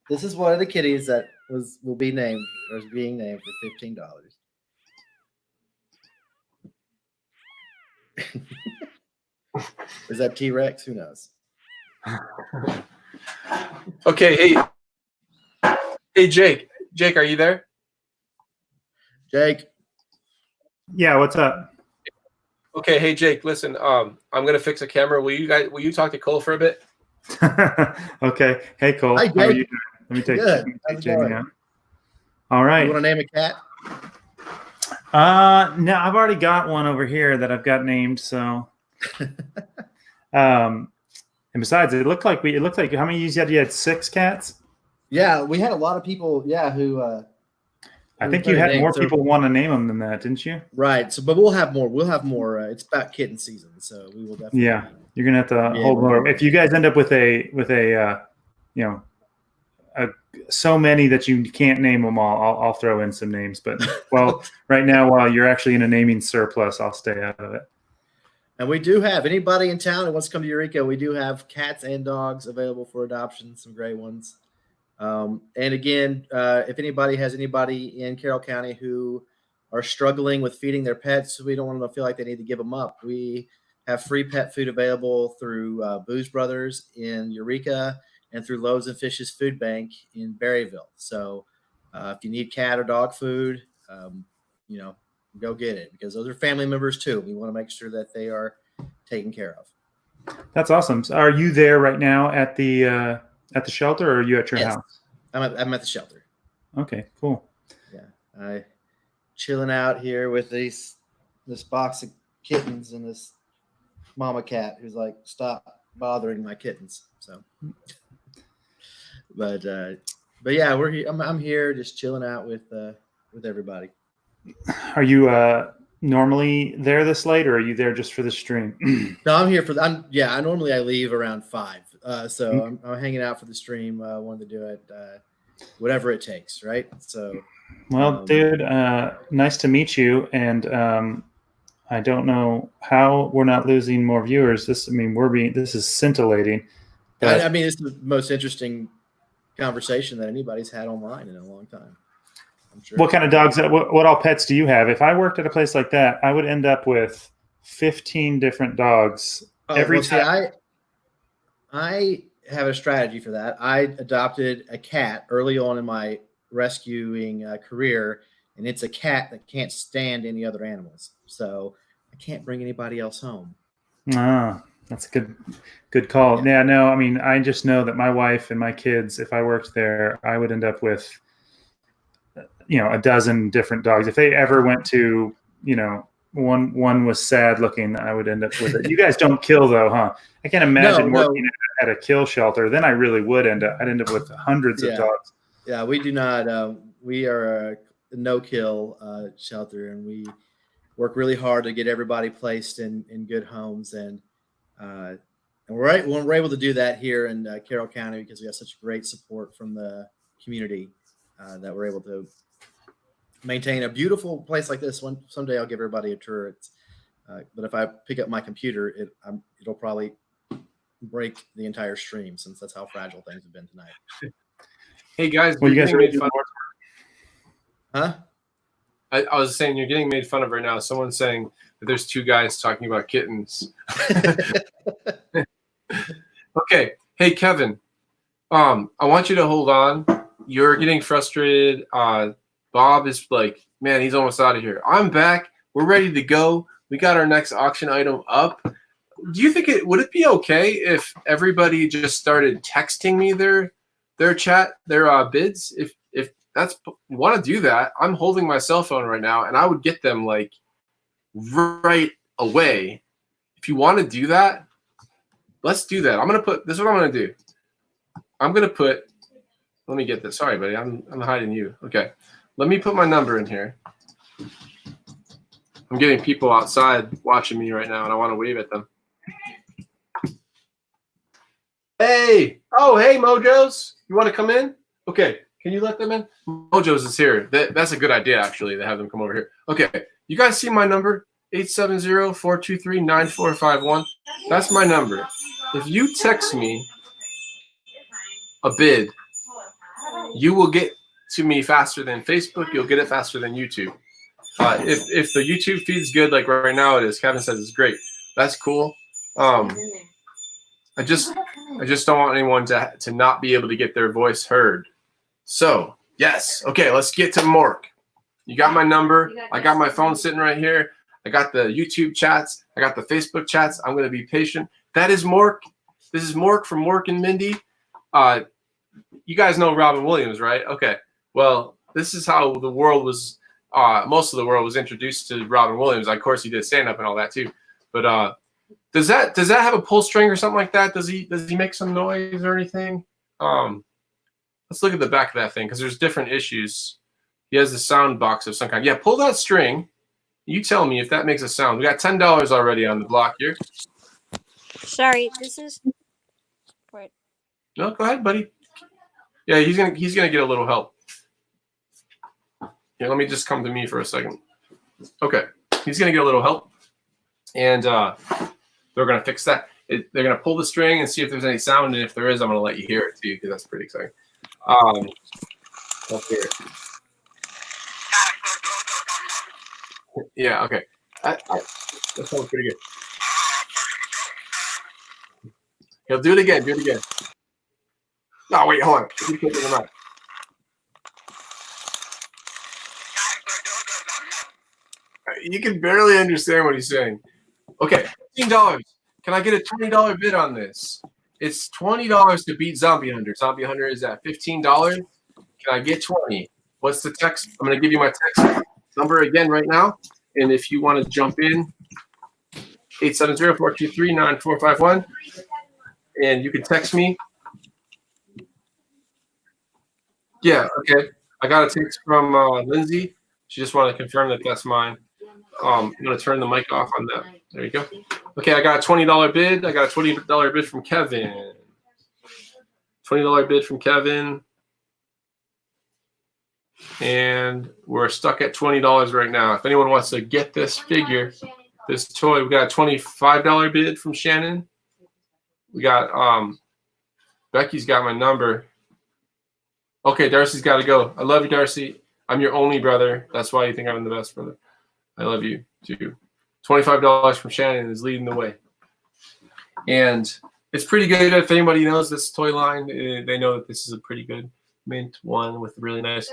This is one of the kitties that will be named or is being named for $15. Is that T-Rex? Who knows? Okay, hey, Jake. Jake, are you there? Jake. Yeah, what's up? Okay, hey Jake, listen. I'm gonna fix a camera. Will you talk to Cole for a bit? Okay. Hey, Cole. Hi, How are Jake. you doing? Let me take Good. Jamie out. All right. You want to name a cat? No, I've already got one over here that I've got named. So, and besides, it looked like how many you said you had 6 cats? Yeah, we had a lot of people. Yeah, who. I think you had more people want to name them than that, didn't you? Right. So, but we'll have more. We'll have more. It's about kitten season, so we will definitely. Yeah, you're gonna have to hold more. If you guys end up with a so many that you can't name them all, I'll throw in some names. But right now, while you're actually in a naming surplus, I'll stay out of it. And we do have anybody in town who wants to come to Eureka. We do have cats and dogs available for adoption. Some great ones. And again, if anybody has anybody in Carroll County who are struggling with feeding their pets, we don't want them to feel like they need to give them up. We have free pet food available through Booze Brothers in Eureka and through Loaves and Fishes Food Bank in Berryville. So if you need cat or dog food, go get it, because those are family members too. We want to make sure that they are taken care of. That's awesome. So are you there right now at the shelter, or are you at your house? I'm at the shelter. Okay, cool. Yeah, I chilling out here with this box of kittens and this mama cat who's like, stop bothering my kittens. So, but yeah, we're here. I'm here just chilling out with everybody. Are you normally there this late, or are you there just for the stream? No, I'm here I normally leave around 5. So I'm hanging out for the stream. I wanted to do it, whatever it takes, right? So, well, dude, nice to meet you. And I don't know how we're not losing more viewers. This is scintillating. I mean, it's the most interesting conversation that anybody's had online in a long time. I'm sure. What kind of dogs? What all pets do you have? If I worked at a place like that, I would end up with 15 different dogs every time. I have a strategy for that. I adopted a cat early on in my rescuing career, and it's a cat that can't stand any other animals. So I can't bring anybody else home. Ah, that's a good call. Yeah, no, I mean, I just know that my wife and my kids, if I worked there, I would end up with, a dozen different dogs. If they ever went to, one was sad looking, I would end up with it. You guys don't kill though, huh? I can't imagine working at a kill shelter. Then I really would I'd end up with hundreds of dogs. Yeah, we do not. We are a no-kill shelter, and work really hard to get everybody placed in good homes, and we're able to do that here in Carroll County because we have such great support from the community that we're able to maintain a beautiful place like this. Someday I'll give everybody a tour. But if I pick up my computer, it'll probably break the entire stream since that's how fragile things have been tonight. Hey guys, Well, you you're guys getting are made fun of. Huh? I was saying you're getting made fun of right now. Someone's saying that there's two guys talking about kittens. Okay. Hey, Kevin. I want you to hold on. You're getting frustrated. Bob is like, man, he's almost out of here. I'm back. We're ready to go. We got our next auction item up. Do you think would it be okay if everybody just started texting me their bids? If that's you want to do that, I'm holding my cell phone right now, and I would get them like right away. If you want to do that, let's do that. I'm gonna put this is what I'm gonna do. I'm gonna put. Let me get this. Sorry, buddy. I'm hiding you. Okay. Let me put my number in here. I'm getting people outside watching me right now, and I want to wave at them. Hey! Oh, hey, Mojos. You want to come in? Okay. Can you let them in? Mojos is here. That's a good idea, actually, to have them come over here. Okay. You guys see my number? 870-423-9451. That's my number. If you text me a bid, you will get to me faster than Facebook. You'll get it faster than YouTube. If the YouTube feed's good, like right now it is, Kevin says it's great. That's cool. I just don't want anyone to not be able to get their voice heard. So yes, okay, let's get to Mork. You got my number. I got my phone sitting right here. I got the YouTube chats. I got the Facebook chats. I'm gonna be patient. That is Mork. This is Mork from Mork and Mindy. You guys know Robin Williams, right? Okay. Well, this is how the world was. Most of the world was introduced to Robin Williams. Of course, he did stand up and all that too. But does that have a pull string or something like that? Does he make some noise or anything? Let's look at the back of that thing because there's different issues. He has the sound box of some kind. Yeah, pull that string. You tell me if that makes a sound. We got $10 already on the block here. Sorry, this is. Wait. No, go ahead, buddy. Yeah, he's gonna get a little help. Here, let me just come to me for a second. Okay, he's gonna get a little help, and they're gonna fix that. They're gonna pull the string and see if there's any sound, and if there is, I'm gonna let you hear it too, because that's pretty exciting. Let's hear it. Yeah. Okay. That sounds pretty good. He'll do it again. Do it again. No, wait, hold on. Keep taking them out. You can barely understand what he's saying. Okay, $15. Can I get a $20 bid on this? It's $20 to beat Zombie Hunter. Zombie Hunter is at $15. Can I get 20? What's the text? I'm going to give you my text number again right now. And if you want to jump in, 870-423-9451. And you can text me. Yeah, okay. I got a text from Lindsay. She just wanted to confirm that that's mine. I'm going to turn the mic off on that. There you go. Okay, I got a $20 bid. I got a $20 bid from Kevin. $20 bid from Kevin. And we're stuck at $20 right now. If anyone wants to get this figure, this toy, we got a $25 bid from Shannon. We got Becky's got my number. Okay, Darcy's got to go. I love you, Darcy. I'm your only brother. That's why you think I'm the best brother. I love you too. $25 from Shannon is leading the way. And it's pretty good. If anybody knows this toy line, they know that this is a pretty good mint one with really nice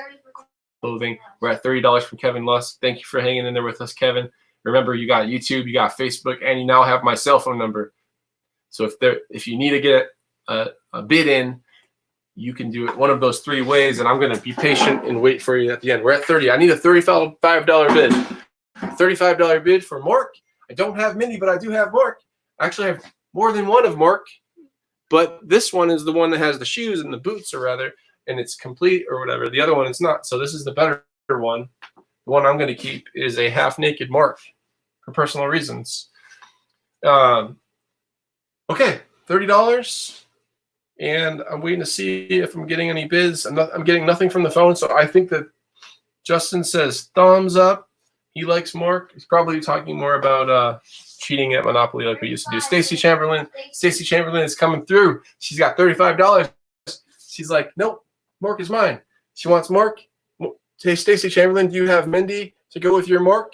clothing. We're at $30 from Kevin Lusk. Thank you for hanging in there with us, Kevin. Remember, you got YouTube, you got Facebook, and you now have my cell phone number. So if you need to get a bid in, you can do it one of those three ways, and I'm going to be patient and wait for you at the end. We're at 30. I need a $35 bid. $35 bid for Mork. I don't have Mindy, but I do have Mork. I actually have more than one of Mork, but this one is the one that has the shoes and the boots, or rather, and it's complete or whatever. The other one is not. So this is the better one. The one I'm going to keep is a half-naked Mork. for personal reasons. Okay, $30. And I'm waiting to see if I'm getting any bids. I'm getting nothing from the phone, so I think that Justin says thumbs up. He likes Mork. He's probably talking more about cheating at Monopoly like we used to do. Stacy Chamberlain is coming through. She's got $35. She's like, nope, Mork is mine. She wants Mork. Hey, Stacy Chamberlain, do you have Mindy to go with your Mork?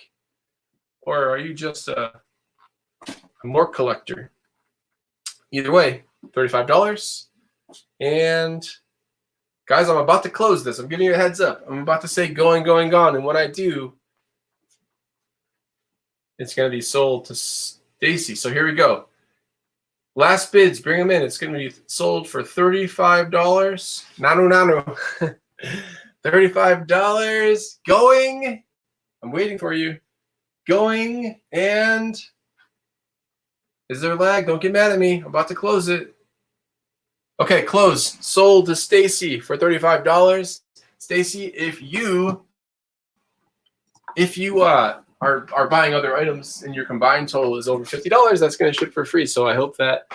Or are you just a Mork collector? Either way, $35. And guys, I'm about to close this. I'm giving you a heads up. I'm about to say going, going, gone. And when I do, it's going to be sold to Stacy. So here we go. Last bids, bring them in. It's going to be sold for $35. Nanu. $35. Going. I'm waiting for you. Going. And is there lag? Don't get mad at me. I'm about to close it. Okay, close. Sold to Stacy for $35. Stacy, if you are buying other items and your combined total is over $50, that's going to ship for free. So I hope that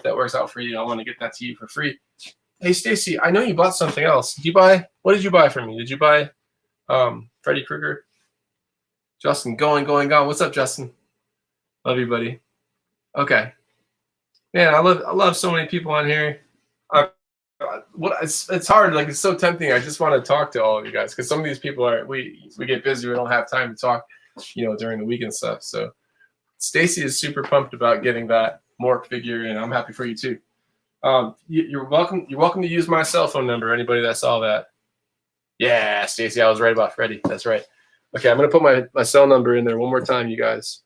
works out for you. I want to get that to you for free. Hey Stacy, I know you bought something else. What did you buy from me? Did you buy Freddy Krueger? Justin, going, gone. What's up, Justin? Love you, buddy. Okay. Man, I love so many people on here. It's hard. Like, it's so tempting. I just want to talk to all of you guys because some of these people we get busy. We don't have time to talk, during the week and stuff. So Stacy is super pumped about getting that Mork figure, and I'm happy for you too. You're welcome. You're welcome to use my cell phone number. Anybody that saw that? Yeah, Stacy, I was right about Freddy. That's right. Okay, I'm gonna put my cell number in there one more time, you guys.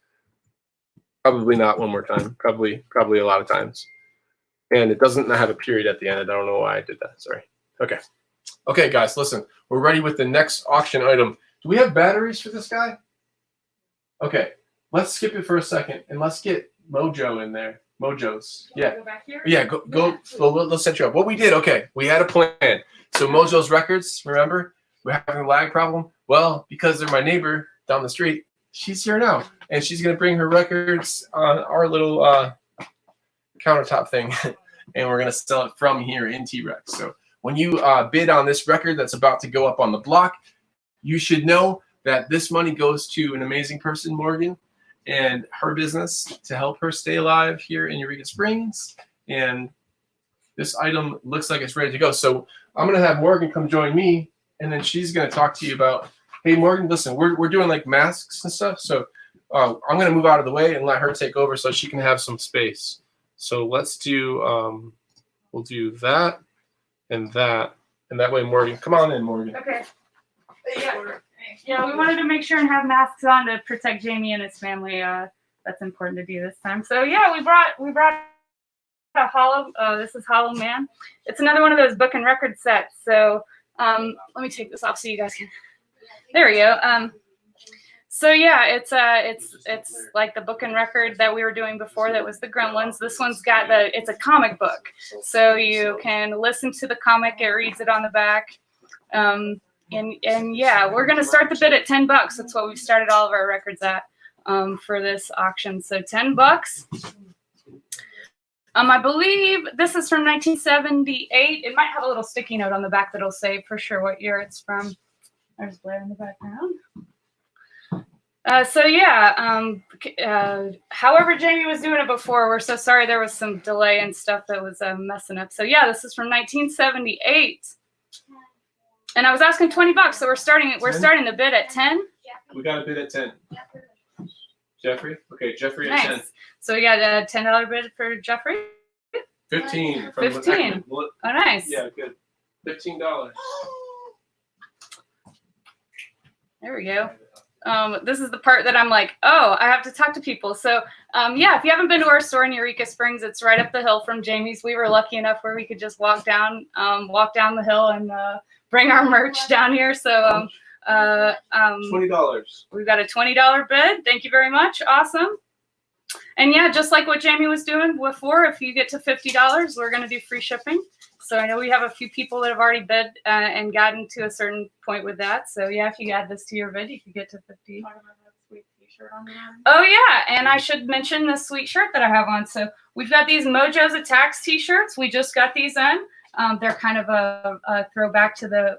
Probably not one more time. Probably a lot of times. And it doesn't have a period at the end. I don't know why I did that. Sorry. Okay. Okay, guys, listen. We're ready with the next auction item. Do we have batteries for this guy? Okay. Let's skip it for a second and let's get Mojo in there. Mojos. Yeah. Go back here? Yeah, go. Let's set you up. What we did, okay, we had a plan. So Mojo's records, remember? We're having a lag problem. Well, because they're my neighbor down the street, she's here now. And she's going to bring her records on our little countertop thing, and we're going to sell it from here in T-Rex. So when you bid on this record that's about to go up on the block, you should know that this money goes to an amazing person, Morgan, and her business to help her stay alive here in Eureka Springs. And this item looks like it's ready to go. So I'm going to have Morgan come join me, and then she's going to talk to you about, hey, Morgan, listen, we're doing like masks and stuff. So I'm going to move out of the way and let her take over so she can have some space. So let's do, we'll do that and that. And that way, Morgan, come on in, Morgan. Okay. Yeah, we wanted to make sure and have masks on to protect Jamie and his family. That's important to do this time. So yeah, we brought a hollow. This is Hollow Man. It's another one of those book and record sets. So let me take this off so you guys can. There we go. So yeah, it's like the book and record that we were doing before. That was the Gremlins. This one's got it's a comic book, so you can listen to the comic. It reads it on the back. And yeah, we're gonna start the bid at $10. That's what we've started all of our records at for this auction. So $10. I believe this is from 1978. It might have a little sticky note on the back that'll say for sure what year it's from. There's Blair in the background. So yeah, however Jamie was doing it before, we're so sorry there was some delay and stuff that was messing up. So yeah, this is from 1978. And I was asking $20, so we're starting the bid at 10. We got a bid at 10. Jeffrey? Okay, Jeffrey Nice. at 10. So we got a $10 bid for Jeffrey? 15. 15. Oh, nice. Yeah, good. $15. There we go. This is the part that I'm like, oh, I have to talk to people. So yeah, if you haven't been to our store in Eureka Springs, it's right up the hill from Jamie's. We were lucky enough where we could just walk down the hill and bring our merch down here. So $20. We've got a $20 bid. Thank you very much. Awesome. And yeah, just like what Jamie was doing before, if you get to $50, we're going to do free shipping. So I know we have a few people that have already bid and gotten to a certain point with that. So yeah, if you add this to your bid, you could get to 50. shirt on your arm. Oh yeah, and I should mention this sweet shirt that I have on. So we've got these Mojo's Attacks t-shirts. We just got these in. They're kind of a throwback to the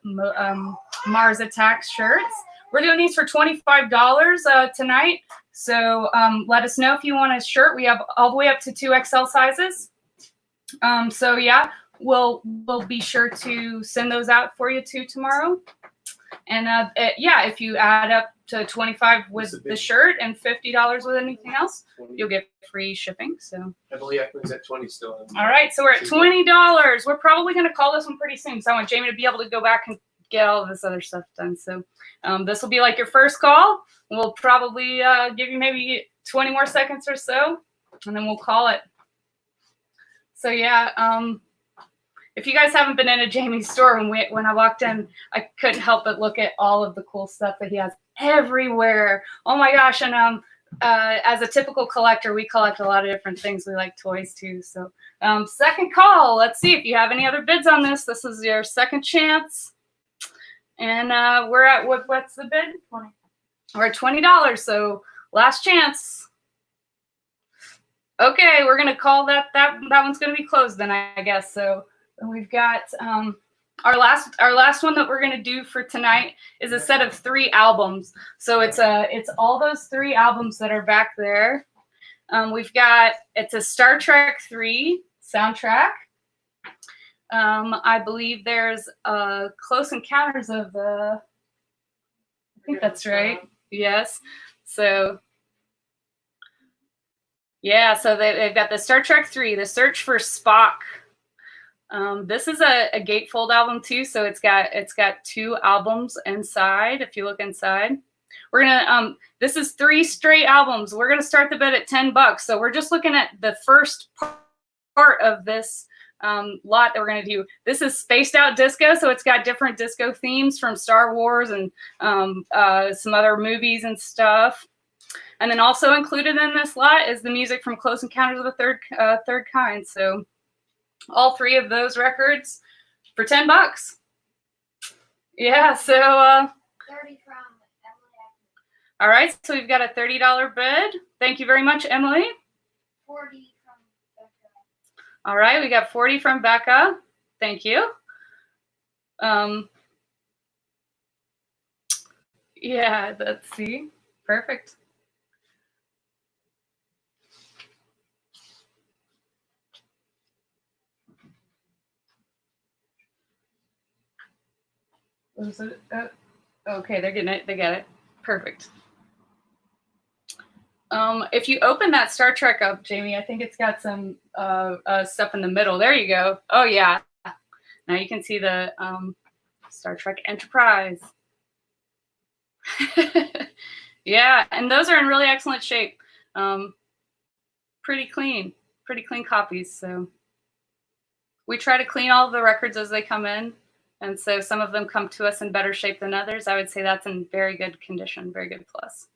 Mars Attacks shirts. We're doing these for $25 tonight. So let us know if you want a shirt. We have all the way up to 2XL sizes. So yeah, we'll be sure to send those out for you too tomorrow. And yeah, if you add up to $25 with the shirt and $50 with anything else, you'll get free shipping. So Emily Eckman's at 20 still. all right, so we're at $20. We're probably going to call this one pretty soon. So I want Jamie to be able to go back and get all this other stuff done. So this will be like your first call. We'll probably give you maybe 20 more seconds or so, and then we'll call it. So yeah, if you guys haven't been in a Jamie's store, when I walked in, I couldn't help but look at all of the cool stuff that he has everywhere. Oh my gosh. And as a typical collector, we collect a lot of different things. We like toys too. So second call. Let's see if you have any other bids on this. This is your second chance. And we're at, what's the bid? 20. We're at $20. So last chance. Okay, we're going to call that one's going to be closed then, I guess. So we've got our last one that we're going to do for tonight is a set of 3 albums. So it's all those 3 albums that are back there. It's a Star Trek 3 soundtrack. I believe there's Close Encounters of the, I think that's right. Yes. So yeah, so they've got the Star Trek 3, The Search for Spock. This is a gatefold album too, so it's got 2 albums inside. If you look inside, we're gonna this is 3 straight albums. We're gonna start the bid at $10. So we're just looking at the first part of this lot that we're gonna do. This is Spaced Out Disco, so it's got different disco themes from Star Wars and some other movies and stuff. And then also included in this lot is the music from Close Encounters of the Third Kind. So all 3 of those records for $10. Yeah, so 30 from Emily. all right, so we've got a $30 bid. Thank you very much, Emily. 40 from Becca. All right, we got 40 from Becca. Thank you. Yeah, let's see. Perfect. Was it? Okay, they're getting it. They got it. Perfect. If you open that Star Trek up, Jamie, I think it's got some stuff in the middle. There you go. Oh yeah. Now you can see the Star Trek Enterprise. Yeah, and those are in really excellent shape. Pretty clean copies. So we try to clean all of the records as they come in. And so some of them come to us in better shape than others. I would say that's in very good condition, very good plus.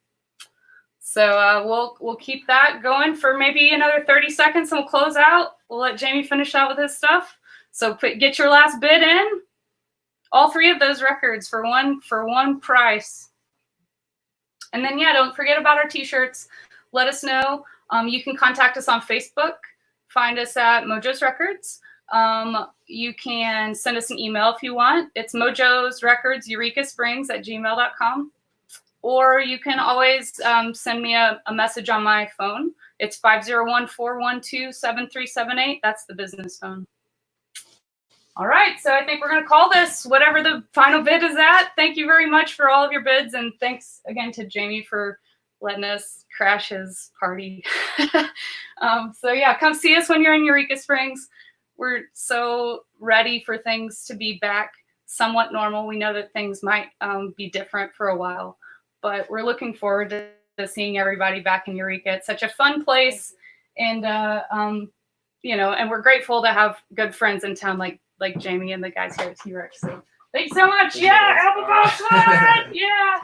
So we'll keep that going for maybe another 30 seconds and we'll close out. We'll let Jamie finish out with his stuff. So get your last bid in. All 3 of those records for one price. And then yeah, don't forget about our t-shirts. Let us know. You can contact us on Facebook. Find us at Mojo's Records. You can send us an email if you want. It's Mojo's Records, EurekaSprings@gmail.com. Or you can always send me a message on my phone. It's 501-412-7378. That's the business phone. All right, so I think we're going to call this whatever the final bid is at. Thank you very much for all of your bids, and thanks again to Jamie for letting us crash his party. So yeah, come see us when you're in Eureka Springs. We're so ready for things to be back somewhat normal. We know that things might be different for a while, but we're looking forward to seeing everybody back in Eureka. It's such a fun place, and you know, and we're grateful to have good friends in town like Jamie and the guys here at T-Rex. So thanks so much. Yeah, Apple Box One. Yeah,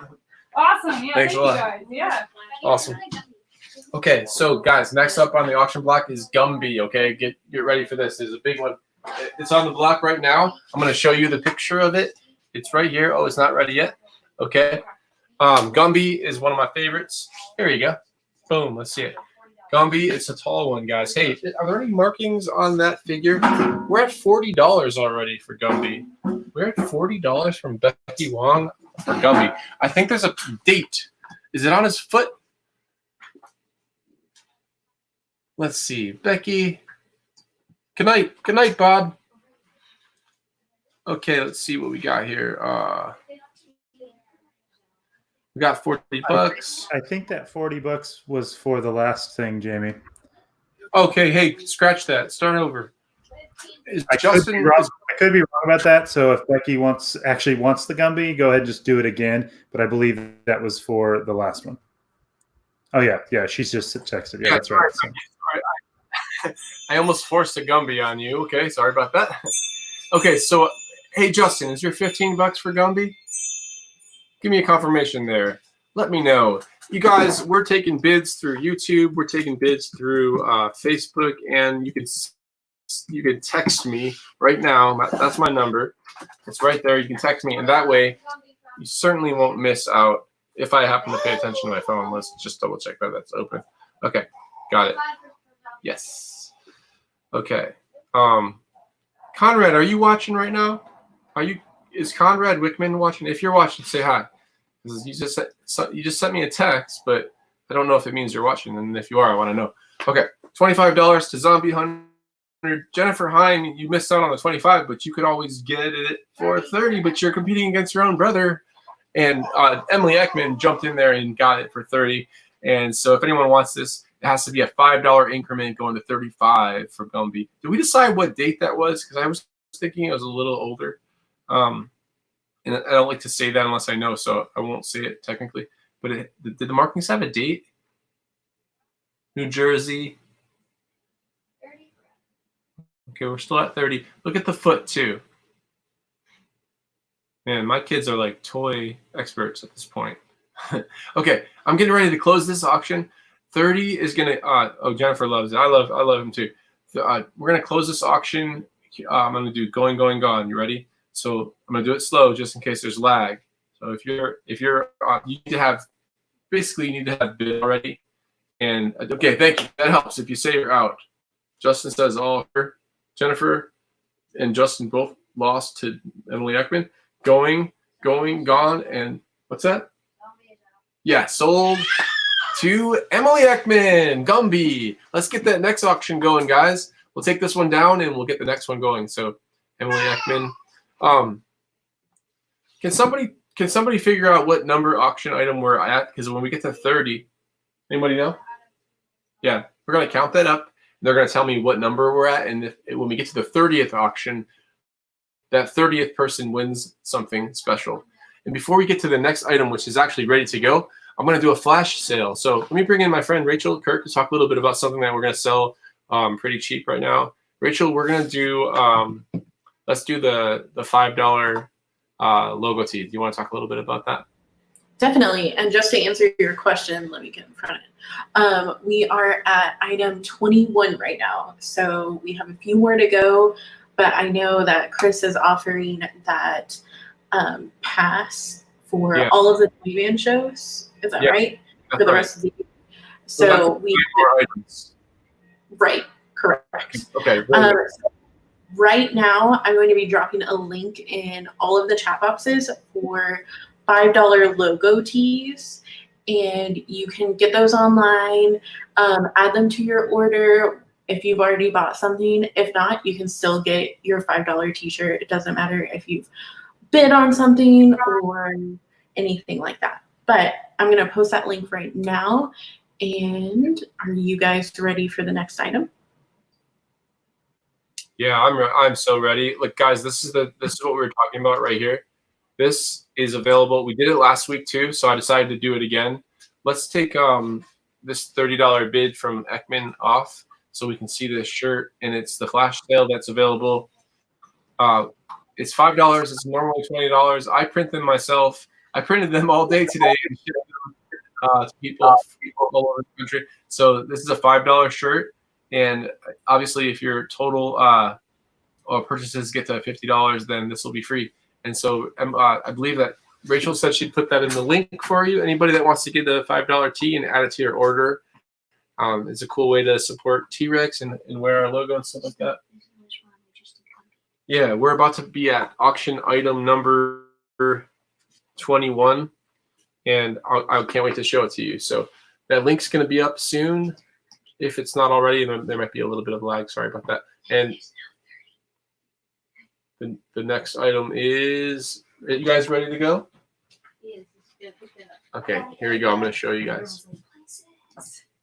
awesome. Yeah, Thanks a lot. you guys. Yeah, Awesome. Okay, so guys, next up on the auction block is Gumby. Okay, get ready for this. There's a big one. It's on the block right now. I'm going to show you the picture of it. It's right here. Oh, it's not ready yet. Okay. Gumby is one of my favorites. Here you go. Boom. Let's see it. Gumby, it's a tall one, guys. Hey, are there any markings on that figure? We're at $40 already for Gumby. We're at $40 from Becky Wong for Gumby. I think there's a date. Is it on his foot? Let's see. Becky. Good night. Good night, Bob. Okay, let's see what we got here. We got $40. I think that $40 was for the last thing, Jamie. Okay, hey, scratch that. Start over. I could be wrong about that. So if Becky actually wants the Gumby, go ahead and just do it again. But I believe that was for the last one. Oh yeah, she's just texted. Yeah, that's right. So. I almost forced a Gumby on you. Okay, sorry about that. Okay, so hey Justin, is your $15 for Gumby? Give me a confirmation there. Let me know. You guys, we're taking bids through YouTube. We're taking bids through Facebook, and you can text me right now. That's my number. It's right there. You can text me, and that way you certainly won't miss out. If I happen to pay attention to my phone, let's just double check that that's open. Okay, got it. Yes. Okay. Conrad, are you watching right now? Is Conrad Wickman watching? If you're watching, say hi. You just sent me a text, but I don't know if it means you're watching. And if you are, I want to know. Okay, $25 to Zombie Hunter. Jennifer Hine, you missed out on the 25, but you could always get it for 30. But you're competing against your own brother. And Emily Ekman jumped in there and got it for 30. And so if anyone wants this, it has to be a $5 increment going to 35 for Gumby. Did we decide what date that was? Because I was thinking it was a little older. And I don't like to say that unless I know, so I won't say it technically. But did the markings have a date? New Jersey. Okay, we're still at 30. Look at the foot too. Man, my kids are like toy experts at this point. Okay, I'm getting ready to close this auction. 30 is gonna. Oh, Jennifer loves it. I love him too. We're gonna close this auction. I'm gonna do going, going, gone. You ready? So I'm gonna do it slow just in case there's lag. So if you're you need to have bid already. And okay, thank you. That helps if you say you're out. Justin says all her. Jennifer and Justin both lost to Emily Ekman. Going, gone, and what's that? Yeah, sold to Emily Ekman, Gumby. Let's get that next auction going, guys. We'll take this one down and we'll get the next one going. So Emily Ekman. Can somebody figure out what number auction item we're at? Because when we get to 30, anybody know? Yeah, we're gonna count that up. They're gonna tell me what number we're at, and when we get to the 30th auction, that 30th person wins something special. And before we get to the next item, which is actually ready to go, I'm gonna do a flash sale. So let me bring in my friend Rachel Kirk to talk a little bit about something that we're gonna sell pretty cheap right now. Rachel, we're gonna do let's do the $5 logo tee. Do you want to talk a little bit about that? Definitely. And just to answer your question, let me get in front of it. We are at item 21 right now. So we have a few more to go, but I know that Chris is offering that pass for all of the Toyman shows. Is that right? For the rest of the year. So we right, correct. Okay. Right now, I'm going to be dropping a link in all of the chat boxes for $5 logo tees, and you can get those online, add them to your order if you've already bought something. If not, you can still get your $5 t-shirt. It doesn't matter if you've bid on something or anything like that. But I'm going to post that link right now. And are you guys ready for the next item? Yeah, I'm so ready. Look, guys, this is what we were talking about right here. This is available. We did it last week too, so I decided to do it again. Let's take this $30 bid from Ekman off so we can see this shirt, and it's the flash sale that's available. It's $5. It's normally $20. I print them myself. I printed them all day today and shipped them to people all over the country. So this is a $5 shirt. And obviously, if your total purchases get to $50, then this will be free. And so I believe that Rachel said she'd put that in the link for you. Anybody that wants to get the $5 tee and add it to your order, it's a cool way to support T-Rex and wear our logo and stuff like that. Yeah, we're about to be at auction item number 21, and I can't wait to show it to you. So that link's going to be up soon. If it's not already, there might be a little bit of lag. Sorry about that. And the next item is, are you guys ready to go? Okay, here we go. I'm going to show you guys.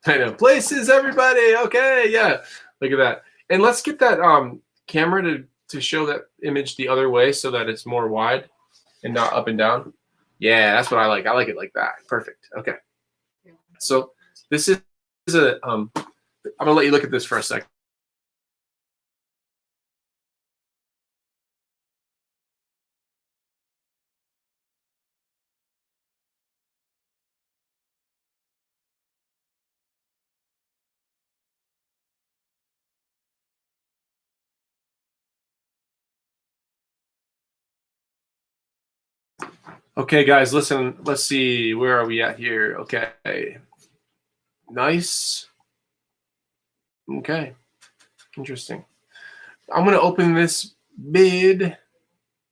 I know. Places, everybody. Okay, yeah. Look at that. And let's get that camera to show that image the other way so that it's more wide and not up and down. Yeah, that's what I like. I like it like that. Perfect. Okay. So this is a, I'm going to let you look at this for a second. Okay, guys, listen. Let's see. Where are we at here? Okay. Nice. Okay. Interesting. I'm going to open this bid.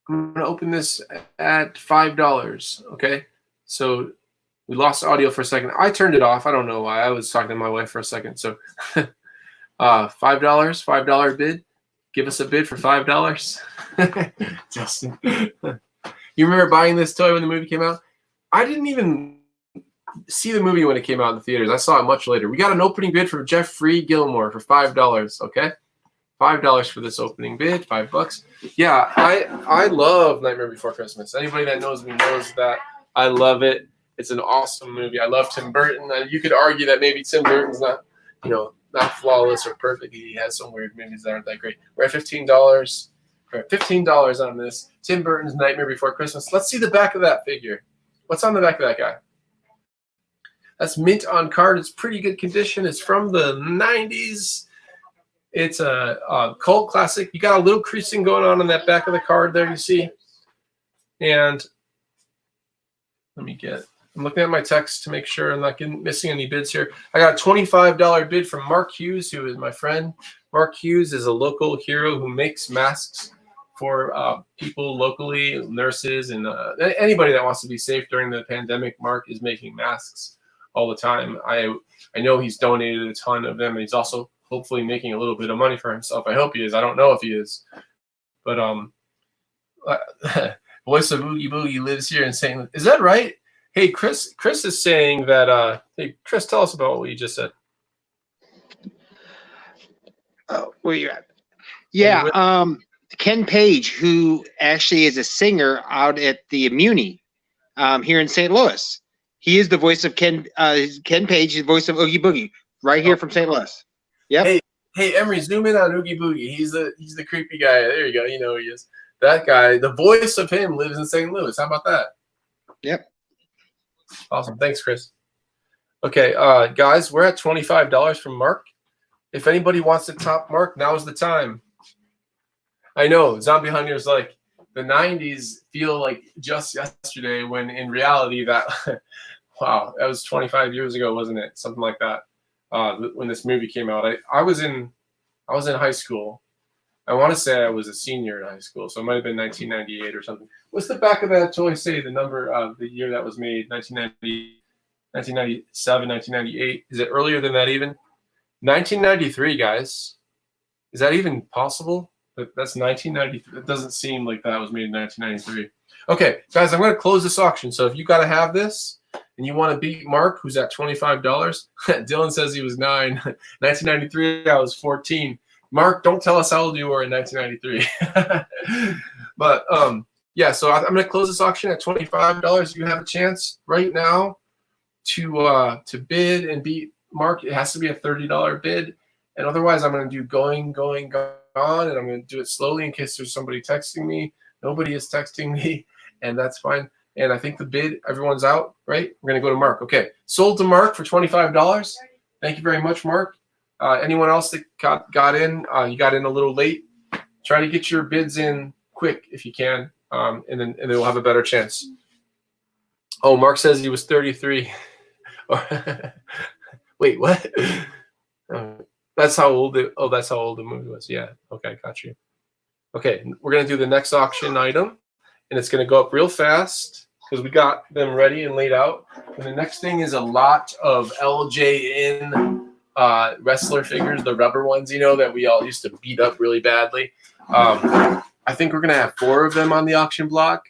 I'm going to open this at $5. Okay. So we lost audio for a second. I turned it off. I don't know why. I was talking to my wife for a second. So $5 bid. Give us a bid for $5. Justin. You remember buying this toy when the movie came out? I didn't even see the movie when it came out in the theaters. I saw it much later. We got an opening bid from Jeffrey Gilmore for $5. Okay, $5 for this opening bid. $5. Yeah, I love Nightmare Before Christmas. Anybody that knows me knows that I love it. It's an awesome movie. I love Tim Burton. You could argue that maybe Tim Burton's not, not flawless or perfect. He has some weird movies that aren't that great. We're at $15. $15 on this. Tim Burton's Nightmare Before Christmas. Let's see the back of that figure. What's on the back of that guy? That's mint on card. It's pretty good condition. It's from the 90s. It's a cult classic. You got a little creasing going on that back of the card there, you see. And I'm looking at my text to make sure I'm not missing any bids here. I got a $25 bid from Mark Hughes, who is my friend. Mark Hughes is a local hero who makes masks for people locally, nurses, and anybody that wants to be safe during the pandemic. Mark is making masks all the time. I know he's donated a ton of them, and he's also hopefully making a little bit of money for himself. I hope he is. I don't know if he is. But Voice of Oogie Boogie lives here in St. Louis. Is that right? Hey, Chris is saying that, hey, Chris, tell us about what you just said. Oh, where you at? Yeah, Ken Page, who actually is a singer out at the Muni here in St. Louis. He is the voice of Ken Page, the voice of Oogie Boogie, right here from St. Louis. Yep. Hey, Emery, zoom in on Oogie Boogie. He's the creepy guy. There you go. You know who he is. That guy, the voice of him lives in St. Louis. How about that? Yep. Awesome. Thanks, Chris. Okay, guys, we're at $25 from Mark. If anybody wants to top Mark, now's the time. I know, Zombie Hunter's like, the 90s feel like just yesterday, when in reality that, wow, that was 25 years ago, wasn't it? Something like that. When this movie came out, I was in high school. I want to say I was a senior in high school, so it might have been 1998 or something. What's the back of that toy say? The number of the year that was made, 1990, 1997, 1998. Is it earlier than that even? 1993, guys. Is that even possible? That's 1993. It doesn't seem like that was made in 1993. Okay, guys, I'm going to close this auction. So if you got to have this and you want to beat Mark, who's at $25, Dylan says he was 9. 1993, I was 14. Mark, don't tell us how old you were in 1993. But yeah, so I'm going to close this auction at $25. You have a chance right now to bid and beat Mark. It has to be a $30 bid, and otherwise I'm going to do going, and I'm going to do it slowly in case there's somebody texting me. Nobody is texting me, and that's fine. And I think the bid, everyone's out, right? We're going to go to Mark. Okay, sold to Mark for $25. Thank you very much, Mark. Anyone else that got in, you got in a little late, try to get your bids in quick if you can, and then we'll have a better chance. Oh, Mark says he was 33. Wait, what? That's how old that's how old the movie was. Yeah. Okay, got you. Okay, we're gonna do the next auction item, and it's gonna go up real fast because we got them ready and laid out. And the next thing is a lot of LJN wrestler figures, the rubber ones, you know, that we all used to beat up really badly. I think we're gonna have 4 of them on the auction block,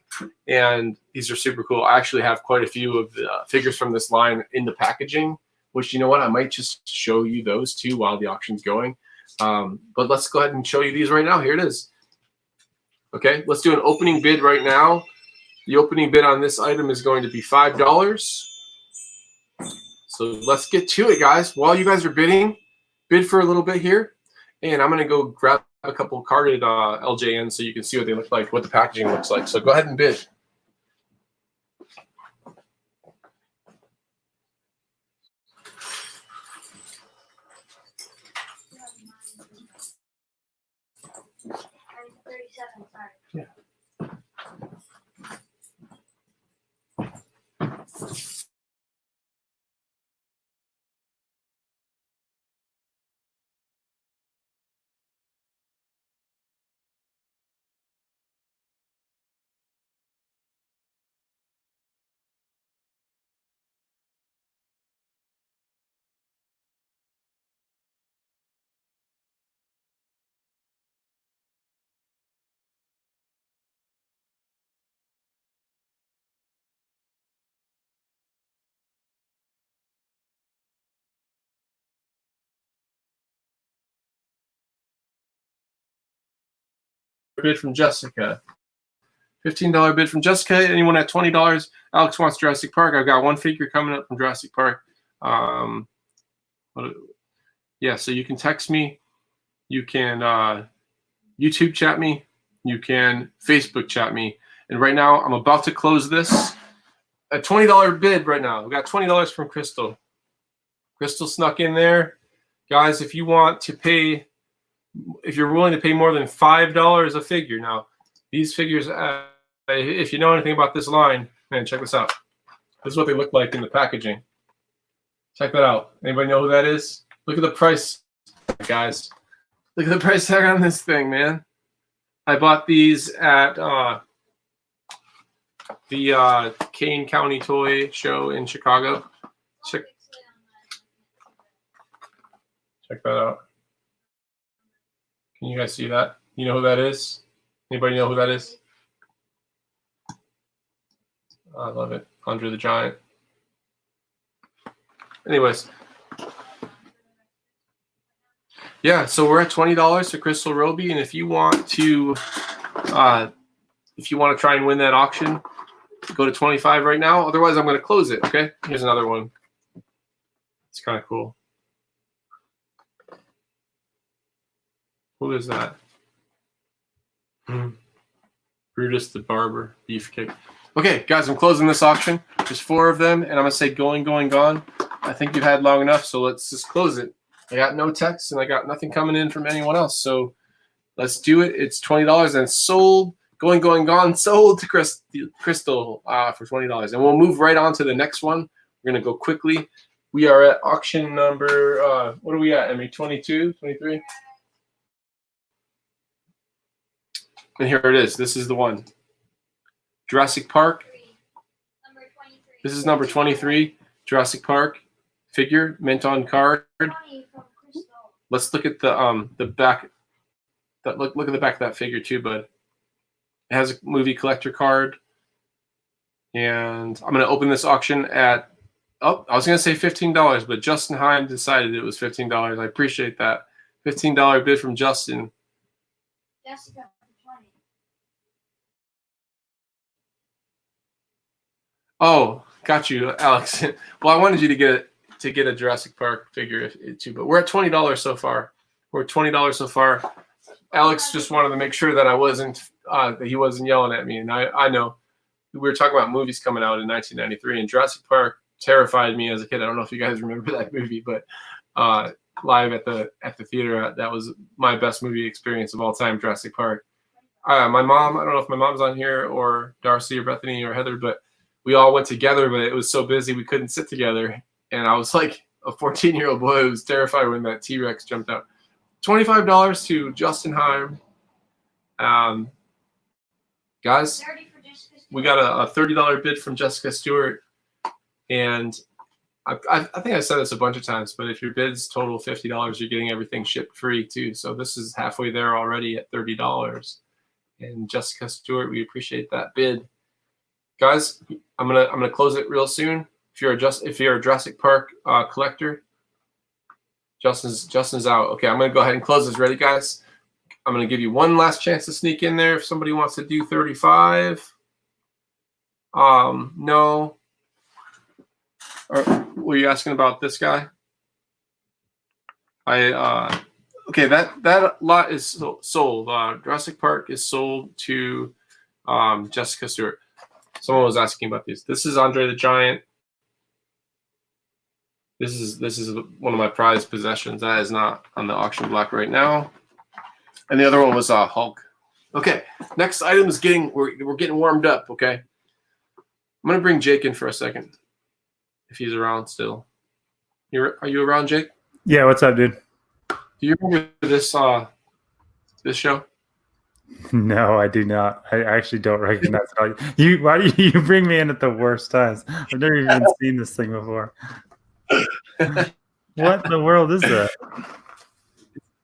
and these are super cool. I actually have quite a few of the figures from this line in the packaging, which, you know what, I might just show you those too while the auction's going. But let's go ahead and show you these right now. Here it is. Okay, let's do an opening bid right now. The opening bid on this item is going to be $5. So let's get to it, guys. While you guys are bidding, bid for a little bit here. And I'm gonna go grab a couple carded LJN so you can see what they look like, what the packaging looks like. So go ahead and bid. Yeah. Bid from Jessica. $15 bid from Jessica. Anyone at $20? Alex wants Jurassic Park. I've got one figure coming up from Jurassic Park. Yeah, so you can text me. You can YouTube chat me. You can Facebook chat me. And right now, I'm about to close this. A $20 bid right now. We got $20 from Crystal. Crystal snuck in there. Guys, if you want to pay, if you're willing to pay more than $5 a figure, now these figures, if you know anything about this line, man, check this out. This is what they look like in the packaging. Check that out. Anybody know who that is? Look at the price, guys. Look at the price tag on this thing, man. I bought these at the Kane County Toy Show in Chicago. Check that out. Can you guys see that? You know who that is? Anybody know who that is? I love it. Andre the Giant. Anyways. Yeah, so we're at $20 for Crystal Roby, and if you want to try and win that auction, go to $25 right now. Otherwise, I'm going to close it. Okay, here's another one. It's kind of cool. Who is that? Brutus the Barber Beefcake. Okay, guys, I'm closing this auction. There's 4 of them, and I'm going to say going, gone. I think you've had long enough, so let's just close it. I got no texts, and I got nothing coming in from anyone else, so let's do it. It's $20 and sold. Going, gone. Sold to Crystal for $20. And we'll move right on to the next one. We're going to go quickly. We are at auction number, what are we at, Emmy? 22, 23? And here it is. This is the one. Jurassic Park. This is number 23. Jurassic Park figure, mint on card. Let's look at the back. Look at the back of that figure too, bud. It has a movie collector card. And I'm going to open this auction at, I was going to say $15, but Justin Heim decided it was $15. I appreciate that. $15 bid from Justin. Jessica. Oh, got you, Alex. Well, I wanted you to get a Jurassic Park figure too, but we're at $20 so far. We're at $20 so far. Alex just wanted to make sure that I wasn't that he wasn't yelling at me, and I know we were talking about movies coming out in 1993, and Jurassic Park terrified me as a kid. I don't know if you guys remember that movie, but live at the theater, that was my best movie experience of all time. Jurassic Park. My mom, I don't know if my mom's on here or Darcy or Bethany or Heather, but we all went together, but it was so busy we couldn't sit together. And I was like a 14-year-old boy who was terrified when that T-Rex jumped out. $25 to Justin Heim. Guys, we got a $30 bid from Jessica Stewart. And I think I said this a bunch of times, but if your bids total $50, you're getting everything shipped free too. So this is halfway there already at $30. And Jessica Stewart, we appreciate that bid. Guys, I'm gonna close it real soon. If you're a Jurassic Park collector, Justin's out. Okay, I'm gonna go ahead and close this. Ready, guys? I'm gonna give you one last chance to sneak in there if somebody wants to do 35. No. Or were you asking about this guy? Okay, that lot is sold. Jurassic Park is sold to Jessica Stewart. Someone was asking about these. This is Andre the Giant. This is one of my prized possessions. That is not on the auction block right now. And the other one was Hulk. Okay, next item is we're getting warmed up. Okay, I'm gonna bring Jake in for a second, if he's around still. Are you around, Jake? Yeah, what's up, dude? Do you remember this show? No, I do not. I actually don't recognize it. Why do you bring me in at the worst times? I've never even seen this thing before. What in the world is that?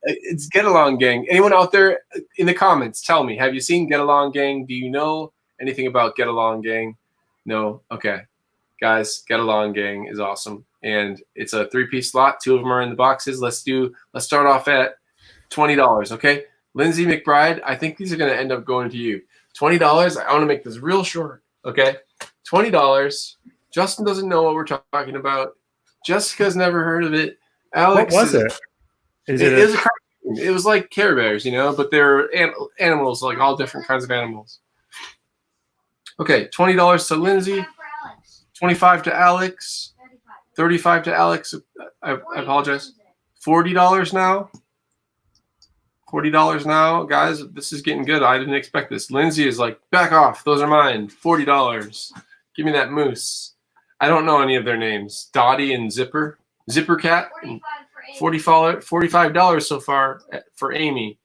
It's Get Along Gang. Anyone out there in the comments, tell me, have you seen Get Along Gang? Do you know anything about Get Along Gang? No? Okay. Guys, Get Along Gang is awesome. And it's a 3-piece lot. 2 of them are in the boxes. Let's start off at $20, okay? Lindsay McBride, I think these are going to end up going to you. $20. I want to make this real short, okay? $20. Justin doesn't know what we're talking about. Jessica's never heard of it. Alex, what was it? It is a cartoon. It was like Care Bears, but they're animals, like all different kinds of animals. Okay, $20 to Lindsay. 25 to Alex. 35 to Alex. I apologize. $40 now. $40 now, guys. This is getting good. I didn't expect this. Lindsay is like, back off. Those are mine. $40. Give me that moose. I don't know any of their names. Dottie and Zipper Cat. $45 so far for Amy.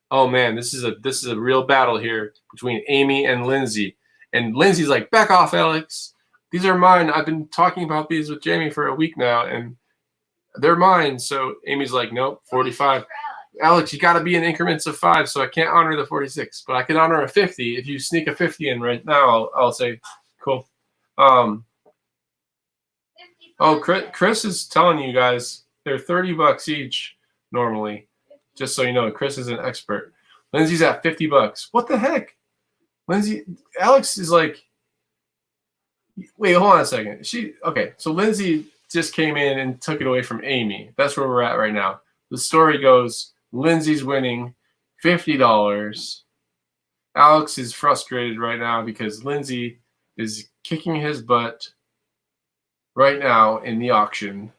Oh man, this is a real battle here between Amy and Lindsay. And Lindsay's like, back off, Alex. These are mine. I've been talking about these with Jamie for a week now, and they're mine. So Amy's like, nope, 45. Alex, you got to be in increments of 5, so I can't honor the 46, but I can honor a 50. If you sneak a 50 in right now, I'll say, cool. Oh, Chris is telling you guys they're $30 each normally. Just so you know, Chris is an expert. Lindsay's at $50. What the heck? Alex is like, wait, hold on a second. Okay, so Lindsay just came in and took it away from Amy. That's where we're at right now. The story goes, Lindsay's winning $50. Alex is frustrated right now because Lindsay is kicking his butt right now in the auction.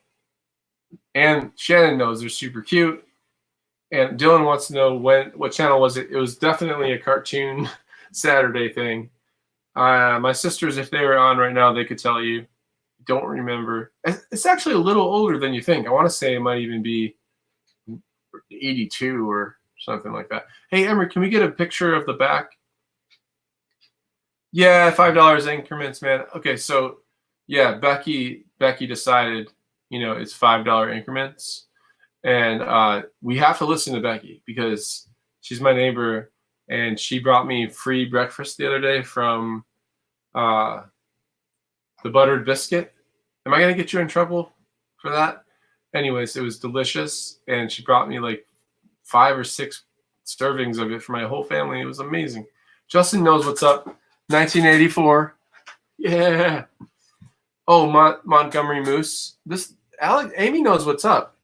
And Shannon knows they're super cute. And Dylan wants to know what channel was it? It was definitely a cartoon Saturday thing. My sisters, if they were on right now, they could tell you. Don't remember. It's actually a little older than you think. I want to say it might even be 82 or something like that. Hey, Emery, can we get a picture of the back? Yeah, $5 increments, man. Okay, so yeah, Becky decided, it's $5 increments. And we have to listen to Becky because she's my neighbor. And she brought me free breakfast the other day from the buttered biscuit. Am I going to get you in trouble for that? Anyways, it was delicious. And she brought me like 5 or 6 servings of it for my whole family. It was amazing. Justin knows what's up. 1984. Yeah. Oh, Montgomery Moose. Amy knows what's up.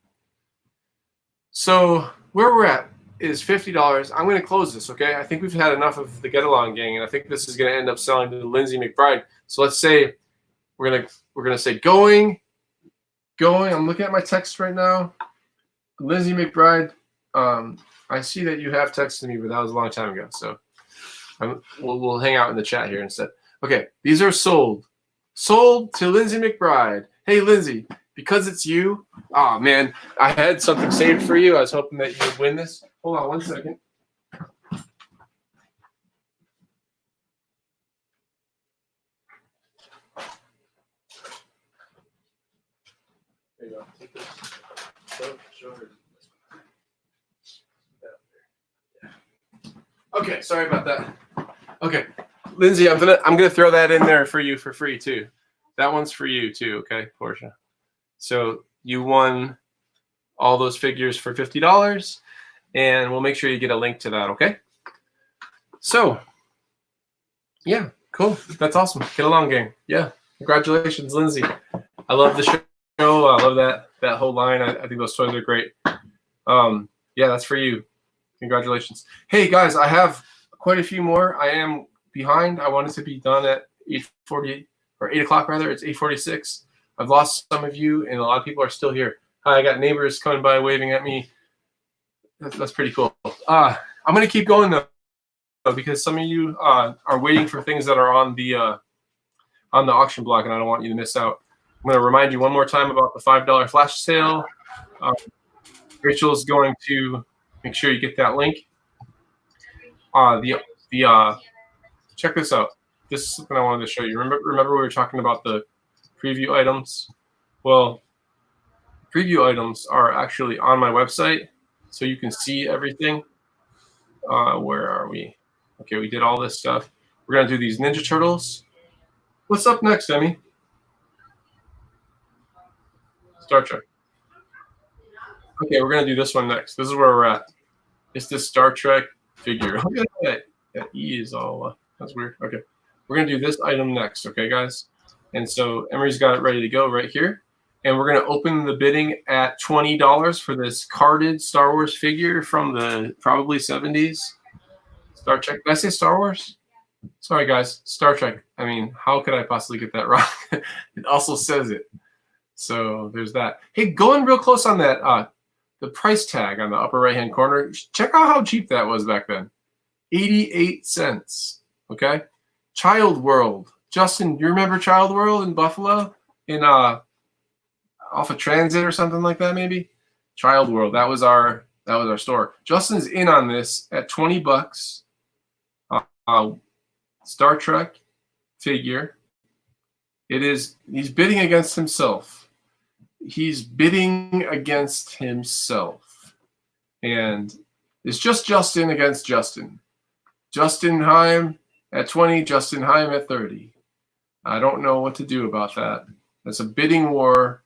So where we're at is $50. I'm going to close this, okay? I think we've had enough of the Get Along Gang, and I think this is going to end up selling to Lindsay McBride. So let's say we're gonna say going. I'm looking at my text right now. Lindsay McBride. I see that you have texted me, but that was a long time ago. So we'll hang out in the chat here instead. Okay, these are sold. Sold to Lindsay McBride. Hey, Lindsay, because it's you, oh, man, I had something saved for you. I was hoping that you would win this. Hold on one second. There you go. Take this. Show her. Okay, sorry about that. Okay, Lindsay, I'm gonna throw that in there for you for free too. That one's for you too, okay, Portia. So you won all those figures for $50, and we'll make sure you get a link to that, okay? So, yeah, cool. That's awesome. Get along, gang. Yeah, congratulations, Lindsay. I love the show. I love that whole line. I think those toys are great. Yeah, that's for you. Congratulations. Hey, guys, I have quite a few more. I am behind. I wanted to be done at 8:40 or 8 o'clock rather. It's 8:46. I've lost some of you, and a lot of people are still here. Hi, I got neighbors coming by waving at me. That's pretty cool. I'm going to keep going, though, because some of you are waiting for things that are on the auction block, and I don't want you to miss out. I'm going to remind you one more time about the $5 flash sale. Rachel is going to make sure you get that link. Check this out. This is something I wanted to show you. Remember we were talking about the preview items? Well, preview items are actually on my website, so you can see everything. Where are we? Okay, we did all this stuff. We're gonna do these Ninja Turtles. What's up next, Emmy? Star Trek. Okay, we're gonna do this one next. This is where we're at. It's this Star Trek figure. Look at that. That E is all. That's weird. Okay, we're gonna do this item next. Okay, guys. And so Emery's got it ready to go right here. And we're gonna open the bidding at $20 for this carded Star Wars figure from the probably 70s. Star Trek. Did I say Star Wars? Sorry, guys. Star Trek. I mean, how could I possibly get that wrong? It also says it. So there's that. Hey, going real close on that. The price tag on the upper right-hand corner. Check out how cheap that was back then. 88 cents. Okay. Child World. Justin, you remember Child World in Buffalo? In off of Transit or something like that, maybe? Child World. That was our store. Justin's in on this at $20. Star Trek figure. He's bidding against himself. He's bidding against himself. And it's just Justin against Justin. Justin Heim at 20, Justin Heim at 30. I don't know what to do about that. That's a bidding war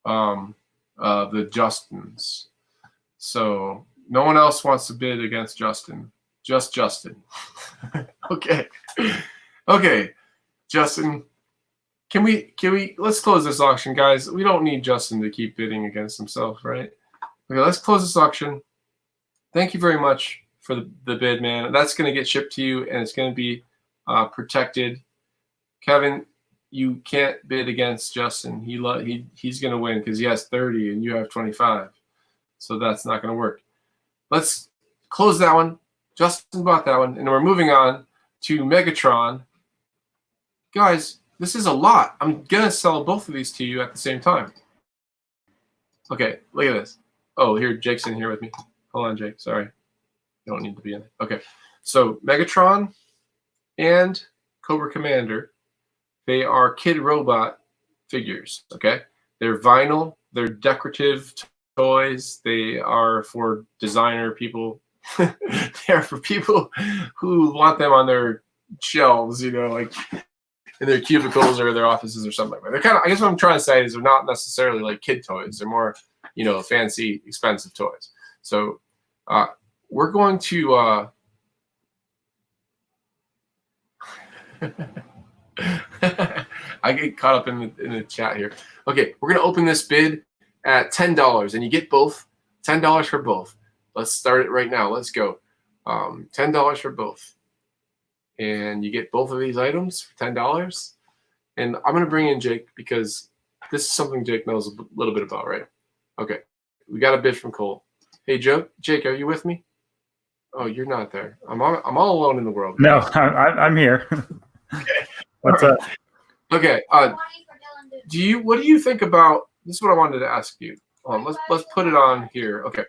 of the Justins. So no one else wants to bid against Justin. Just Justin. Okay. Okay. Justin, can we let's close this auction, guys. We don't need Justin to keep bidding against himself, right? Okay, let's close this auction. Thank you very much for the bid, man. That's going to get shipped to you, and it's going to be protected. Kevin, you can't bid against Justin. He's going to win because he has 30 and you have 25. So that's not going to work. Let's close that one. Justin bought that one, and we're moving on to Megatron. Guys, this is a lot. I'm going to sell both of these to you at the same time. Okay, look at this. Oh, here, Jake's in here with me. Hold on, Jake. Sorry. You don't need to be in it. Okay, so Megatron and Cobra Commander, they are Kid Robot figures, okay? They're vinyl. They're decorative toys. They are for designer people. They are for people who want them on their shelves, like in their cubicles or their offices or something like that. They're kind of, I guess what I'm trying to say is they're not necessarily like kid toys. They're more, fancy, expensive toys. So we're going to I get caught up in the chat here. Okay, we're gonna open this bid at $10, and you get both. $10 for both. Let's start it right now. Let's go. $10 for both, and you get both of these items for $10. And I'm gonna bring in Jake because this is something Jake knows a little bit about, right? Okay, we got a bid from Cole. Hey, Jake, are you with me? Oh, you're not there. I'm all alone in the world. No, I'm here. Okay. What's up? Okay. What do you think about this? Is what I wanted to ask you. Let's put it on here. Okay.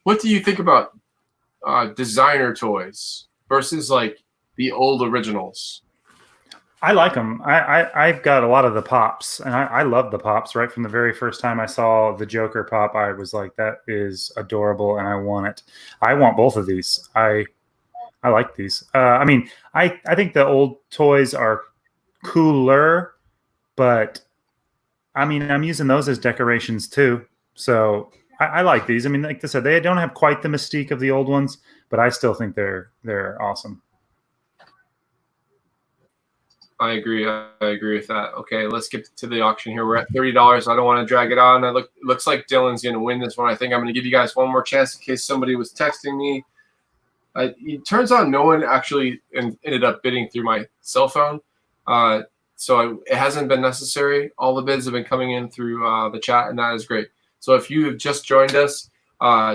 What do you think about designer toys versus like the old originals? I like them. I've got a lot of the pops, and I love the pops. Right from the very first time I saw the Joker pop, I was like, that is adorable, and I want it. I want both of these. I like these. I mean, I think the old toys are cooler, but I mean, I'm using those as decorations too. So I like these. I mean, like I said, they don't have quite the mystique of the old ones, but I still think they're awesome. I agree. I agree with that. Okay, let's get to the auction here. We're at $30. I don't want to drag it on. It looks like Dylan's going to win this one. I think I'm going to give you guys one more chance in case somebody was texting me. It turns out no one actually ended up bidding through my cell phone. So it hasn't been necessary. All the bids have been coming in through the chat, and that is great. So if you have just joined us,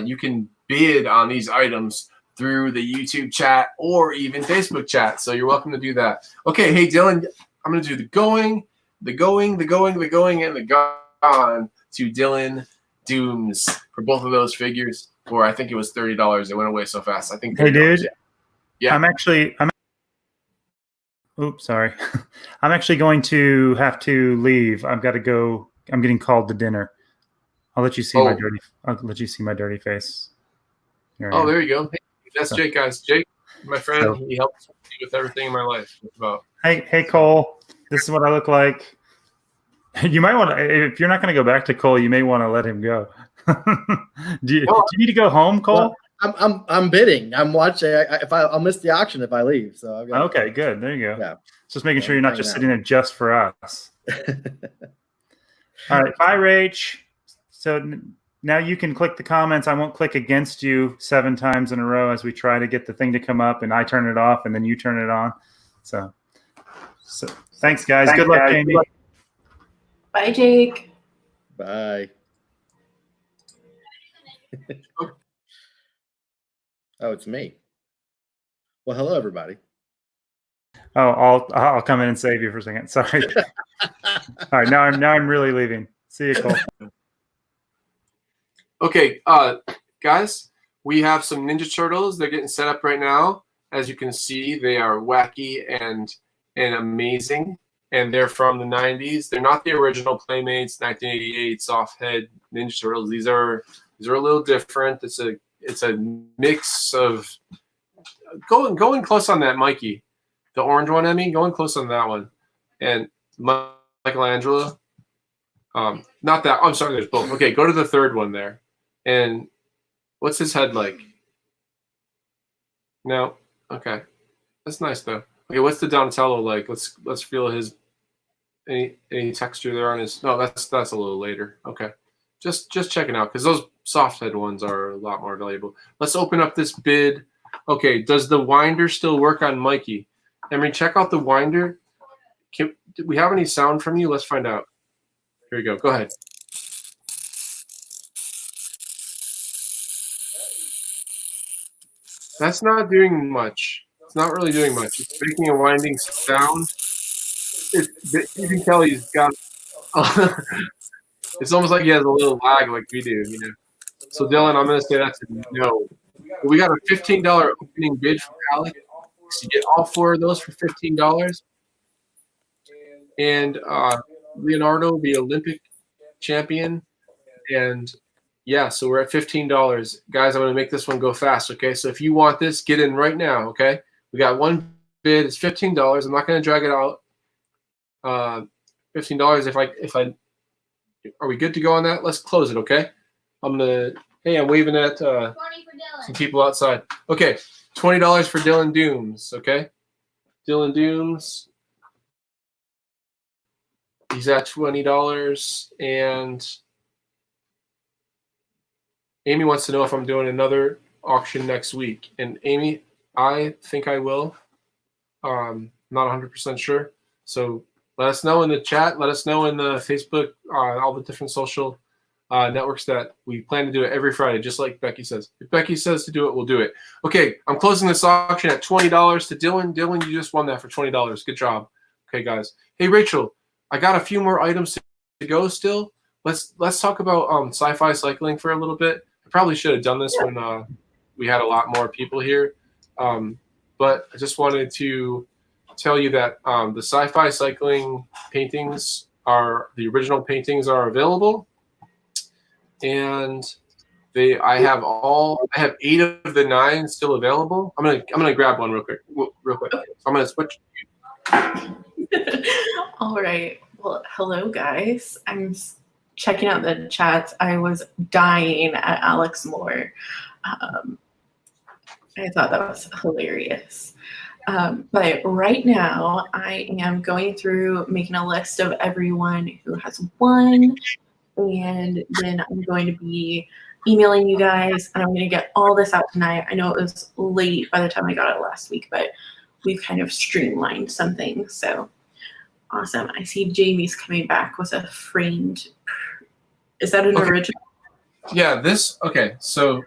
you can bid on these items through the YouTube chat or even Facebook chat. So you're welcome to do that. Okay, hey Dylan, I'm gonna do the going, and the gone to Dylan Dooms for both of those figures. Or I think it was $30. It went away so fast. I think. Hey dude, yeah. Oops, sorry. I'm actually going to have to leave. I've got to go. I'm getting called to dinner. I'll let you see my dirty. I'll let you see my dirty face. There you go. Hey, that's Jake, guys. Jake, my friend. He helps me with everything in my life. Hey, Cole. This is what I look like. You might want to. If you're not going to go back to Cole, you may want to let him go. Do you need to go home, Cole? Well, I'm bidding. I'm watching. I'll miss the auction if I leave. So I've got okay, good. There you go. Yeah. Just making sure you're not just sitting there just for us. All right, bye, Rach. So now you can click the comments. I won't click against you 7 times in a row as we try to get the thing to come up, and I turn it off, and then you turn it on. So thanks, guys. Good luck, Jamie. Bye, Jake. Bye. Oh, it's me. Well, hello, everybody. Oh, I'll come in and save you for a second. Sorry. All right, now I'm really leaving. See you, Cole. Okay, guys, we have some Ninja Turtles. They're getting set up right now. As you can see, they are wacky and amazing, and they're from the 90s. They're not the original Playmates 1988 soft head Ninja Turtles. These are a little different. It's a mix of going close on that Mikey, the orange one. I mean, going close on that one, and Michelangelo. Not that. I'm sorry. There's both. Okay, go to the third one there. And what's his head like? No. Okay, that's nice though. Okay, what's the Donatello like? Let's feel his any texture there on his. No, that's a little later. Okay, just checking out because those soft head ones are a lot more valuable. Let's open up this bid. Okay, does the winder still work on Mikey? Emery, check out the winder. Do we have any sound from you? Let's find out. Here we go. Go ahead. That's not doing much. It's not really doing much. It's making a winding sound. You can tell he's got. It's almost like he has a little lag, like we do, you know. So Dylan, I'm gonna say that's a no. We got a $15 opening bid from Alec. So you get all 4 of those for $15. And Leonardo, the Olympic champion, and yeah, so we're at $15. Guys, I'm going to make this one go fast, okay? So if you want this, get in right now, okay? We got one bid. It's $15. I'm not going to drag it out. $15 if I are we good to go on that? Let's close it, okay? I'm waving at some people outside. Okay, $20 for Dylan Dooms, okay? Dylan Dooms. He's at $20, and Amy wants to know if I'm doing another auction next week. And Amy, I think I will. Not 100% sure. So let us know in the chat. Let us know in the Facebook, all the different social networks that we plan to do it every Friday, just like Becky says. If Becky says to do it, we'll do it. Okay, I'm closing this auction at $20 to Dylan. Dylan, you just won that for $20. Good job. Okay, guys. Hey, Rachel, I got a few more items to go still. Let's talk about sci-fi cycling for a little bit. I probably should have done this when we had a lot more people here. But I just wanted to tell you that the sci-fi cycling paintings the original paintings are available. And I have 8 of the 9 still available. I'm gonna grab one real quick. So I'm gonna switch. All right. Well, hello guys. I'm checking out the chats. I was dying at Alex Moore. I thought that was hilarious. But right now I am going through making a list of everyone who has won, and then I'm going to be emailing you guys, and I'm going to get all this out tonight. I know it was late by the time I got it last week, but we've kind of streamlined some things. So awesome. I see Jamie's coming back with a framed. Is that an original? Yeah, okay. So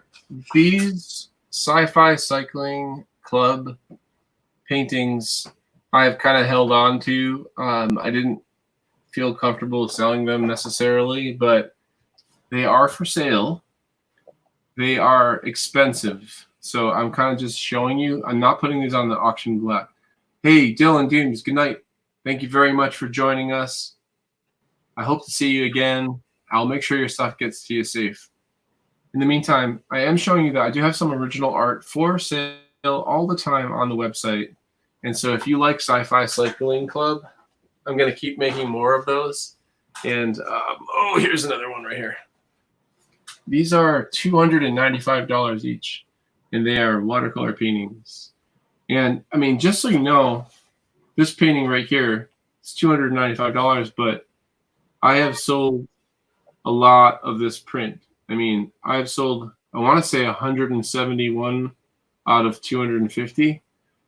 these sci-fi cycling club paintings I've kind of held on to. I didn't feel comfortable selling them necessarily, but they are for sale. They are expensive. So I'm kind of just showing you. I'm not putting these on the auction block. Hey, Dylan Dooms, good night. Thank you very much for joining us. I hope to see you again. I'll make sure your stuff gets to you safe. In the meantime, I am showing you that I do have some original art for sale all the time on the website. And so if you like Sci-Fi Cycling Club, I'm going to keep making more of those. And, here's another one right here. These are $295 each, and they are watercolor paintings. And, I mean, just so you know, this painting right here is $295, but I have sold a lot of this print. I mean, I've sold, I want to say 171 out of 250.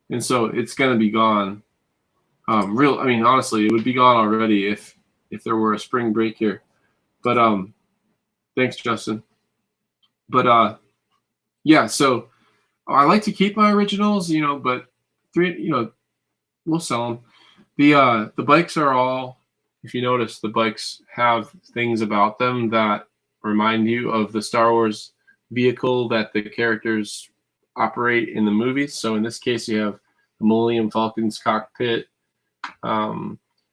And so it's going to be gone. Honestly, it would be gone already if there were a spring break here. But thanks, Justin. But yeah, so I like to keep my originals, but we'll sell them. The bikes are all, if you notice, the bikes have things about them that remind you of the Star Wars vehicle that the characters operate in the movies. So in this case, you have the Millennium Falcon's cockpit.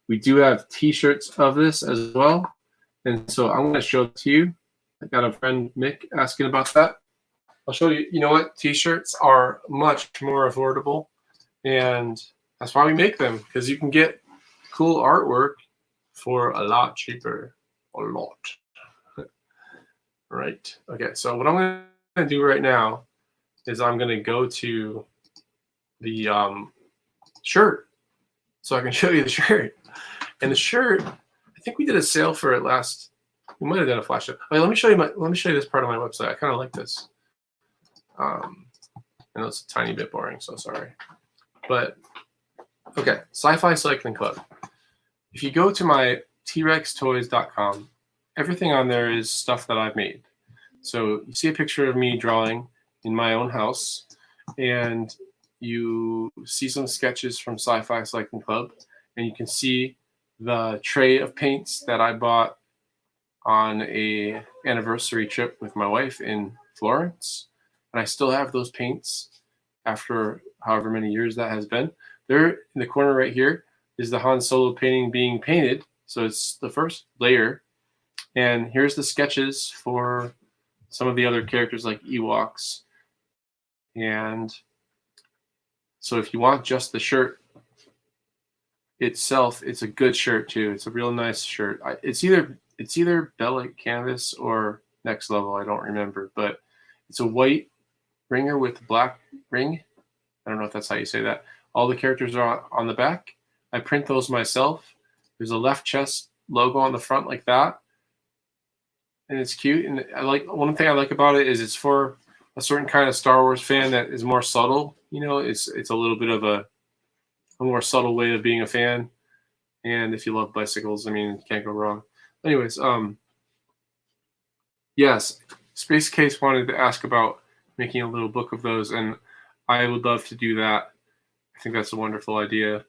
We do have T-shirts of this as well, and so I'm going to show it to you. I got a friend Mick asking about that. I'll show you. You know what? T-shirts are much more affordable, and that's why we make them, because you can get cool artwork for a lot cheaper. A lot. Right. Okay. So what I'm going to do right now is I'm going to go to the shirt so I can show you the shirt. And the shirt, I think we did a sale for it last. We might have done a flash sale. Wait, let me show you this part of my website. I kind of like this. I know it's a tiny bit boring, so sorry. But okay, Sci-Fi Cycling Club. If you go to my trextoys.com, everything on there is stuff that I've made. So you see a picture of me drawing in my own house, and you see some sketches from Sci-Fi Cycling Club, and you can see the tray of paints that I bought on a anniversary trip with my wife in Florence. And I still have those paints after however many years that has been. There in the corner right here is the Han Solo painting being painted. So it's the first layer. And here's the sketches for some of the other characters like Ewoks. And so if you want just the shirt itself, it's a good shirt too. It's a real nice shirt. It's either Bellic Canvas or Next Level. I don't remember, but it's a white ringer with black ring. I don't know if that's how you say that. All the characters are on the back. I print those myself. There's a left chest logo on the front like that, and it's cute. And one thing I like about it is it's for a certain kind of Star Wars fan that is more subtle. It's a little bit of a more subtle way of being a fan. And if you love bicycles, you can't go wrong. Anyways, yes, Space Case wanted to ask about making a little book of those, and I would love to do that. I think that's a wonderful idea.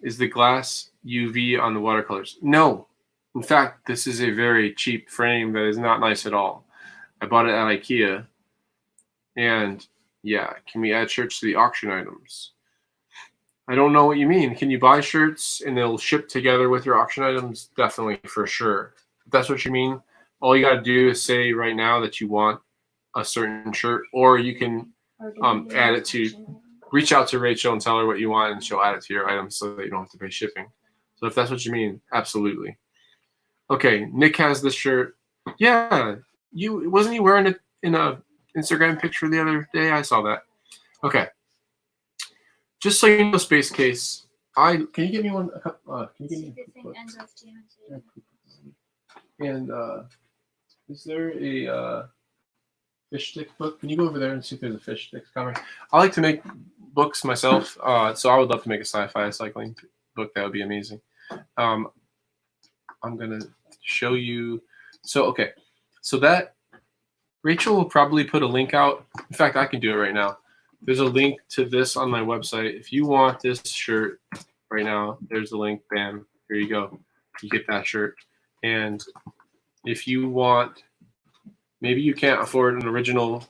Is the glass UV on the watercolors? No. In fact, this is a very cheap frame that is not nice at all. I bought it at IKEA. And yeah, can we add shirts to the auction items? I don't know what you mean. Can you buy shirts and they'll ship together with your auction items? Definitely, for sure. If that's what you mean, all you got to do is say right now that you want a certain shirt, or you can add it to, reach out to Rachel and tell her what you want, and she'll add it to your items so that you don't have to pay shipping. So if that's what you mean, absolutely. Okay, Nick has this shirt. Yeah, wasn't he wearing it in a Instagram picture the other day? I saw that. Okay. Just so you know, Space Case, can you give me one? Can you give me and is there a fish stick book? Can you go over there and see if there's a fish stick comic? I like to make books myself, so I would love to make a sci-fi cycling book. That would be amazing. I'm gonna show you. So okay, so that Rachel will probably put a link out. In fact, I can do it right now. There's a link to this on my website. If you want this shirt right now, there's the link. Bam, here you go. You get that shirt. And if you want, maybe you can't afford an original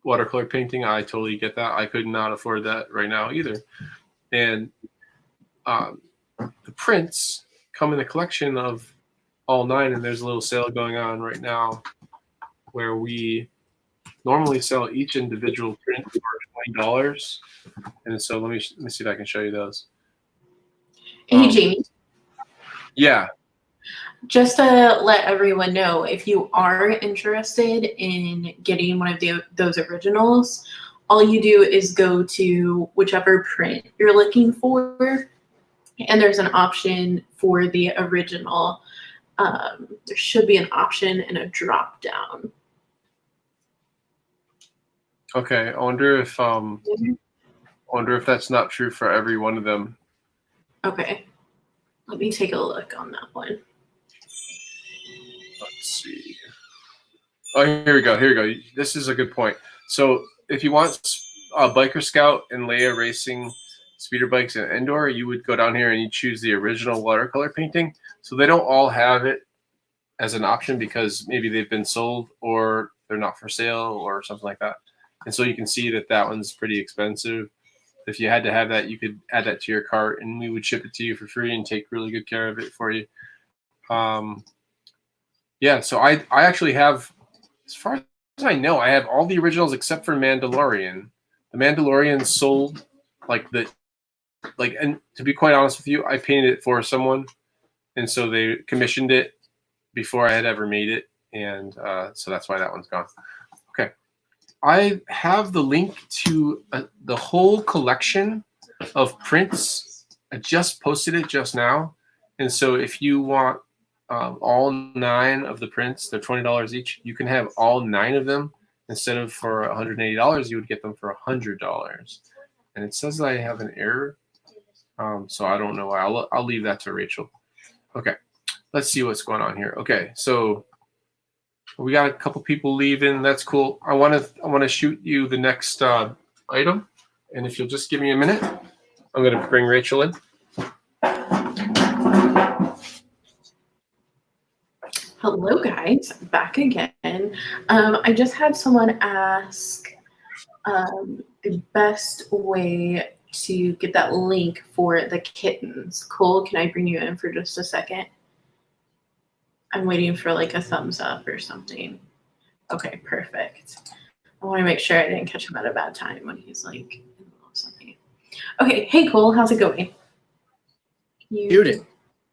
watercolor painting. I totally get that. I could not afford that right now either. And the prints come in a collection of all 9, and there's a little sale going on right now where we normally sell each individual print for $20. And so let me see if I can show you those. Hey, Jamie. Yeah. Just to let everyone know, if you are interested in getting one of those originals, all you do is go to whichever print you're looking for, and there's an option for the original. There should be an option and a drop down. Okay, I wonder if that's not true for every one of them. Okay, let me take a look on that one. Let's see. Oh, here we go. Here we go. This is a good point. So if you want Biker Scout and Leia racing speeder bikes and indoor, you would go down here and you choose the original watercolor painting. So they don't all have it as an option because maybe they've been sold or they're not for sale or something like that. And so you can see that that one's pretty expensive. If you had to have that, you could add that to your cart and we would ship it to you for free and take really good care of it for you. Yeah, so I actually have, as far as I know, I have all the originals except for Mandalorian. The Mandalorian sold and to be quite honest with you, I painted it for someone. And so they commissioned it before I had ever made it. And so that's why that one's gone. Okay. I have the link to the whole collection of prints. I just posted it just now. And so if you want all 9 of the prints, they're $20 each. You can have all 9 of them. Instead of for $180, you would get them for $100. And it says that I have an error. So I don't know why. I'll leave that to Rachel. Okay. Let's see what's going on here. Okay. So we got a couple people leaving. That's cool. I want to shoot you the next item, and if you'll just give me a minute, I'm going to bring Rachel in. Hello, guys. Back again. I just had someone ask the best way to get that link for the kittens. Cole, can I bring you in for just a second? I'm waiting for like a thumbs up or something. Okay, perfect. I want to make sure I didn't catch him at a bad time when he's like in the middle of something. Okay, hey Cole, how's it going? Muted.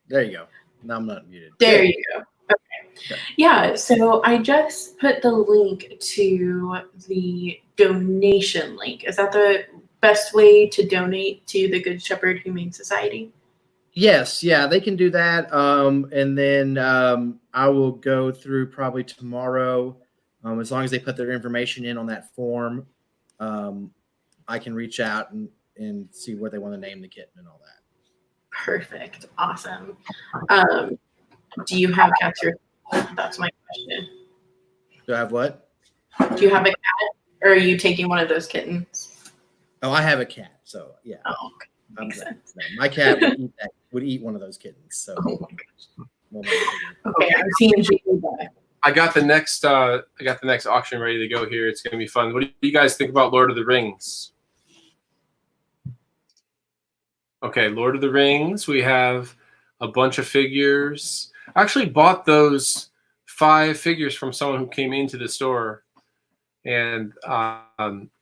There you go. No, I'm not muted. There you go. Okay. Yeah, so I just put the link to the donation link. Is that the best way to donate to the Good Shepherd Humane Society? Yes, yeah, they can do that. And then I will go through probably tomorrow. As long as they put their information in on that form, I can reach out and see where they want to name the kitten and all that. Perfect. Awesome. Do you have cats? That's my question. Do I have what? Do you have a cat, or are you taking one of those kittens? Oh, I have a cat. So yeah. Oh, okay. Makes sense. No, my cat would eat one of those kittens. So Okay, I'm seeing Jamie back. I got the next auction ready to go here. It's gonna be fun. What do you guys think about Lord of the Rings? Okay, Lord of the Rings. We have a bunch of figures. I actually bought those 5 figures from someone who came into the store, and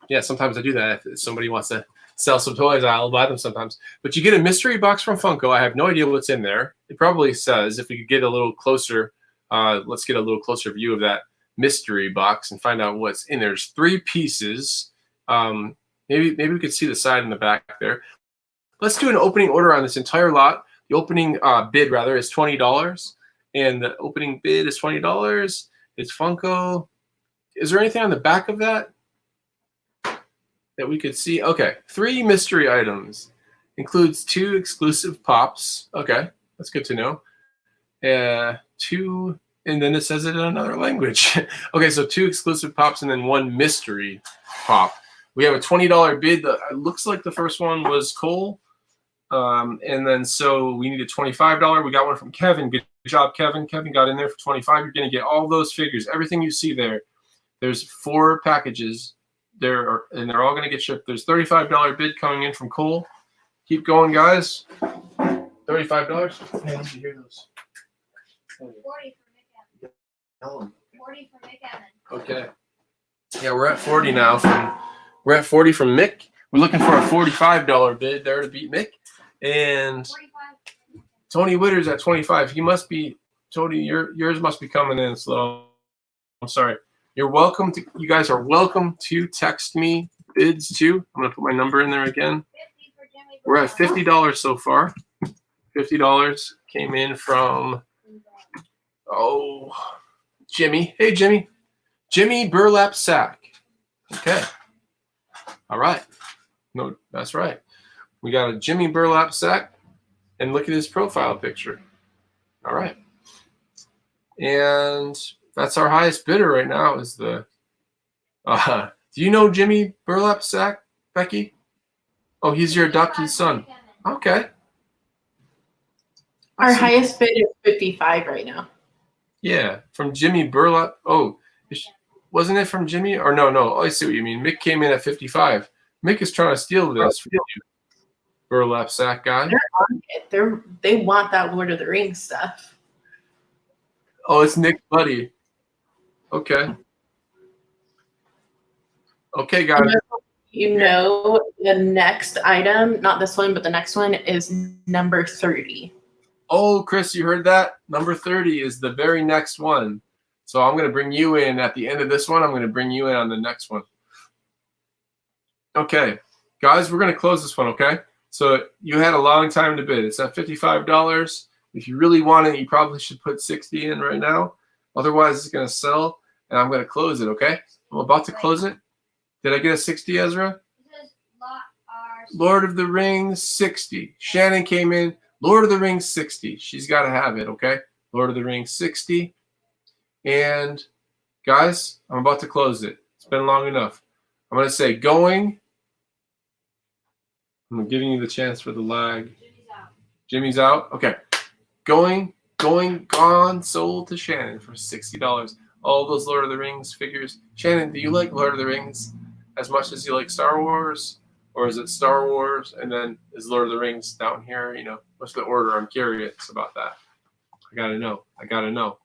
yeah, sometimes I do that. If somebody wants to sell some toys, I'll buy them sometimes. But you get a mystery box from Funko. I have no idea what's in there. It probably says, if we could get a little closer, let's get a little closer view of that mystery box and find out what's in there. There's 3 pieces. Maybe we could see the side and the back there. Let's do an opening order on this entire lot. The opening bid, rather, is $20. And the opening bid is $20. It's Funko. Is there anything on the back of that we could see? Okay, 3 mystery items. Includes 2 exclusive pops. Okay, that's good to know. 2, and then it says it in another language. Okay, so 2 exclusive pops and then 1 mystery pop. We have a $20 bid. It looks like the first one was Cole. And then so we need a $25. We got one from Kevin. Good job, Kevin. Kevin got in there for $25. You're going to get all those figures, everything you see there. There's 4 packages there, and they're all going to get shipped. There's $35 bid coming in from Cole. Keep going, guys. $35. Hey, did you hear those? 40 for McEvan. 40 for McEvan. Okay. Yeah, we're at 40 now. We're at 40 from Mick. We're looking for a $45 bid there to beat Mick. And 45. Tony Witter's at 25. He must be, Tony, yours must be coming in slow. I'm sorry. You're welcome to, you guys are welcome to text me bids too. I'm going to put my number in there again. We're at $50 so far. $50 came in from, Jimmy. Hey, Jimmy. Jimmy Burlap Sack. Okay. All right. No, that's right. We got a Jimmy Burlap Sack, and look at his profile picture. All right. And that's our highest bidder right now is the, do you know Jimmy Burlap Sack, Becky? Oh, he's your adopted son. Okay. Our highest bid is 55 right now. Yeah, from Jimmy Burlap. Oh, wasn't it from Jimmy? Or no. Oh, I see what you mean. Mick came in at 55. Mick is trying to steal this from you, Burlap Sack guy. They're on it. They want that Lord of the Rings stuff. Oh, it's Nick's buddy. Okay. Okay, guys. You know, the next item, not this one, but the next one is number 30. Oh, Chris, you heard that? Number 30 is the very next one. So I'm going to bring you in at the end of this one. I'm going to bring you in on the next one. Okay, guys, we're going to close this one, okay? So you had a long time to bid. It's at $55. If you really want it, you probably should put 60 in right now. Otherwise, it's going to sell, and I'm going to close it, okay? I'm about to close it. Did I get a 60, Ezra? Lord of the Rings, 60. Shannon came in. Lord of the Rings, 60. She's got to have it, okay? Lord of the Rings, 60. And, guys, I'm about to close it. It's been long enough. I'm going to say going. I'm giving you the chance for the lag. Jimmy's out. Okay. Going, gone, sold to Shannon for $60. All those Lord of the Rings figures. Shannon, do you like Lord of the Rings as much as you like Star Wars? Or is it Star Wars and then is Lord of the Rings down here? You know, what's the order? I'm curious about that. I got to know.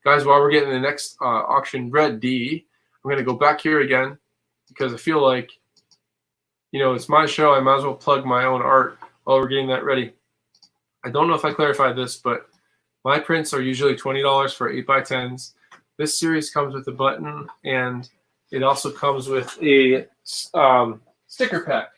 Guys, while we're getting the next auction ready, I'm going to go back here again because I feel like, you know, it's my show. I might as well plug my own art while we're getting that ready. I don't know if I clarified this, but my prints are usually $20 for 8x10s. This series comes with a button, and it also comes with a sticker pack.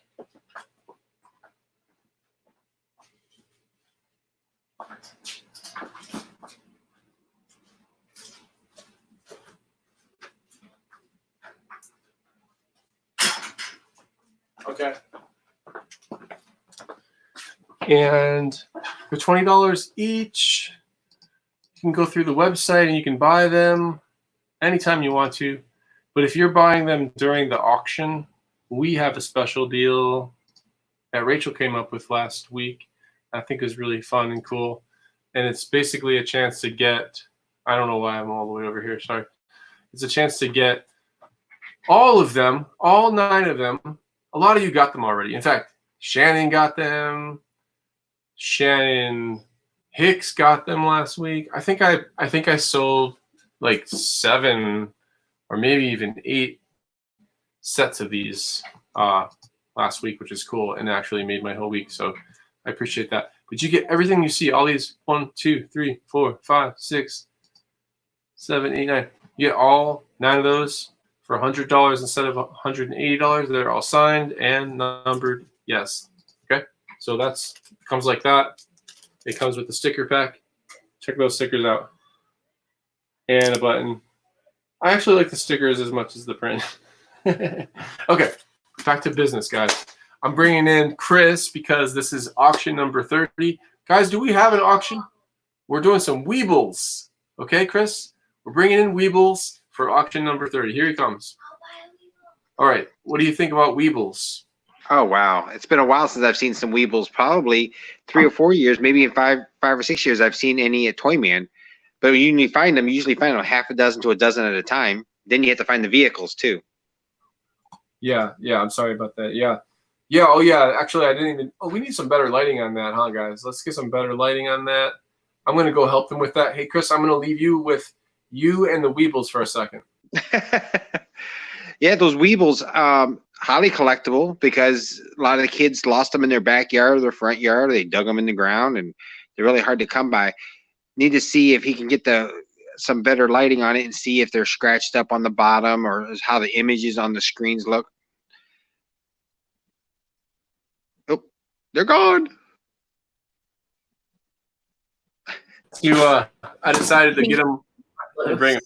Okay. And for $20 each, you can go through the website and you can buy them anytime you want to. But if you're buying them during the auction, we have a special deal that Rachel came up with last week. I think is really fun and cool. And it's basically a chance to get, I don't know why I'm all the way over here, sorry. It's a chance to get all of them, all 9 of them. A lot of you got them already. In fact, Shannon got them. Shannon Hicks got them last week. I think I sold like 7 or maybe even 8 sets of these last week, which is cool and actually made my whole week. So I appreciate that. But you get everything you see, all these 1, 2, 3, 4, 5, 6, 7, 8, 9. You get all 9 of those for $100 instead of $180. They're all signed and numbered. Yes. Okay. So that's comes like that. It comes with the sticker pack. Check those stickers out. And a button. I actually like the stickers as much as the print. Okay. Back to business, guys. I'm bringing in Chris because this is auction number 30. Guys, do we have an auction? We're doing some weebles. Okay, Chris? We're bringing in weebles for auction number 30. Here he comes. All right. What do you think about weebles? Oh, wow. It's been a while since I've seen some weebles. Probably 3 or 4 years, maybe in 5 or 6 years, I've seen any at Toyman. But when you find them, you usually find them half a dozen to a dozen at a time. Then you have to find the vehicles, too. Yeah. I'm sorry about that. Yeah. Oh, yeah. Actually, I didn't even. Oh, we need some better lighting on that, huh, guys? Let's get some better lighting on that. I'm going to go help them with that. Hey, Chris, I'm going to leave you with you and the weebles for a second. Yeah, those weebles, highly collectible because a lot of the kids lost them in their backyard or their front yard. Or they dug them in the ground, and they're really hard to come by. Need to see if he can get some better lighting on it and see if they're scratched up on the bottom or how the images on the screens look. Oh, they're gone. I decided to get them and bring them.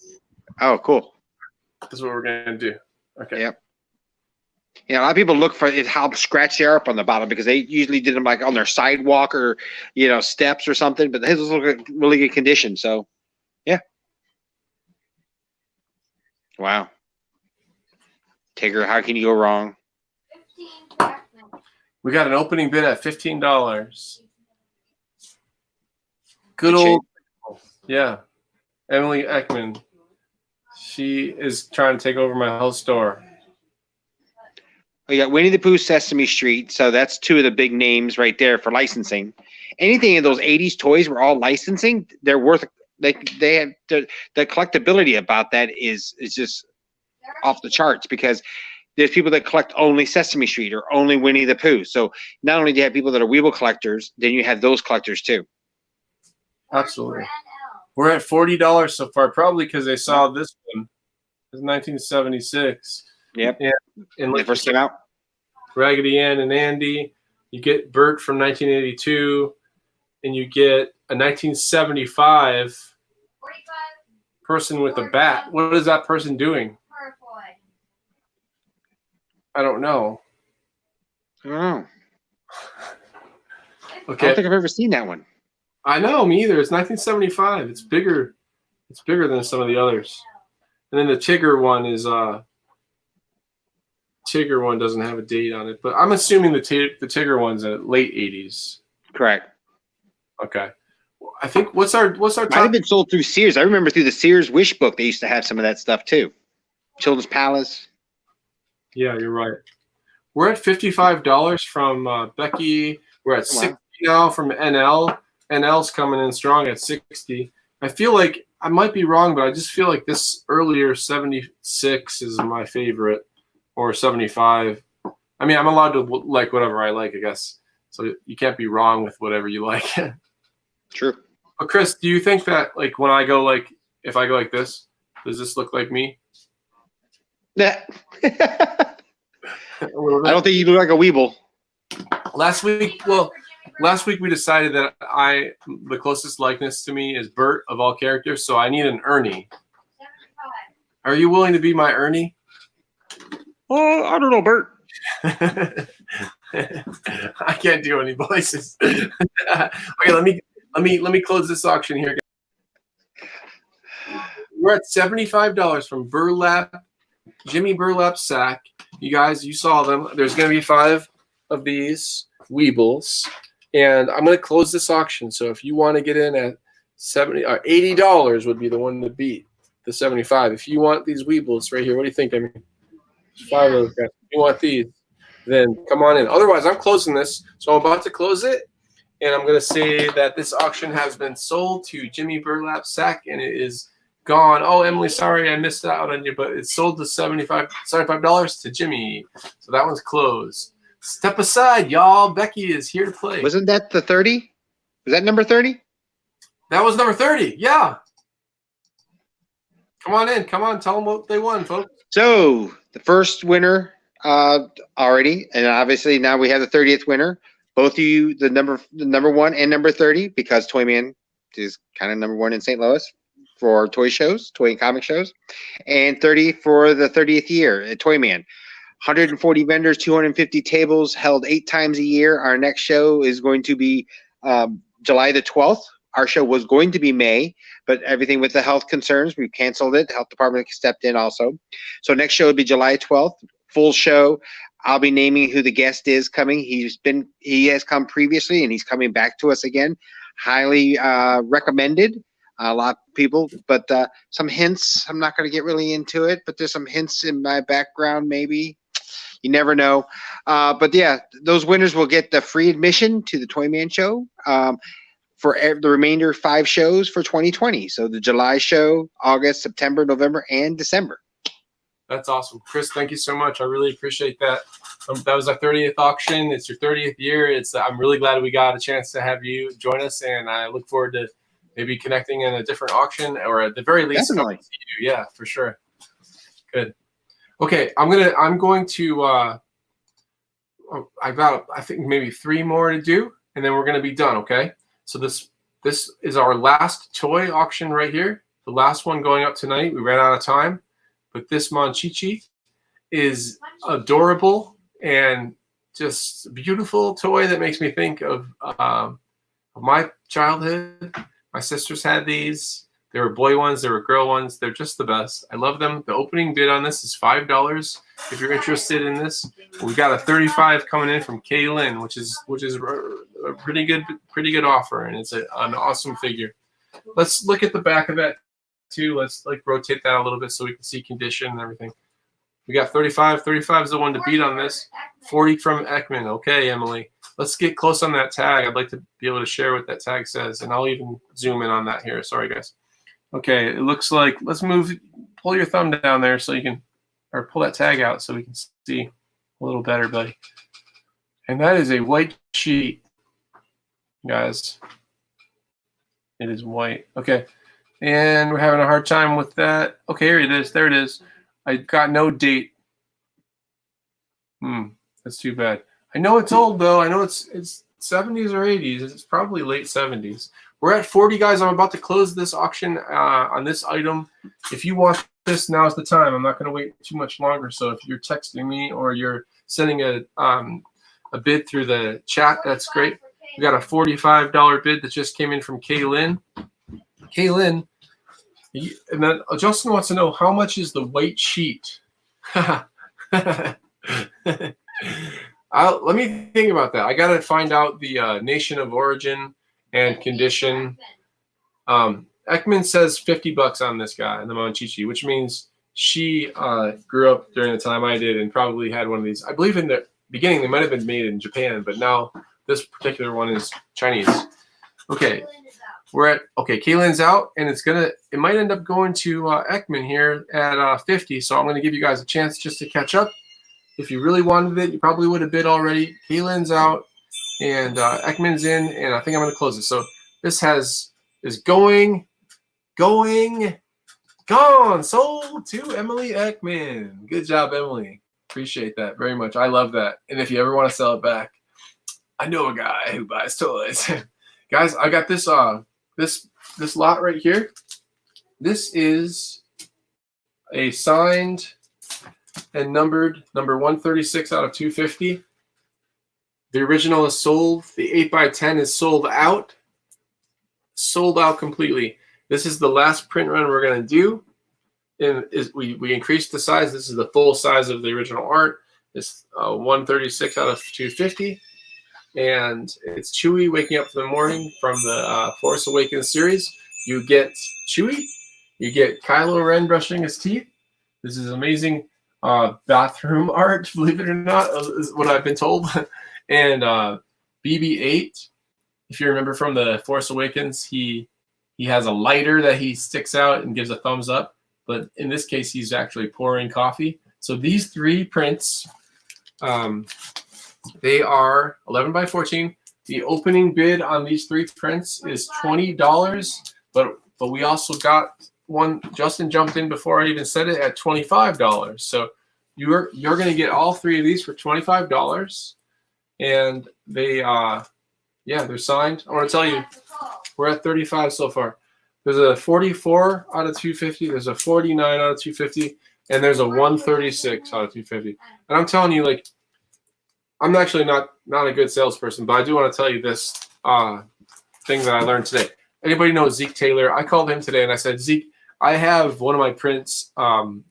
Oh, cool. That's what we're going to do. Okay. Yep. Yeah, a lot of people look for it, how scratched they are up on the bottom because they usually did them like on their sidewalk or, steps or something. But his look in really good condition. So, yeah. Wow. Tigger, how can you go wrong? We got an opening bid at $15. Good old, yeah. Emily Ekman. She is trying to take over my whole store. We got Winnie the Pooh, Sesame Street. So that's 2 of the big names right there for licensing. Anything in those 80s toys were all licensing. They're worth. They have the collectability about that is just off the charts because there's people that collect only Sesame Street or only Winnie the Pooh. So not only do you have people that are weeble collectors, then you have those collectors too. Absolutely. We're at $40 so far, probably because they saw this one. It's 1976. Yep. And when they first came out. Raggedy Ann and Andy. You get Bert from 1982, and you get a 1975 person with a bat. What is that person doing? I don't know. Oh. Okay. I don't think I've ever seen that one. I know, me either. It's 1975. It's bigger. It's bigger than some of the others. And then the Tigger one is Tigger one doesn't have a date on it, but I'm assuming the Tigger one's in late 80s. Correct. Okay. I think what's our top? Might have been sold through Sears. I remember through the Sears Wish book they used to have some of that stuff too. Children's Palace. Yeah, you're right. We're at $55 from Becky. We're at 60 now from NL. NL's coming in strong at 60. I feel like I might be wrong, but I just feel like this earlier 76 is my favorite, or 75. I mean, I'm allowed to like whatever I like, I guess. So you can't be wrong with whatever you like. True. But Chris, do you think that like when I go like, if I go like this, does this look like me? Yeah. I don't think you look like a weeble. Last week we decided that the closest likeness to me is Bert of all characters, so I need an Ernie. Are you willing to be my Ernie? Oh, I don't know, Bert. I can't do any voices. Okay, let me close this auction here. We're at $75 from Burlap, Jimmy Burlap Sack. You guys, you saw them. There's going to be 5 of these. weebles, and I'm going to close this auction. So if you want to get in at $70 or $80 would be the one to beat the 75. If you want these weebles right here, what do you think? I mean, 5 of those guys. If you want these, then come on in. Otherwise, I'm closing this. So I'm about to close it, and I'm going to say that this auction has been sold to Jimmy Burlap Sack, and it is gone. Oh, Emily, sorry I missed out on you, but it's sold to $75 to Jimmy. So that one's closed. Step aside, y'all. Becky is here to play. Wasn't that the 30? Was that number 30? That was number 30. Yeah. Come on in. Come on. Tell them what they won, folks. So the first winner already, and obviously now we have the 30th winner. Both of you, the number 1 and number 30, because Toyman is kind of number 1 in St. Louis for toy shows, toy and comic shows, and 30 for the 30th year at Toyman. 140 vendors, 250 tables, held 8 times a year. Our next show is going to be July the 12th. Our show was going to be May, but everything with the health concerns, we canceled it. The health department stepped in also. So next show would be July 12th, full show. I'll be naming who the guest is coming. He has come previously, and he's coming back to us again. Highly recommended. A lot of people, but some hints. I'm not going to get really into it, but there's some hints in my background, maybe. You never know. But yeah, those winners will get the free admission to the Toyman show for the remainder 5 shows for 2020. So the July show, August, September, November, and December. That's awesome. Chris, thank you so much. I really appreciate that. That was our 30th auction. It's your 30th year. I'm really glad we got a chance to have you join us, and I look forward to maybe connecting in a different auction, or at the very least, definitely. Coming to you. Yeah, for sure. Good. Okay, I'm going to. I got, I think, maybe 3 more to do, and then we're going to be done. Okay. So this is our last toy auction right here. The last one going up tonight. We ran out of time, but this Monchichi is adorable and just a beautiful toy that makes me think of my childhood. My sisters had these. There were boy ones, there were girl ones. They're just the best. I love them. The opening bid on this is $5 if you're interested in this. We got a 35 coming in from Kaylin, which is a pretty good offer, and it's an awesome figure. Let's look at the back of that too. Let's rotate that a little bit so we can see condition and everything. We got 35. 35 is the one to beat on this. 40 from Ekman. Okay, Emily. Let's get close on that tag. I'd like to be able to share what that tag says, and I'll even zoom in on that here. Sorry, guys. Okay, it looks like, let's pull your thumb down there so you can, or pull that tag out so we can see a little better, buddy. And that is a white sheet, guys. It is white. Okay, and we're having a hard time with that. Okay, here it is. There it is. I got no date. That's too bad. I know it's old, though. I know it's 70s or 80s. It's probably late 70s. We're at 40, guys. I'm about to close this auction on this item. If you want this, now's the time. I'm not going to wait too much longer. So if you're texting me or you're sending a bid through the chat, that's great. We got a $45 bid that just came in from Kaylin. Kaylin, and then Justin wants to know, how much is the white sheet? Let me think about that. I got to find out the nation of origin and condition. Ekman says $50 on this guy, the Monchichi, which means she grew up during the time I did and probably had one of these. I believe in the beginning they might have been made in Japan, but now this particular one is Chinese. Okay, Kaylin's out, and it might end up going to Ekman here at 50. So I'm going to give you guys a chance just to catch up. If you really wanted it, you probably would have bid already. Kaylin's out, and Ekman's in, and I think I'm going to close it. So this is gone, sold to Emily Ekman. Good job, Emily. Appreciate that very much. I love that. And if you ever want to sell it back, I know a guy who buys toys. Guys, I got this this lot right here. This is a signed and numbered number 136 out of 250. The original is sold. The 8x10 is sold out. Sold out completely. This is the last print run we're going to do. And we increased the size. This is the full size of the original art. It's 136 out of 250. and it's Chewie waking up for the morning from the Force Awakens series. You get Chewie, you get Kylo Ren brushing his teeth. This is amazing bathroom art, believe it or not, is what I've been told. And BB-8, if you remember from the Force Awakens, he has a lighter that he sticks out and gives a thumbs up. But in this case, he's actually pouring coffee. So these 3 prints, they are 11 by 14. The opening bid on these 3 prints is $20, but we also got one. Justin jumped in before I even said it at $25. So you're going to get all 3 of these for $25, and they're signed. I want to tell you, we're at 35 so far. There's a 44 out of 250. There's a 49 out of 250, and there's a 136 out of 250. And I'm telling you, like, I'm actually not a good salesperson, but I do want to tell you this thing that I learned today. Anybody know Zeke Taylor? I called him today and I said, Zeke, I have one of my prints, Han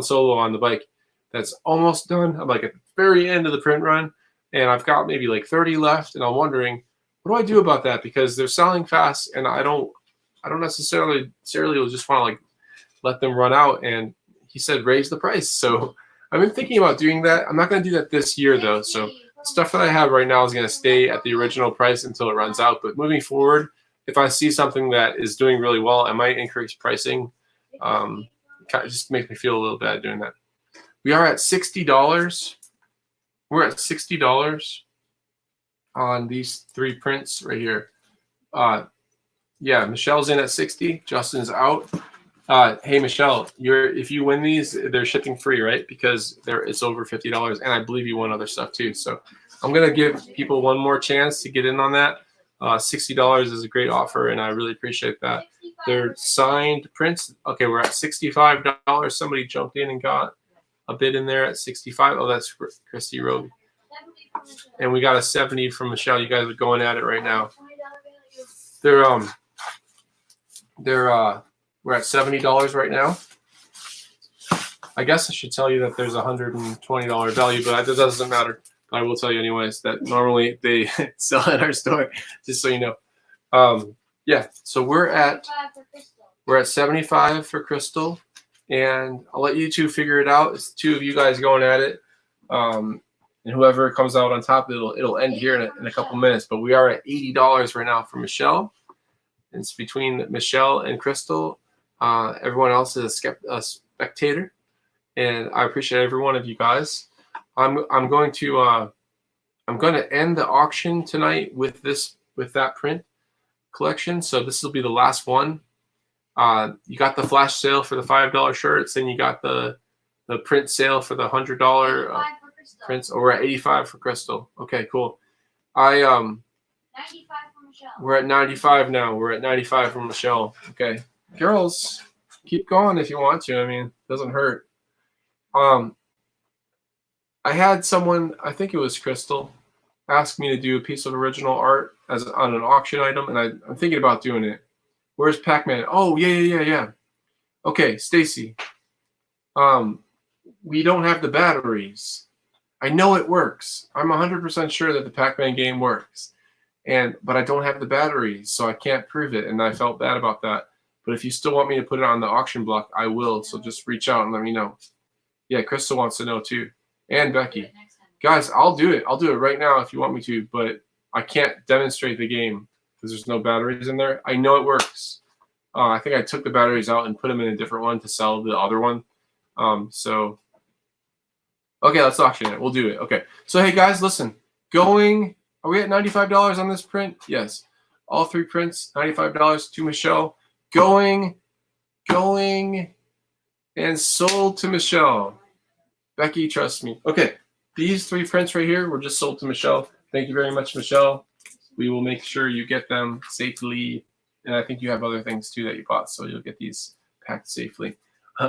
Solo on the bike, that's almost done. I'm like at the very end of the print run, and I've got maybe like 30 left, and I'm wondering, what do I do about that? Because they're selling fast, and I don't necessarily just want to like let them run out. And he said raise the price. So I've been thinking about doing that. I'm not going to do that this year though. So stuff that I have right now is going to stay at the original price until it runs out. But moving forward, if I see something that is doing really well, I might increase pricing. It just makes me feel a little bad doing that. We are at $60. We're at $60 on these 3 prints right here. Yeah, Michelle's in at 60. Justin's out. Hey Michelle, if you win these, they're shipping free, right? Because it's over $50, and I believe you won other stuff too. So I'm gonna give people one more chance to get in on that. $60 is a great offer, and I really appreciate that. They're signed prints. Okay, we're at $65. Somebody jumped in and got a bid in there at 65. Oh, that's Christy Rogue. And we got a 70 from Michelle. You guys are going at it right now. We're at $70 right now. I guess I should tell you that there's a $120 value, but that doesn't matter. I will tell you anyways that normally they sell at our store, just so you know. Yeah, so we're at 75 for Crystal, and I'll let you 2 figure it out. It's 2 of you guys going at it, and whoever comes out on top, it'll end here in a couple minutes. But we are at $80 right now for Michelle. It's between Michelle and Crystal. Everyone else is a spectator, and I appreciate every one of you guys. I'm going to end the auction tonight with that print collection. So this will be the last one. You got the flash sale for the $5 shirts, and you got the print sale for the $100 prints. Oh, we're at 85 for Crystal. Okay, cool. 95 for Michelle. We're at 95 now. We're at 95 from Michelle. Okay, girls, keep going if you want to. I mean, it doesn't hurt. I had someone, I think it was Crystal, ask me to do a piece of original art on an auction item, and I'm thinking about doing it. Where's Pac-Man? Oh, yeah. Okay, Stacy. We don't have the batteries. I know it works. I'm 100% sure that the Pac-Man game works, but I don't have the batteries, so I can't prove it, and I felt bad about that. But if you still want me to put it on the auction block, I will. So just reach out and let me know. Yeah, Crystal wants to know too, and Becky. Guys, I'll do it. I'll do it right now if you want me to, but I can't demonstrate the game because there's no batteries in there. I know it works. I think I took the batteries out and put them in a different one to sell the other one. Okay, let's auction it. We'll do it. Okay. So, hey, guys, listen. Are we at $95 on this print? Yes. All 3 prints, $95 to Michelle. Going, and sold to Michelle. Becky, trust me. Okay. These 3 prints right here were just sold to Michelle. Thank you very much, Michelle. We will make sure you get them safely. And I think you have other things too that you bought, so you'll get these packed safely.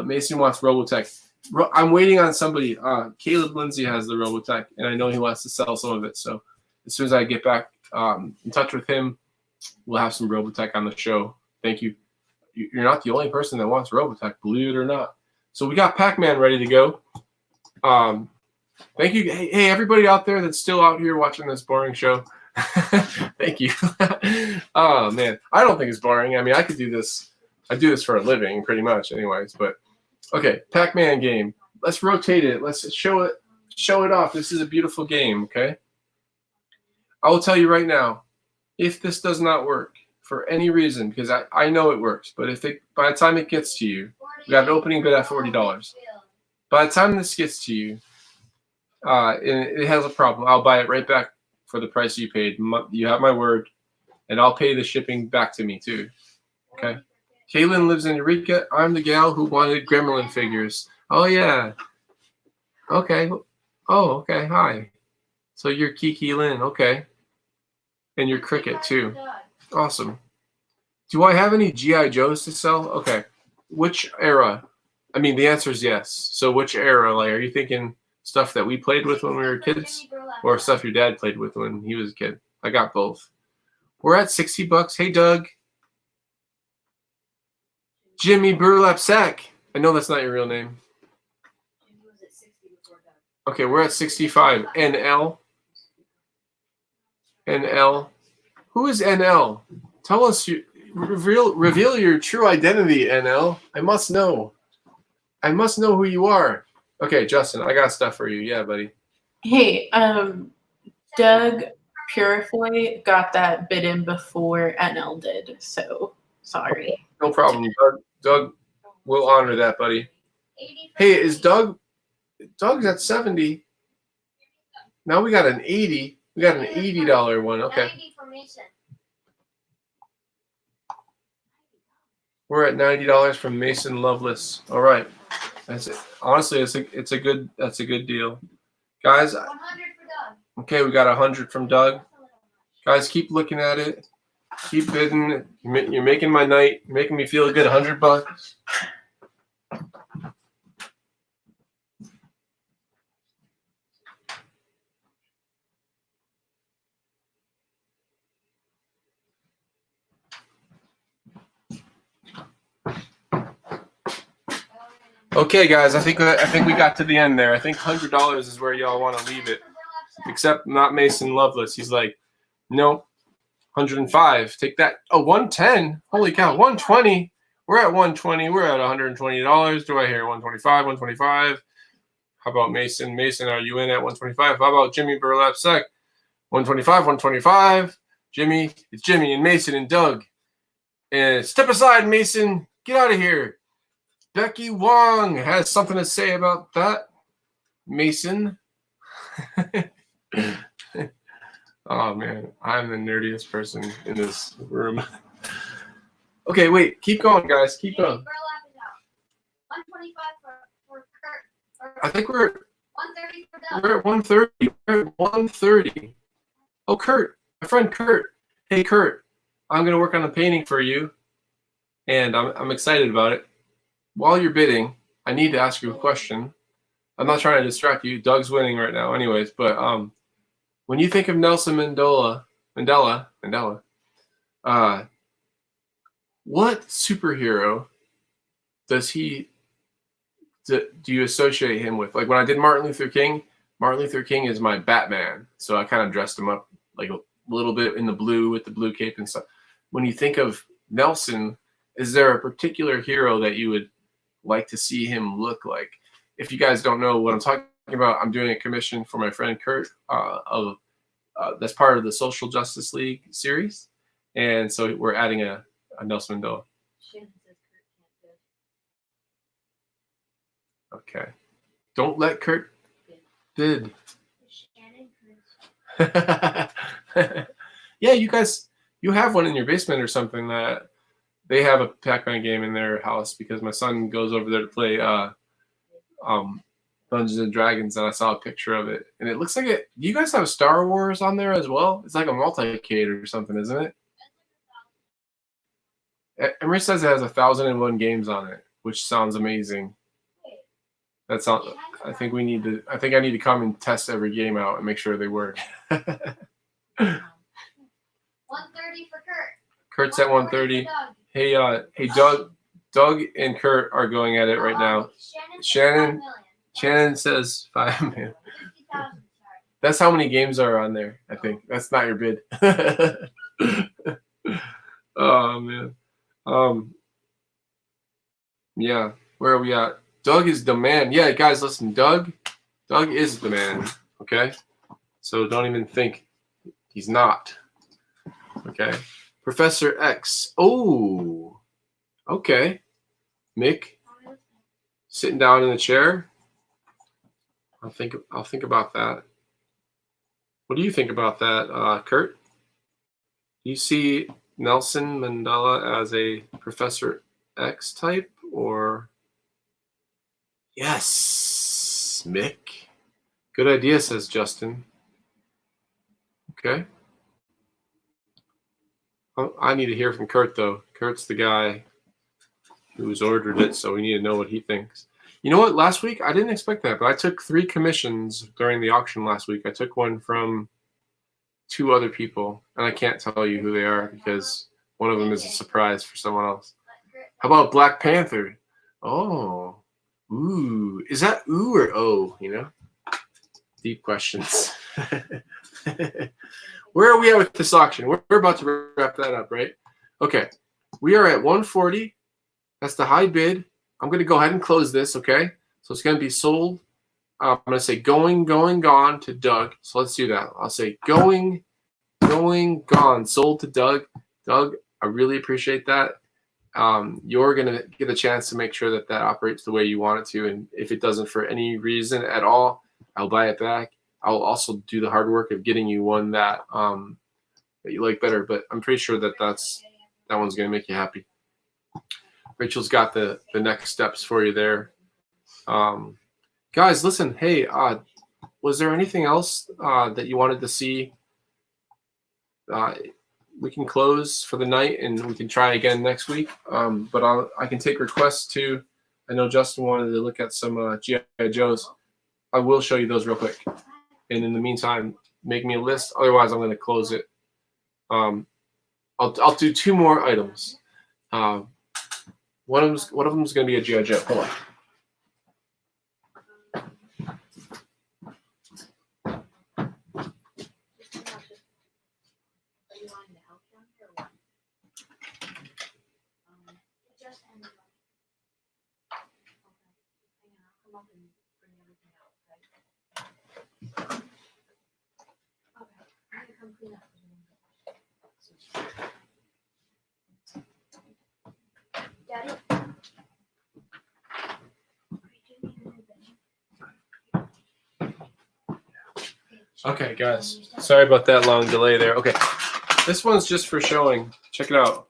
Mason wants Robotech. I'm waiting on somebody. Caleb Lindsay has the Robotech, and I know he wants to sell some of it. So as soon as I get back in touch with him, we'll have some Robotech on the show. Thank you. You're not the only person that wants Robotech, believe it or not. So we got Pac-Man ready to go. Thank you. Hey, everybody out there that's still out here watching this boring show. Thank you. Oh man, I don't think it's boring. I mean, I could do this. I do this for a living, pretty much, anyways. But okay, Pac-Man game. Let's rotate it. Let's show it off. This is a beautiful game. Okay. I will tell you right now, if this does not work for any reason, because I know it works, but if it by the time it gets to you, we got an opening bid at $40. By the time this gets to you, and it has a problem, I'll buy it right back for the price you paid. You have my word, and I'll pay the shipping back to me too. Okay. Kaylin lives in Eureka. I'm the gal who wanted gremlin figures. Oh yeah. Okay. Oh, okay. Hi. So you're Kiki Lynn. Okay. And you're Cricket too. Awesome. Do I have any G.I. Joes to sell? Okay. Which era? I mean, the answer is yes. So which era? Like, are you thinking stuff that we played with when we were kids, or stuff your dad played with when he was a kid? I got both. We're at $60. Hey, Doug. Jimmy Burlap Sack. I know that's not your real name. Okay, we're at 65. NL. NL. Who is NL? Tell us. Reveal your true identity, NL. I must know. I must know who you are. Okay, Justin, I got stuff for you. Yeah, buddy. Hey, Doug Purifoy got that bid in before NL did, so sorry. No problem. Doug will honor that, buddy. Hey, is Doug's at 70. Now we got an 80. We got an $80 one. Okay. We're at $90 from Mason Loveless. All right. That's it. Honestly, that's a good deal. Guys, okay, we got 100 from Doug. Guys, keep looking at it. Keep bidding. You're making my night. You're making me feel good. $100. Okay, guys, I think we got to the end there. I think $100 is where y'all want to leave it, except not Mason Loveless. He's like, no, 105. Take that. Oh, 110. Holy cow, 120. We're at 120. We're at $120. Do I hear 125? 125. How about Mason? Mason, are you in at 125? How about Jimmy Burlap Sack? 125. 125. Jimmy, it's Jimmy and Mason and Doug. And step aside, Mason. Get out of here. Becky Wong has something to say about that. Mason. Oh, man. I'm the nerdiest person in this room. Okay, wait. Keep going, guys. Keep going. 125 for Kurt. I think we're 130 for Doug. at 130. We're at 130. Oh, Kurt. My friend Kurt. Hey, Kurt. I'm going to work on a painting for you. And I'm excited about it. While you're bidding, I need to ask you a question. I'm not trying to distract you. Doug's winning right now anyways, but when you think of Nelson Mandela, what superhero do you associate him with? Like when I did Martin Luther King is my Batman. So I kind of dressed him up like a little bit in the blue with the blue cape and stuff. When you think of Nelson, is there a particular hero that you would like to see him look like? If you guys don't know what I'm talking about, I'm doing a commission for my friend Kurt that's part of the Social Justice League series, and so we're adding a Nelson Mandela. Okay, don't let Kurt bid. Yeah, you guys, you have one in your basement or something that. They have a Pac-Man game in their house because my son goes over there to play Dungeons and Dragons, and I saw a picture of it, and it looks like it. Do you guys have Star Wars on there as well? It's like a multi-cade or something, isn't it? Emery says it has 1,001 games on it, which sounds amazing. That sounds. I think I need to come and test every game out and make sure they work. 130 for Kurt. Kurt's at 130. Hey, Doug and Kurt are going at it right now. Shannon says 5 million. That's how many games are on there, I think. That's not your bid. Oh, man. Yeah, where are we at? Doug is the man. Yeah, guys, listen, Doug is the man, okay? So don't even think he's not, okay? Professor X. Oh, okay. Mick, sitting down in the chair. I'll think about that. What do you think about that, Kurt? Do you see Nelson Mandela as a Professor X type, or? Yes, Mick. Good idea, says Justin. Okay. I need to hear from Kurt, though. Kurt's the guy who's ordered it, so we need to know what he thinks. You know what? Last week, I didn't expect that, but I took 3 commissions during the auction last week. I took one from 2 other people, and I can't tell you who they are because one of them is a surprise for someone else. How about Black Panther? Oh, ooh. Is that ooh or oh, you know? Deep questions. Where are we at with this auction? We're about to wrap that up, right? Okay. We are at 140. That's the high bid. I'm going to go ahead and close this, okay? So it's going to be sold. I'm going to say going, gone to Doug. So let's do that. I'll say going, gone, sold to Doug. Doug, I really appreciate that. You're going to get a chance to make sure that that operates the way you want it to. And if it doesn't for any reason at all, I'll buy it back. I'll also do the hard work of getting you one that that you like better. But I'm pretty sure that that one's going to make you happy. Rachel's got the next steps for you there. Guys, listen. Hey, was there anything else that you wanted to see? We can close for the night and we can try again next week. But I can take requests too. I know Justin wanted to look at some G.I. Joes. I will show you those real quick. And in the meantime, make me a list. Otherwise, I'm going to close it. I'll do 2 more items. One of them is going to be a G.I. Joe. Hold on. Daddy? Okay, guys. Sorry about that long delay there. Okay. This one's just for showing. Check it out.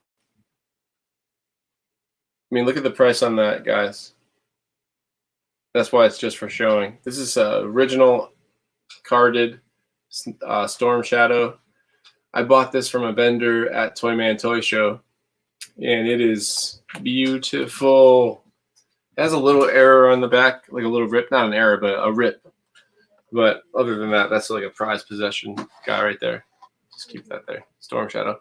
I mean, look at the price on that, guys. That's why it's just for showing. This is original carded Storm Shadow. I bought this from a vendor at Toyman Toy Show, and it is beautiful. It has a little error on the back, like a little rip. Not an error, but a rip. But other than that, that's like a prized possession guy right there. Just keep that there. Storm Shadow.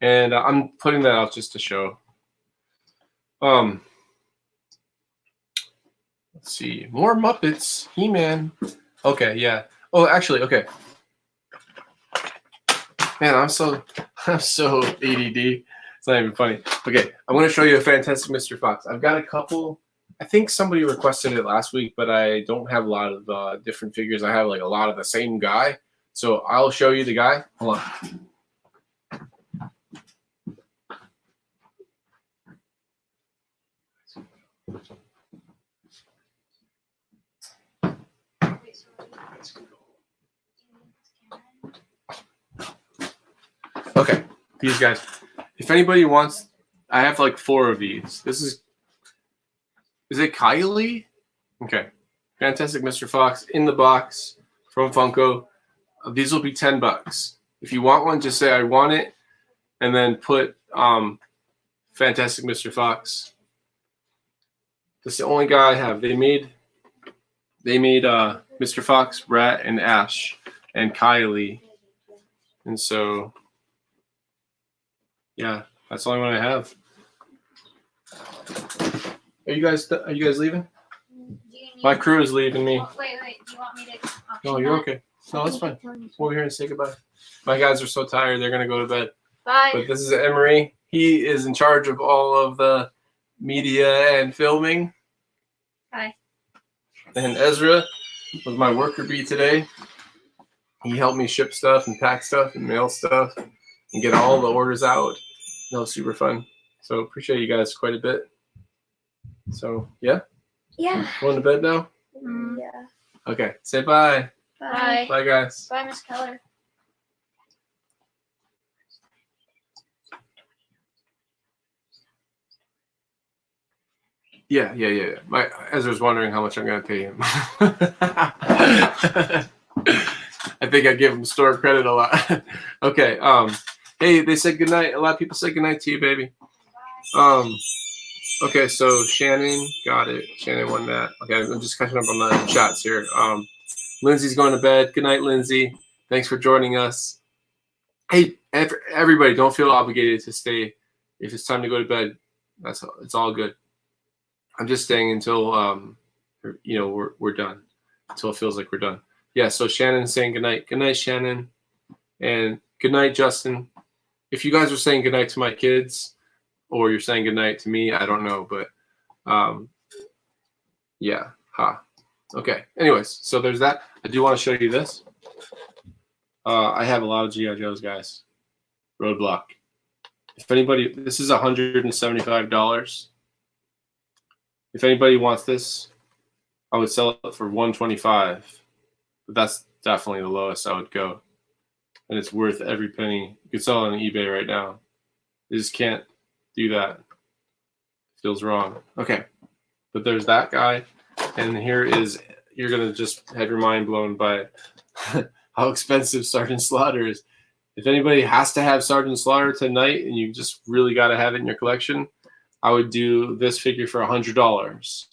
And I'm putting that out just to show. Let's see. More Muppets. He-Man. Okay, yeah. Oh, actually, okay. Man, I'm so ADD. It's not even funny. Okay, I want to show you a Fantastic Mr. Fox. I've got a couple. I think somebody requested it last week, but I don't have a lot of different figures. I have like a lot of the same guy. So I'll show you the guy. Hold on. Okay, these guys. If anybody wants, I have like 4 of these. This is it Kylie? Okay. Fantastic Mr. Fox in the box from Funko. These will be $10. If you want one, just say I want it, and then put Fantastic Mr. Fox. That's the only guy I have. They made Mr. Fox, Rat, and Ash, and Kylie, and so yeah, that's the only one I have. Are you guys leaving? My crew is leaving me. Wait. Do you want me to? No, you're okay. No, that's fine. We're here to say goodbye. My guys are so tired; they're gonna go to bed. Bye. But this is Emery. He is in charge of all of the media and filming. Hi. And Ezra was my worker bee today. He helped me ship stuff and pack stuff and mail stuff and get all the orders out. That was super fun. So appreciate you guys quite a bit. So yeah. Yeah. Going to bed now? Yeah. Okay. Say bye. Bye. Bye, guys. Bye, Miss Keller. Yeah. My Ezra's wondering how much I'm gonna pay him. I think I gave him store credit a lot. Okay. Hey, they said goodnight. A lot of people said goodnight to you, baby. Okay, so Shannon got it. Shannon won that. Okay, I'm just catching up on the chats here. Lindsay's going to bed. Good night, Lindsay. Thanks for joining us. Hey, everybody, don't feel obligated to stay. If it's time to go to bed, it's all good. I'm just staying until we're done. Until it feels like we're done. Yeah, so Shannon's saying good night. Good night, Shannon. And good night, Justin. If you guys are saying good night to my kids, or you're saying good night to me, I don't know, but yeah. Okay. Anyways, so there's that. I do want to show you this. I have a lot of G.I. Joes, guys. Roadblock. If anybody, this is $175. If anybody wants this, I would sell it for $125. But that's definitely the lowest I would go. And it's worth every penny. You could sell it on eBay right now. You just can't do that. Feels wrong. Okay. But there's that guy. And here is, you're going to just have your mind blown by how expensive Sergeant Slaughter is. If anybody has to have Sergeant Slaughter tonight and you just really got to have it in your collection, I would do this figure for $100.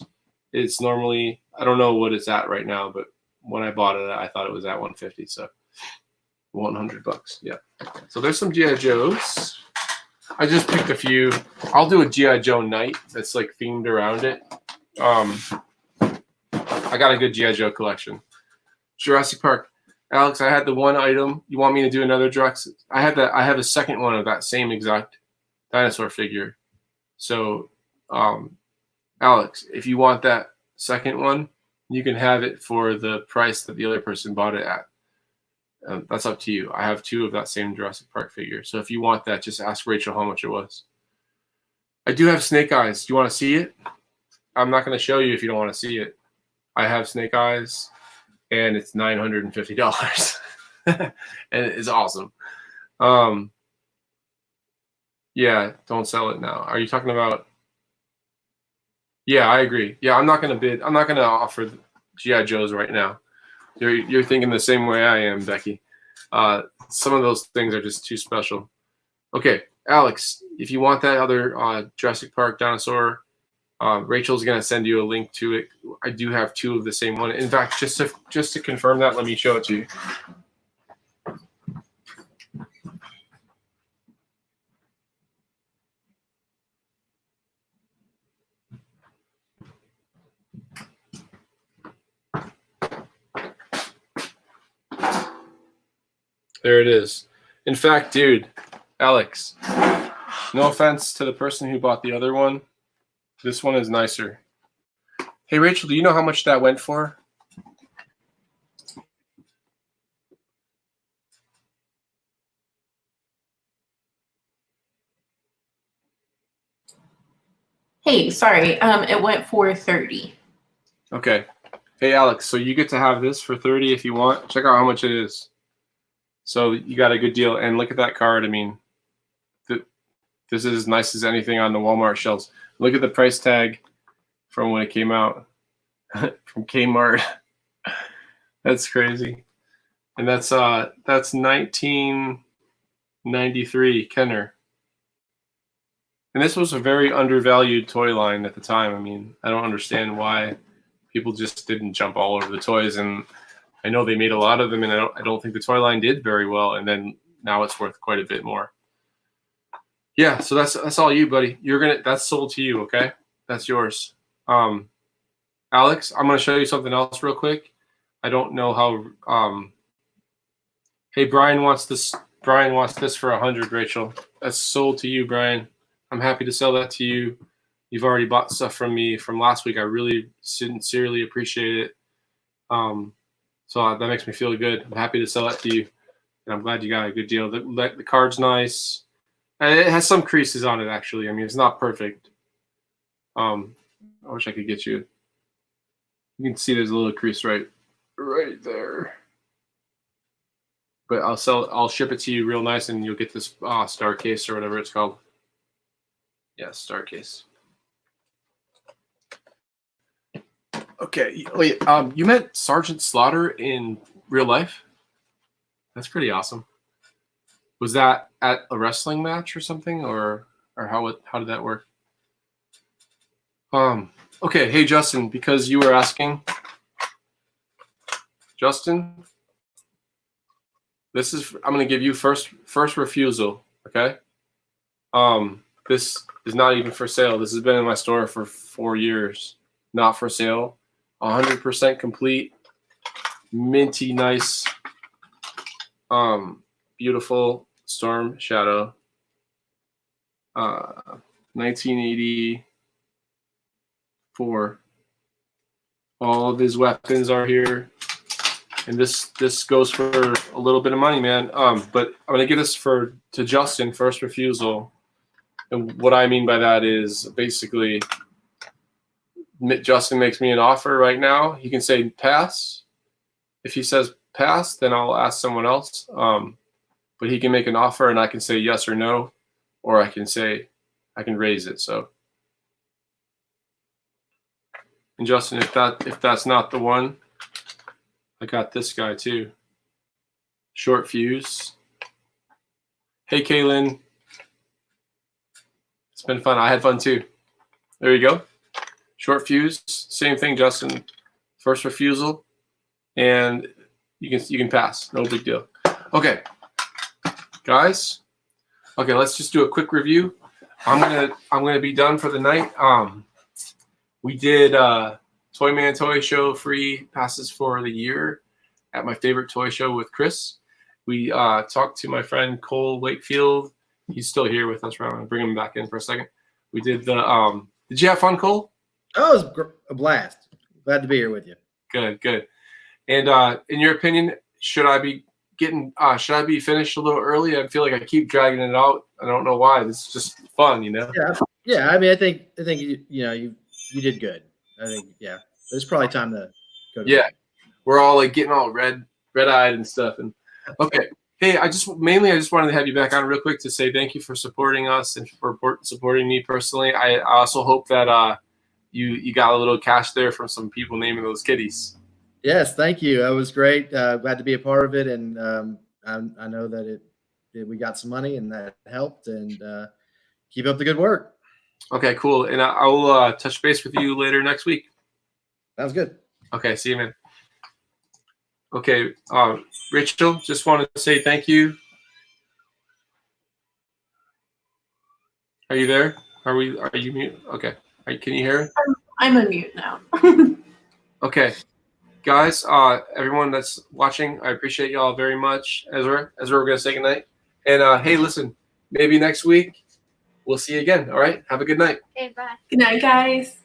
It's normally, I don't know what it's at right now, but when I bought it, I thought it was at $150. So $100. Yeah. So there's some G.I. Joes. I just picked a few. I'll do a G.I. Joe night that's like themed around it. I got a good G.I. Joe collection. Jurassic Park. Alex, I had the one item. You want me to do another Jurassic? I have a second one of that same exact dinosaur figure. So, Alex, if you want that second one, you can have it for the price that the other person bought it at. That's up to you. I have two of that same Jurassic Park figure. So if you want that, just ask Rachel how much it was. I do have Snake Eyes. Do you want to see it? I'm not going to show you if you don't want to see it. I have Snake Eyes, and it's $950. And it's awesome. Yeah, don't sell it now. Are you talking about? Yeah, I agree. Yeah, I'm not going to bid. I'm not going to offer G.I. Joes right now. You're thinking the same way I am, Becky. Some of those things are just too special. Okay, Alex, if you want that other Jurassic Park dinosaur, Rachel's going to send you a link to it. I do have two of the same one. In fact, just to confirm that, let me show it to you. There it is. In fact, dude, Alex, no offense to the person who bought the other one. This one is nicer. Hey, Rachel, do you know how much that went for? Hey, sorry. It went for $30. Okay. Hey, Alex, so you get to have this for $30 if you want. Check out how much it is. So you got a good deal. And look at that card. I mean, this is as nice as anything on the Walmart shelves. Look at the price tag from when it came out from Kmart. That's crazy. And that's 1993 Kenner. And this was a very undervalued toy line at the time. I mean, I don't understand why people just didn't jump all over the toys. And I know they made a lot of them, and I don't think the toy line did very well. And then now it's worth quite a bit more. Yeah, so that's all you, buddy. That's sold to you, okay? That's yours. Alex, I'm gonna show you something else real quick. I don't know how Hey, Brian wants this. Brian wants this for 100, Rachel. That's sold to you, Brian. I'm happy to sell that to you. You've already bought stuff from me from last week. I really sincerely appreciate it. So that makes me feel good. I'm happy to sell that to you, and I'm glad you got a good deal. The card's nice. And it has some creases on it, actually. I mean, it's not perfect. I wish I could get you. You can see there's a little crease right there. But I'll ship it to you real nice, and you'll get this star case or whatever it's called. Yeah, star case. Okay, wait. You met Sergeant Slaughter in real life? That's pretty awesome. Was that at a wrestling match or something, or how did that work? Okay, hey Justin, because you were asking, Justin, I'm gonna give you first refusal. Okay. This is not even for sale. This has been in my store for 4 years. Not for sale. 100% complete. Minty nice. Beautiful Storm Shadow. 1984. All of his weapons are here. And this goes for a little bit of money, man. But I'm gonna give this to Justin, first refusal. And what I mean by that is basically Justin makes me an offer right now. He can say pass. If he says pass, then I'll ask someone else. But he can make an offer, and I can say yes or no, or I can raise it. So, and Justin, if that's not the one, I got this guy too. Short fuse. Hey, Kaylin. It's been fun. I had fun too. There you go. Short fuse. Same thing, Justin. First refusal, and you can pass. No big deal. Okay, guys. Okay, let's just do a quick review. I'm gonna be done for the night. We did Toyman Toy Show free passes for the year at my favorite toy show with Chris. We talked to my friend Cole Wakefield. He's still here with us. Right? I'm gonna bring him back in for a second. We did the. Did you have fun, Cole? Oh, it was a blast. Glad to be here with you. Good. And in your opinion, should I be finished a little early? I feel like I keep dragging it out. I don't know why. This is just fun, you know. Yeah. I mean, I think you did good. I think there's probably time to go. Yeah, we're all like getting all red-eyed and stuff. And okay, hey, I just wanted to have you back on real quick to say thank you for supporting us and for supporting me personally. I also hope that you got a little cash there from some people naming those kitties. Yes, thank you. That was great. Glad to be a part of it, and I know that we got some money and that helped. And keep up the good work. Okay, cool. And I will touch base with you later next week. Sounds good. Okay, see you, man. Okay, Rachel, just wanted to say thank you. Are you there? Are you mute? Okay. Can you hear? I'm on mute now. Okay. Guys, everyone that's watching, I appreciate y'all very much. Ezra, we're going to say goodnight. And hey, listen, maybe next week we'll see you again. All right? Have a good night. Okay, bye. Good night, guys.